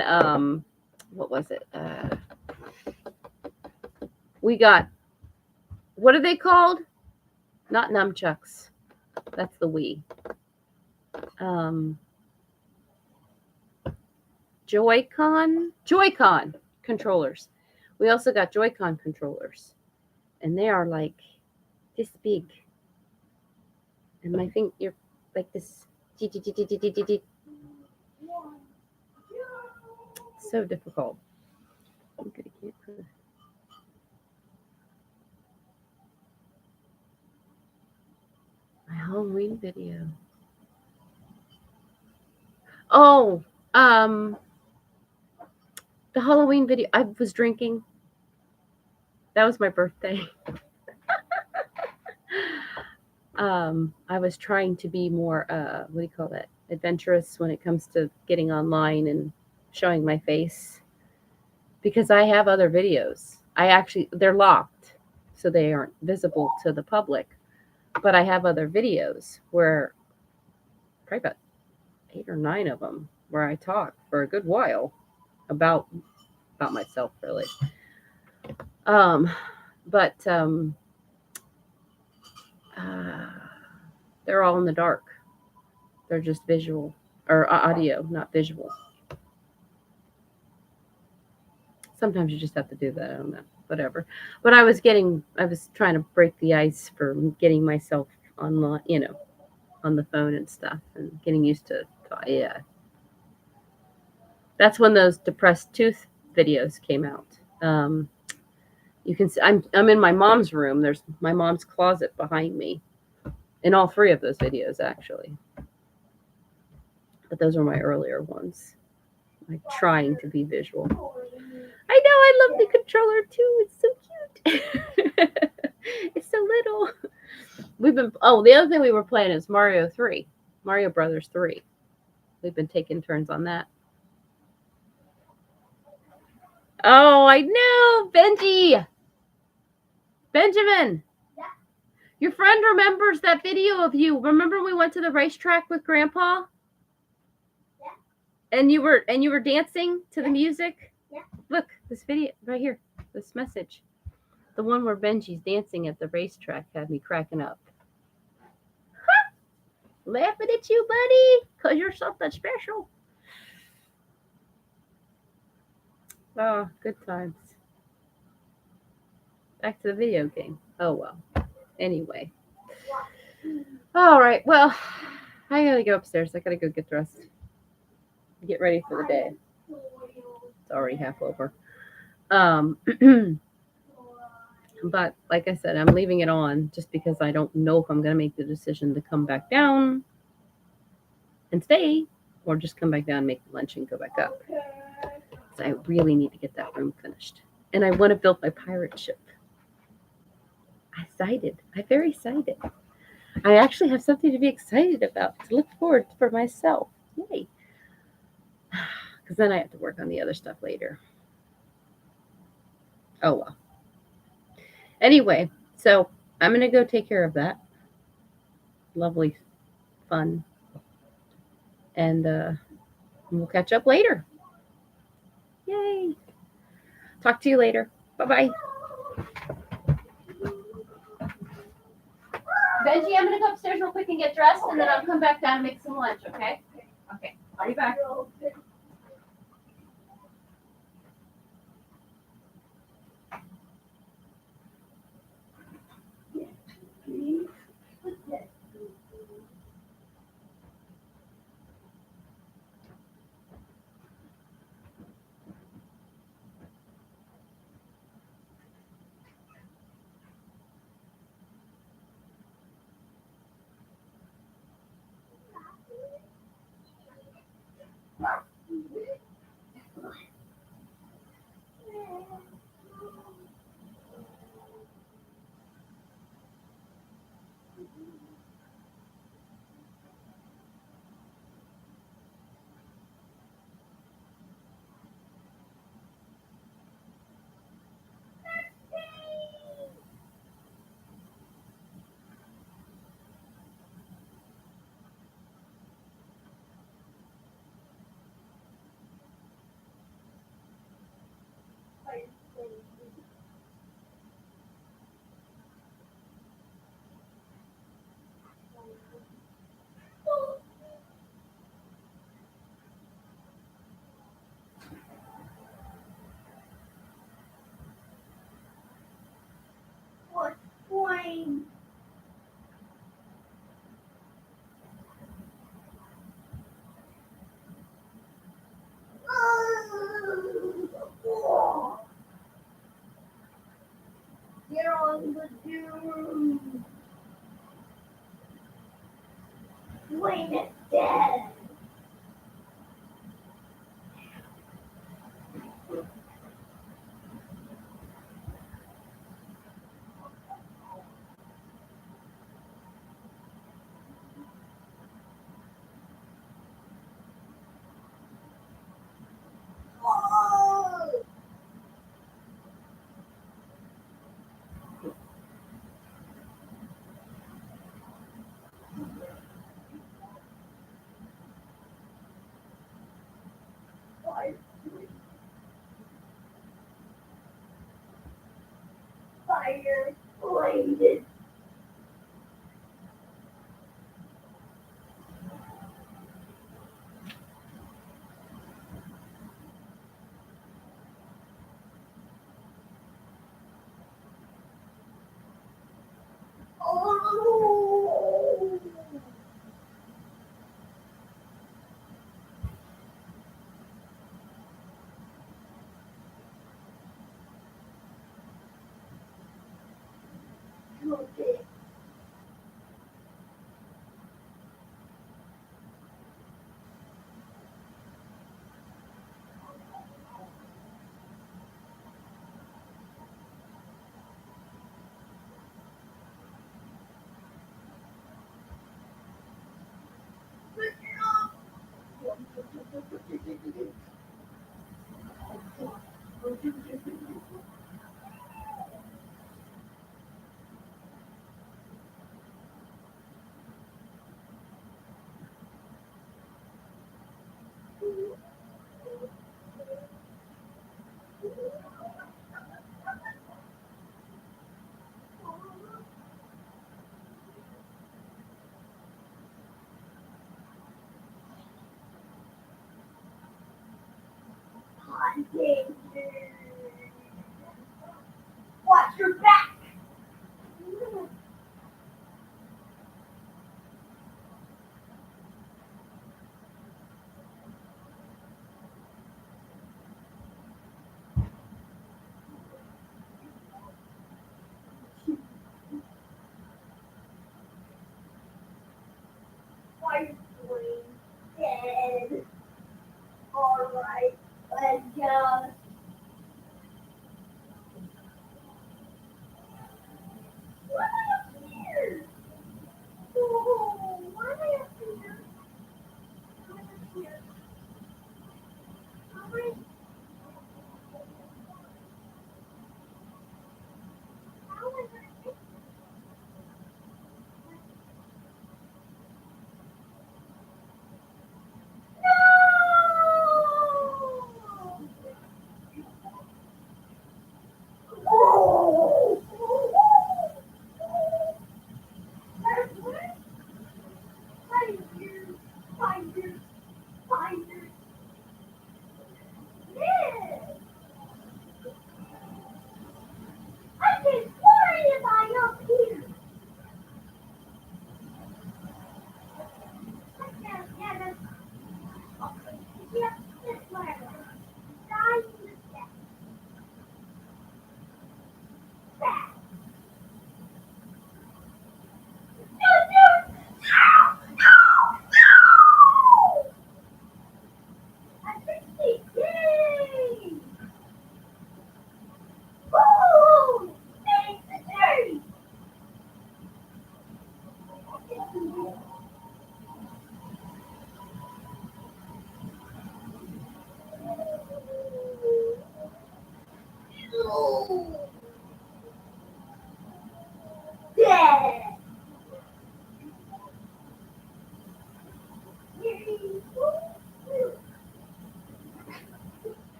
what was it? We got, what are they called? Not nunchucks. That's the Wii. Joy-Con controllers. We also got Joy-Con controllers. And they are like this big. And my finger, you're like this. So difficult. My Halloween video. Oh, the Halloween video. I was drinking. That was my birthday. I was trying to be more, what do you call that? Adventurous when it comes to getting online and showing my face. Because I have other videos. They're locked, so they aren't visible to the public. But I have other videos where, probably about 8 or 9 of them, where I talk for a good while about myself, really. But they're all in the dark. They're just visual or audio, not visual. Sometimes you just have to do that. I don't know, whatever. But I was trying to break the ice for getting myself online, on the phone and stuff, and getting used to, yeah. That's when those depressed tooth videos came out. You can see I'm in my mom's room. There's my mom's closet behind me, in all 3 of those videos actually. But those are my earlier ones, like trying to be visual. I know, I love the controller too. It's so cute. It's so little. The other thing we were playing is Mario Brothers 3. We've been taking turns on that. Oh, I know, Benjamin. Yeah. Your friend remembers that video of you. Remember we went to the racetrack with Grandpa? Yeah. And you were dancing to the music? Yeah. Look, this video right here. This message. The one where Benji's dancing at the racetrack had me cracking up. Ha! Laughing at you, buddy, because you're something special. Oh, good times. Back to the video game. Oh, well. Anyway. All right. Well, I got to go upstairs. I got to go get dressed. Get ready for the day. It's already half over. But like I said, I'm leaving it on just because I don't know if I'm going to make the decision to come back down and stay or just come back down, make lunch, and go back up. So I really need to get that room finished. And I want to build my pirate ship. I'm very excited. I actually have something to be excited about, to look forward to for myself. Yay. Because then I have to work on the other stuff later. Oh well. Anyway, so I'm going to go take care of that. Lovely fun. And we'll catch up later. Yay. Talk to you later. Bye-bye. Benji, I'm going to go upstairs real quick and get dressed, and then I'll come back down and make some lunch, okay? Okay. I'll be back. What point? Get on the dune. Wayne is dead. Fire bladed. Oh. Okay. Watch your back.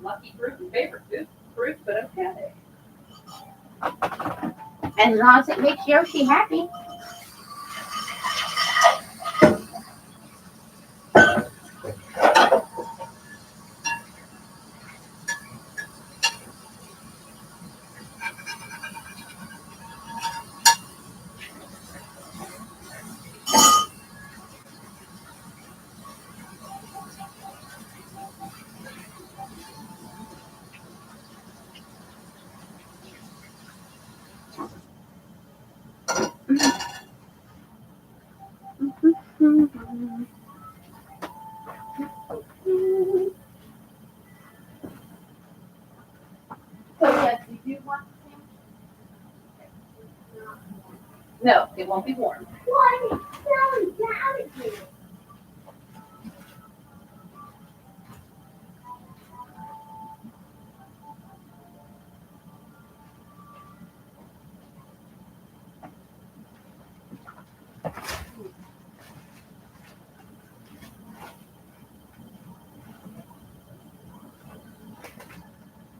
Lucky fruit and favorite fruit, but okay. As long as it makes Yoshi happy. So yes, you do want the same? No, it won't be warm. Why? Sally, get out of here.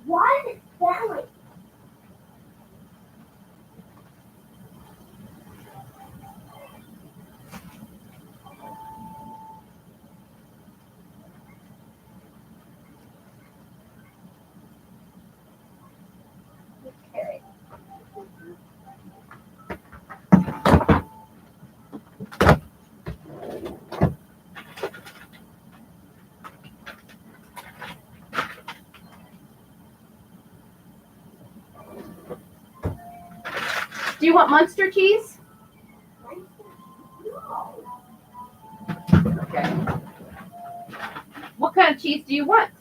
Why is it Sally? Okay. Do you want Munster cheese? Okay. What kind of cheese do you want?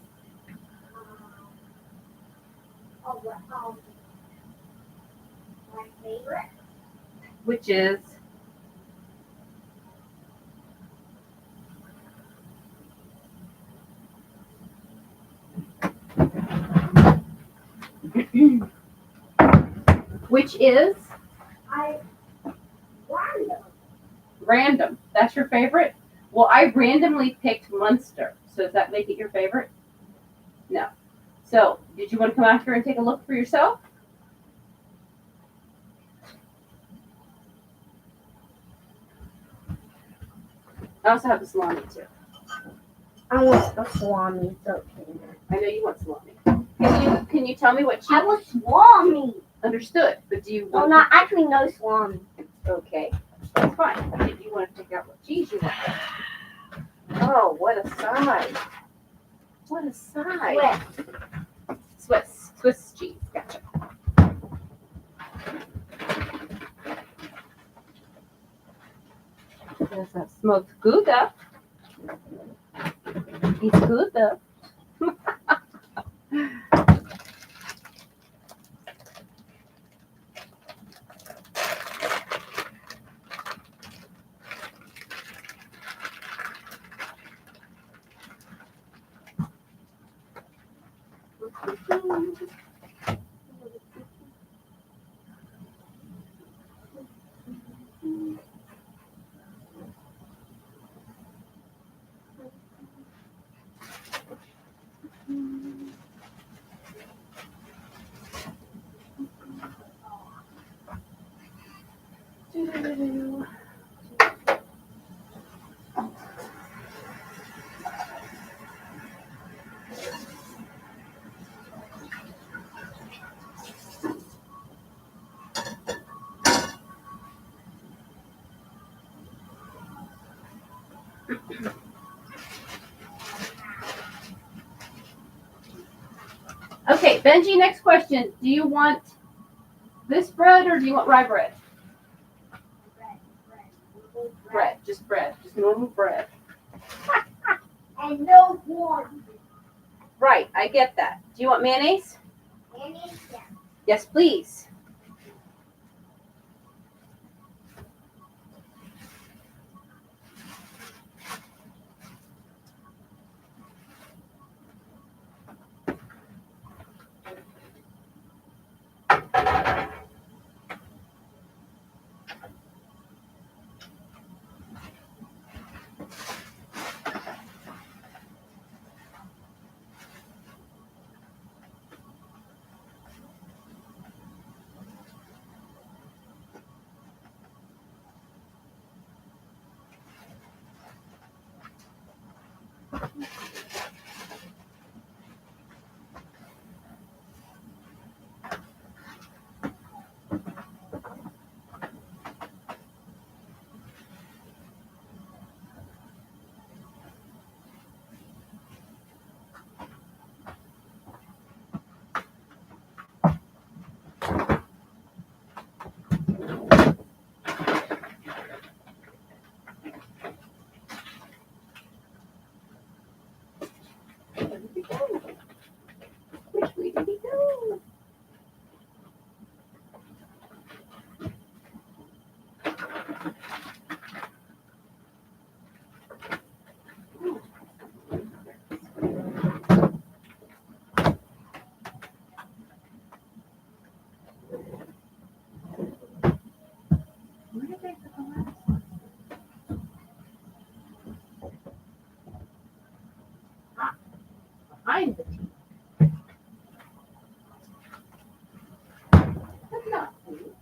My favorite. Which is which is Random. random. That's your favorite? Well, I randomly picked Munster. So does that make it your favorite? No. So, did you want to come out here and take a look for yourself? I also have the salami too. I want the salami. It's okay. I know you want salami. Can you tell me what cheese? I want salami. Understood, but do you Well, want? not actually no salami. Okay, that's fine. If you want to take out what cheese you want. Oh, what a size! What a size! Swiss cheese. Gotcha. There's a smoked Gouda. It's Gouda. Okay, Benji, next question. Do you want this bread or do you want rye bread? Bread, just normal bread. And no warm. Right, I get that. Do you want mayonnaise? Mayonnaise, yeah. Yes, please. Which way did he go? Where did they put the last one? Ah, behind the teeth. That's not food.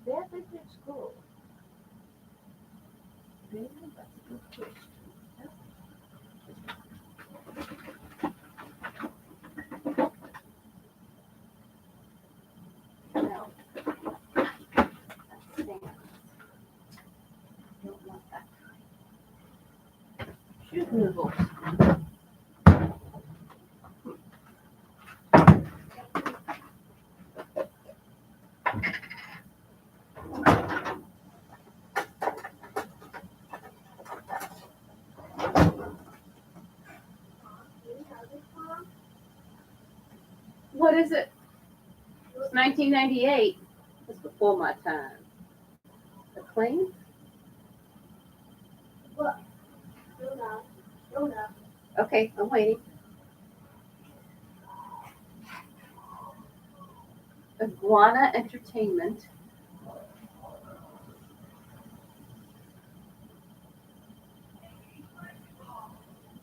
Where did it go? Maybe that's a good question. No. That's Sam's. Don't want that kind. Shoot noodles. What is it? It's 1998. That's before my time. Acclaim? Look. Hold on. Hold on. Okay, I'm waiting. Iguana Entertainment.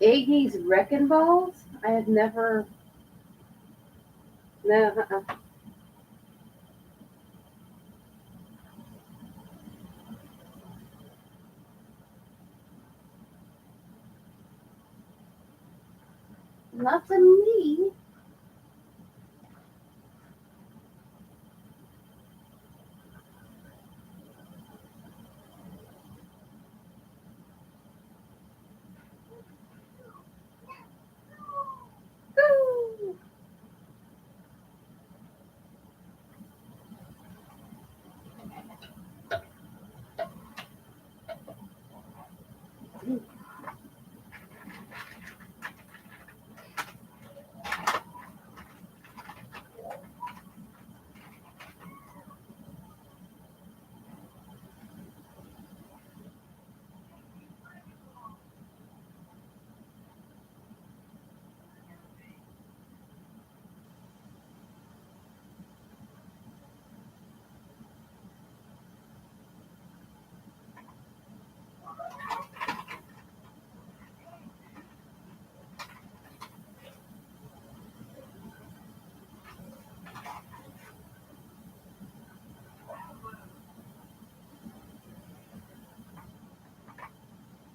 Aggies Wrecking Balls? I have never. No, Not to me.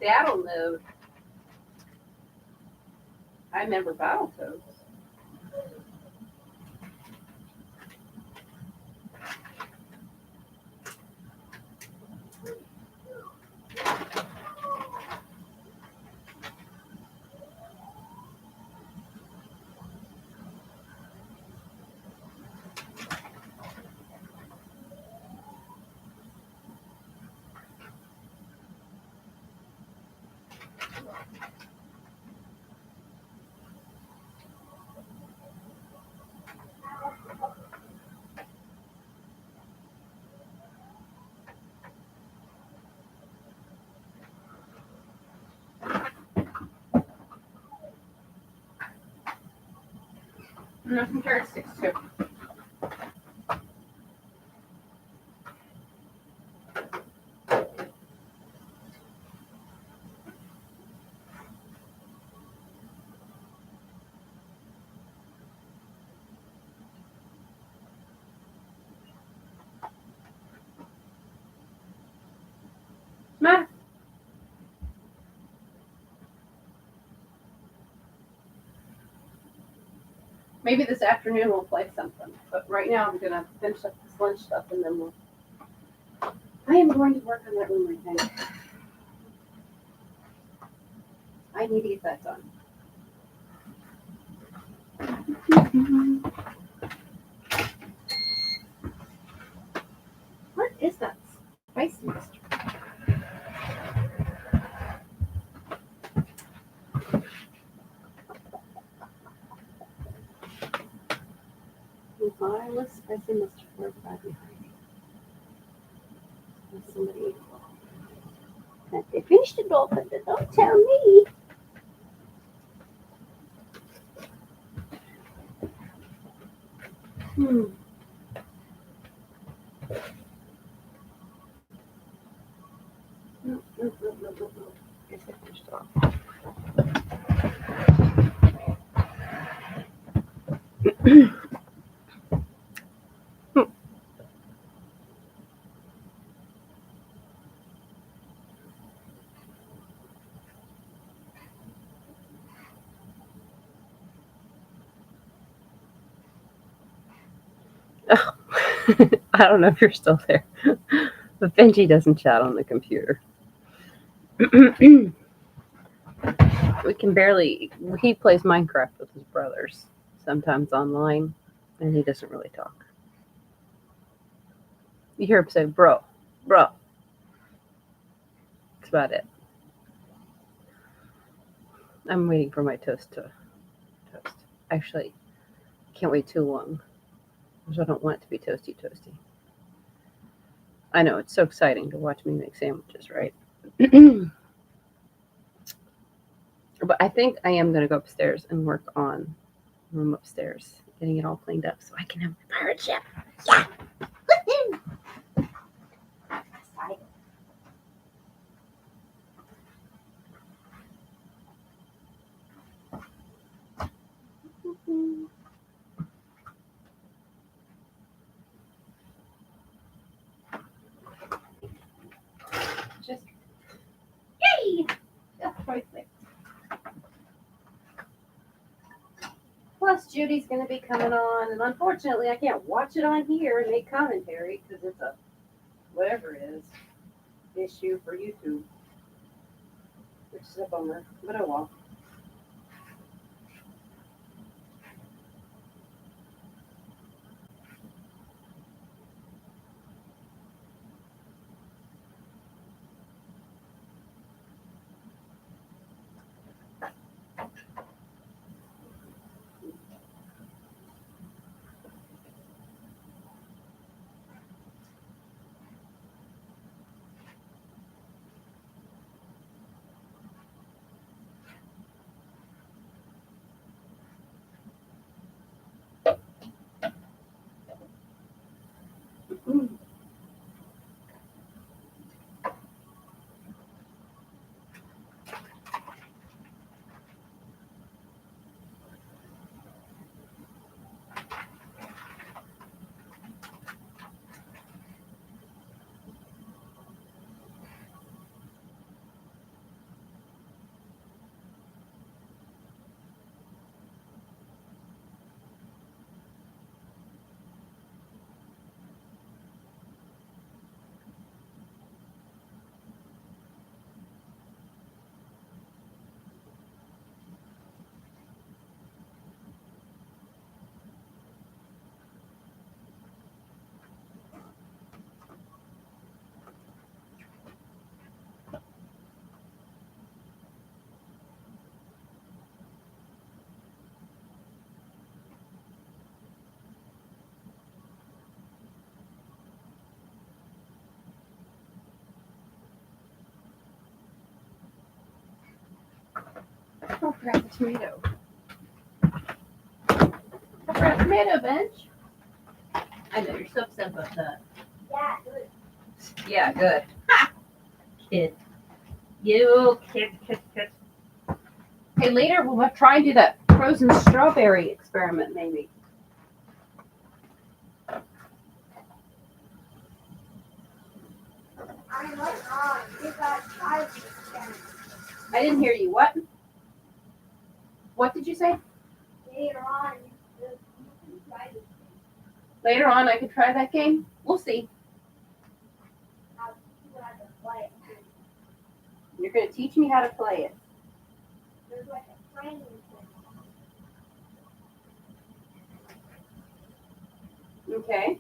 battle mode. I remember Battletoads. And there's some carrot sticks too. Nah. Maybe this afternoon we'll play something. But right now I'm gonna finish up this lunch stuff and then we'll. I am going to work on that room, I think. I need to get that done. What is that spicy mustard? Violent spicy mustard for everybody behind me. There's somebody. They finished it all, but don't tell me. No. Guess I finished it off. Oh. I don't know if you're still there, but Benji doesn't chat on the computer. We can barely. He plays Minecraft with his brothers, sometimes online, and he doesn't really talk. You hear him say, bro. That's about it. I'm waiting for my toast to toast. Actually, can't wait too long because I don't want it to be toasty. I know, it's so exciting to watch me make sandwiches, right? But I think I am going to go upstairs and work on the room upstairs, getting it all cleaned up so I can have my pirate ship. Yeah. Woohoo! Excited. Just, yay! That's perfect. Plus, Judy's going to be coming on, and unfortunately, I can't watch it on here and make commentary because it's a whatever it is issue for YouTube, which is a bummer. But oh well. Oh, I forgot the tomato. I forgot tomato bench. I know, you're so upset about that. Yeah, good. Yeah, good. Ha! Kid. You kid. Hey, later we'll try and do that frozen strawberry experiment, maybe. I went on. You got 5%. I didn't hear you. What? What did you say? Later on, you can try this. Later on, I could try that game. We'll see. I'll teach you how to play it. You're gonna teach me how to play it. There's like a training thing. Okay.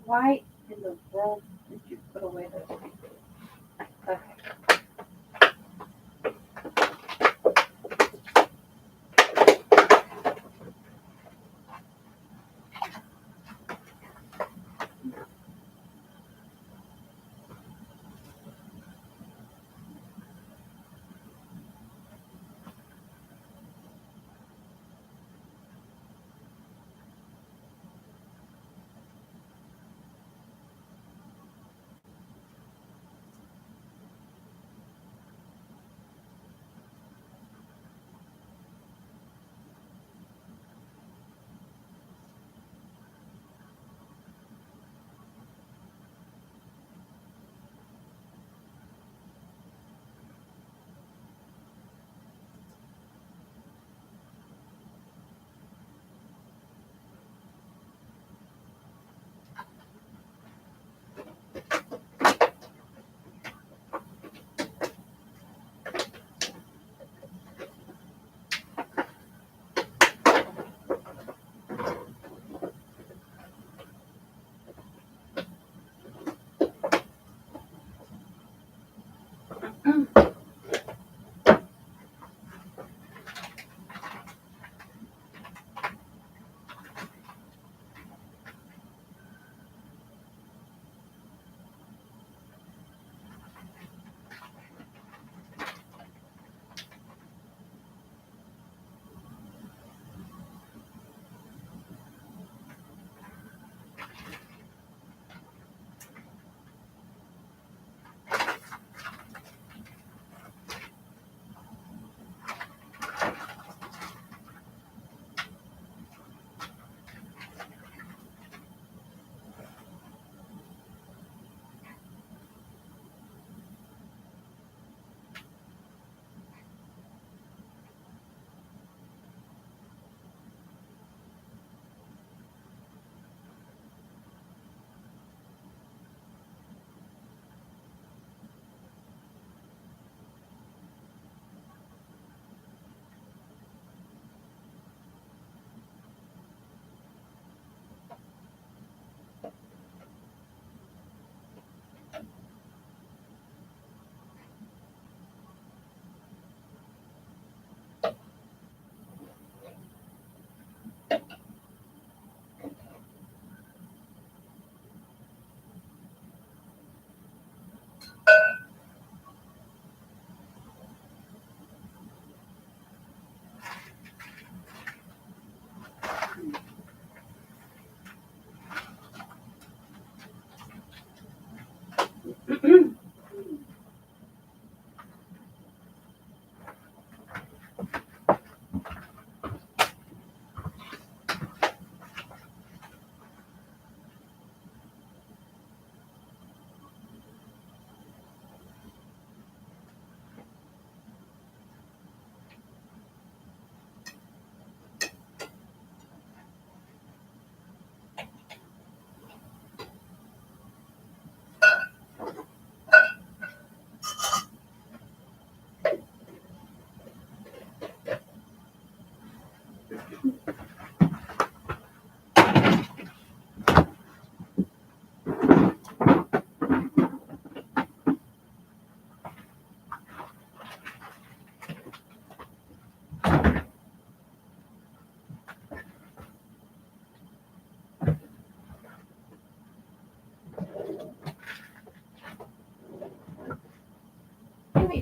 Why in the world did you put away those? Okay.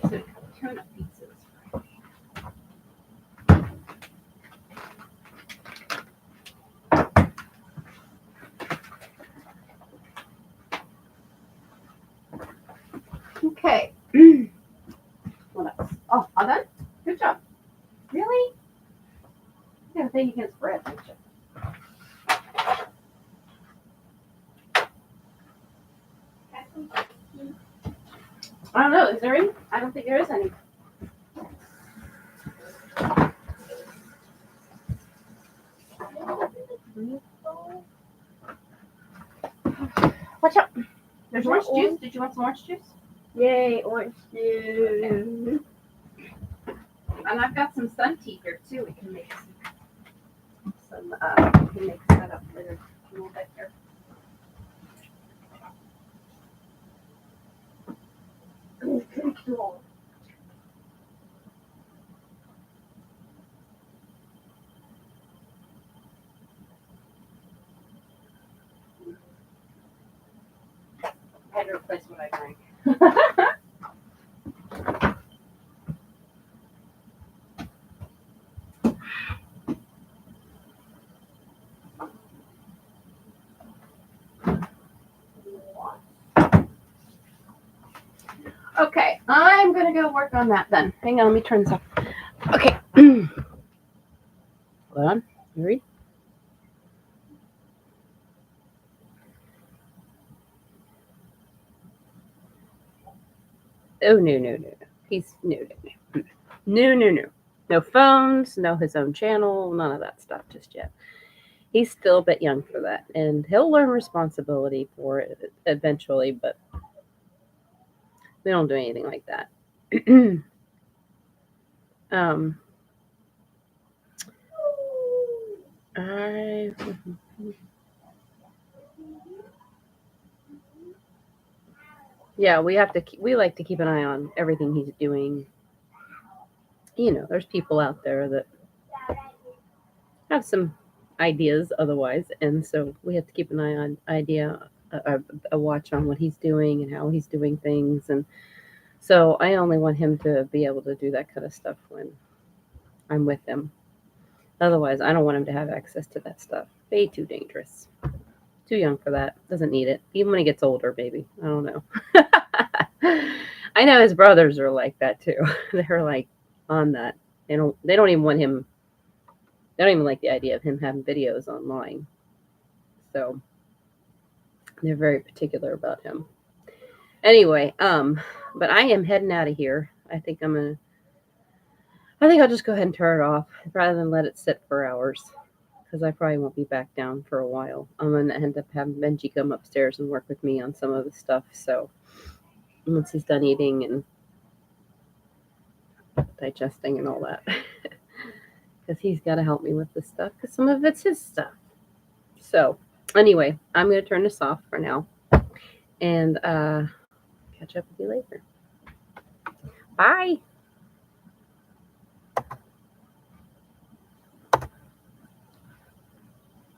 Okay, so tuna pizzas. Okay. What else? Oh, all done? Good job. Really? You got a thing against bread, don't you? I don't know. Is there any? I don't think there is any. Watch out. There's orange juice. Did you want some orange juice? Yay, orange juice. And I've got some sun tea here too. We can make some we can make that up later a little bit here. I had to replace what I drank. Okay, I'm gonna go work on that then. Hang on, let me turn this off. Okay. Hold on. You ready? Oh no. He's no. No phones, no his own channel, none of that stuff just yet. He's still a bit young for that, and he'll learn responsibility for it eventually, but we don't do anything like that. Yeah, we like to keep an eye on everything he's doing. You know, there's people out there that have some ideas otherwise, and so we have to keep an eye on a watch on what he's doing and how he's doing things. And so I only want him to be able to do that kind of stuff when I'm with him. Otherwise, I don't want him to have access to that stuff. Way too dangerous. Too young for that. Doesn't need it. Even when he gets older, baby. I don't know. I know his brothers are like that too. They're like on that. They don't even want him. They don't even like the idea of him having videos online. So they're very particular about him. Anyway, but I am heading out of here. I think I'll just go ahead and turn it off rather than let it sit for hours, because I probably won't be back down for a while. I'm going to end up having Benji come upstairs and work with me on some of the stuff. So once he's done eating and digesting and all that, because he's got to help me with this stuff, because some of it's his stuff. So anyway, I'm going to turn this off for now and catch up with you later. Bye.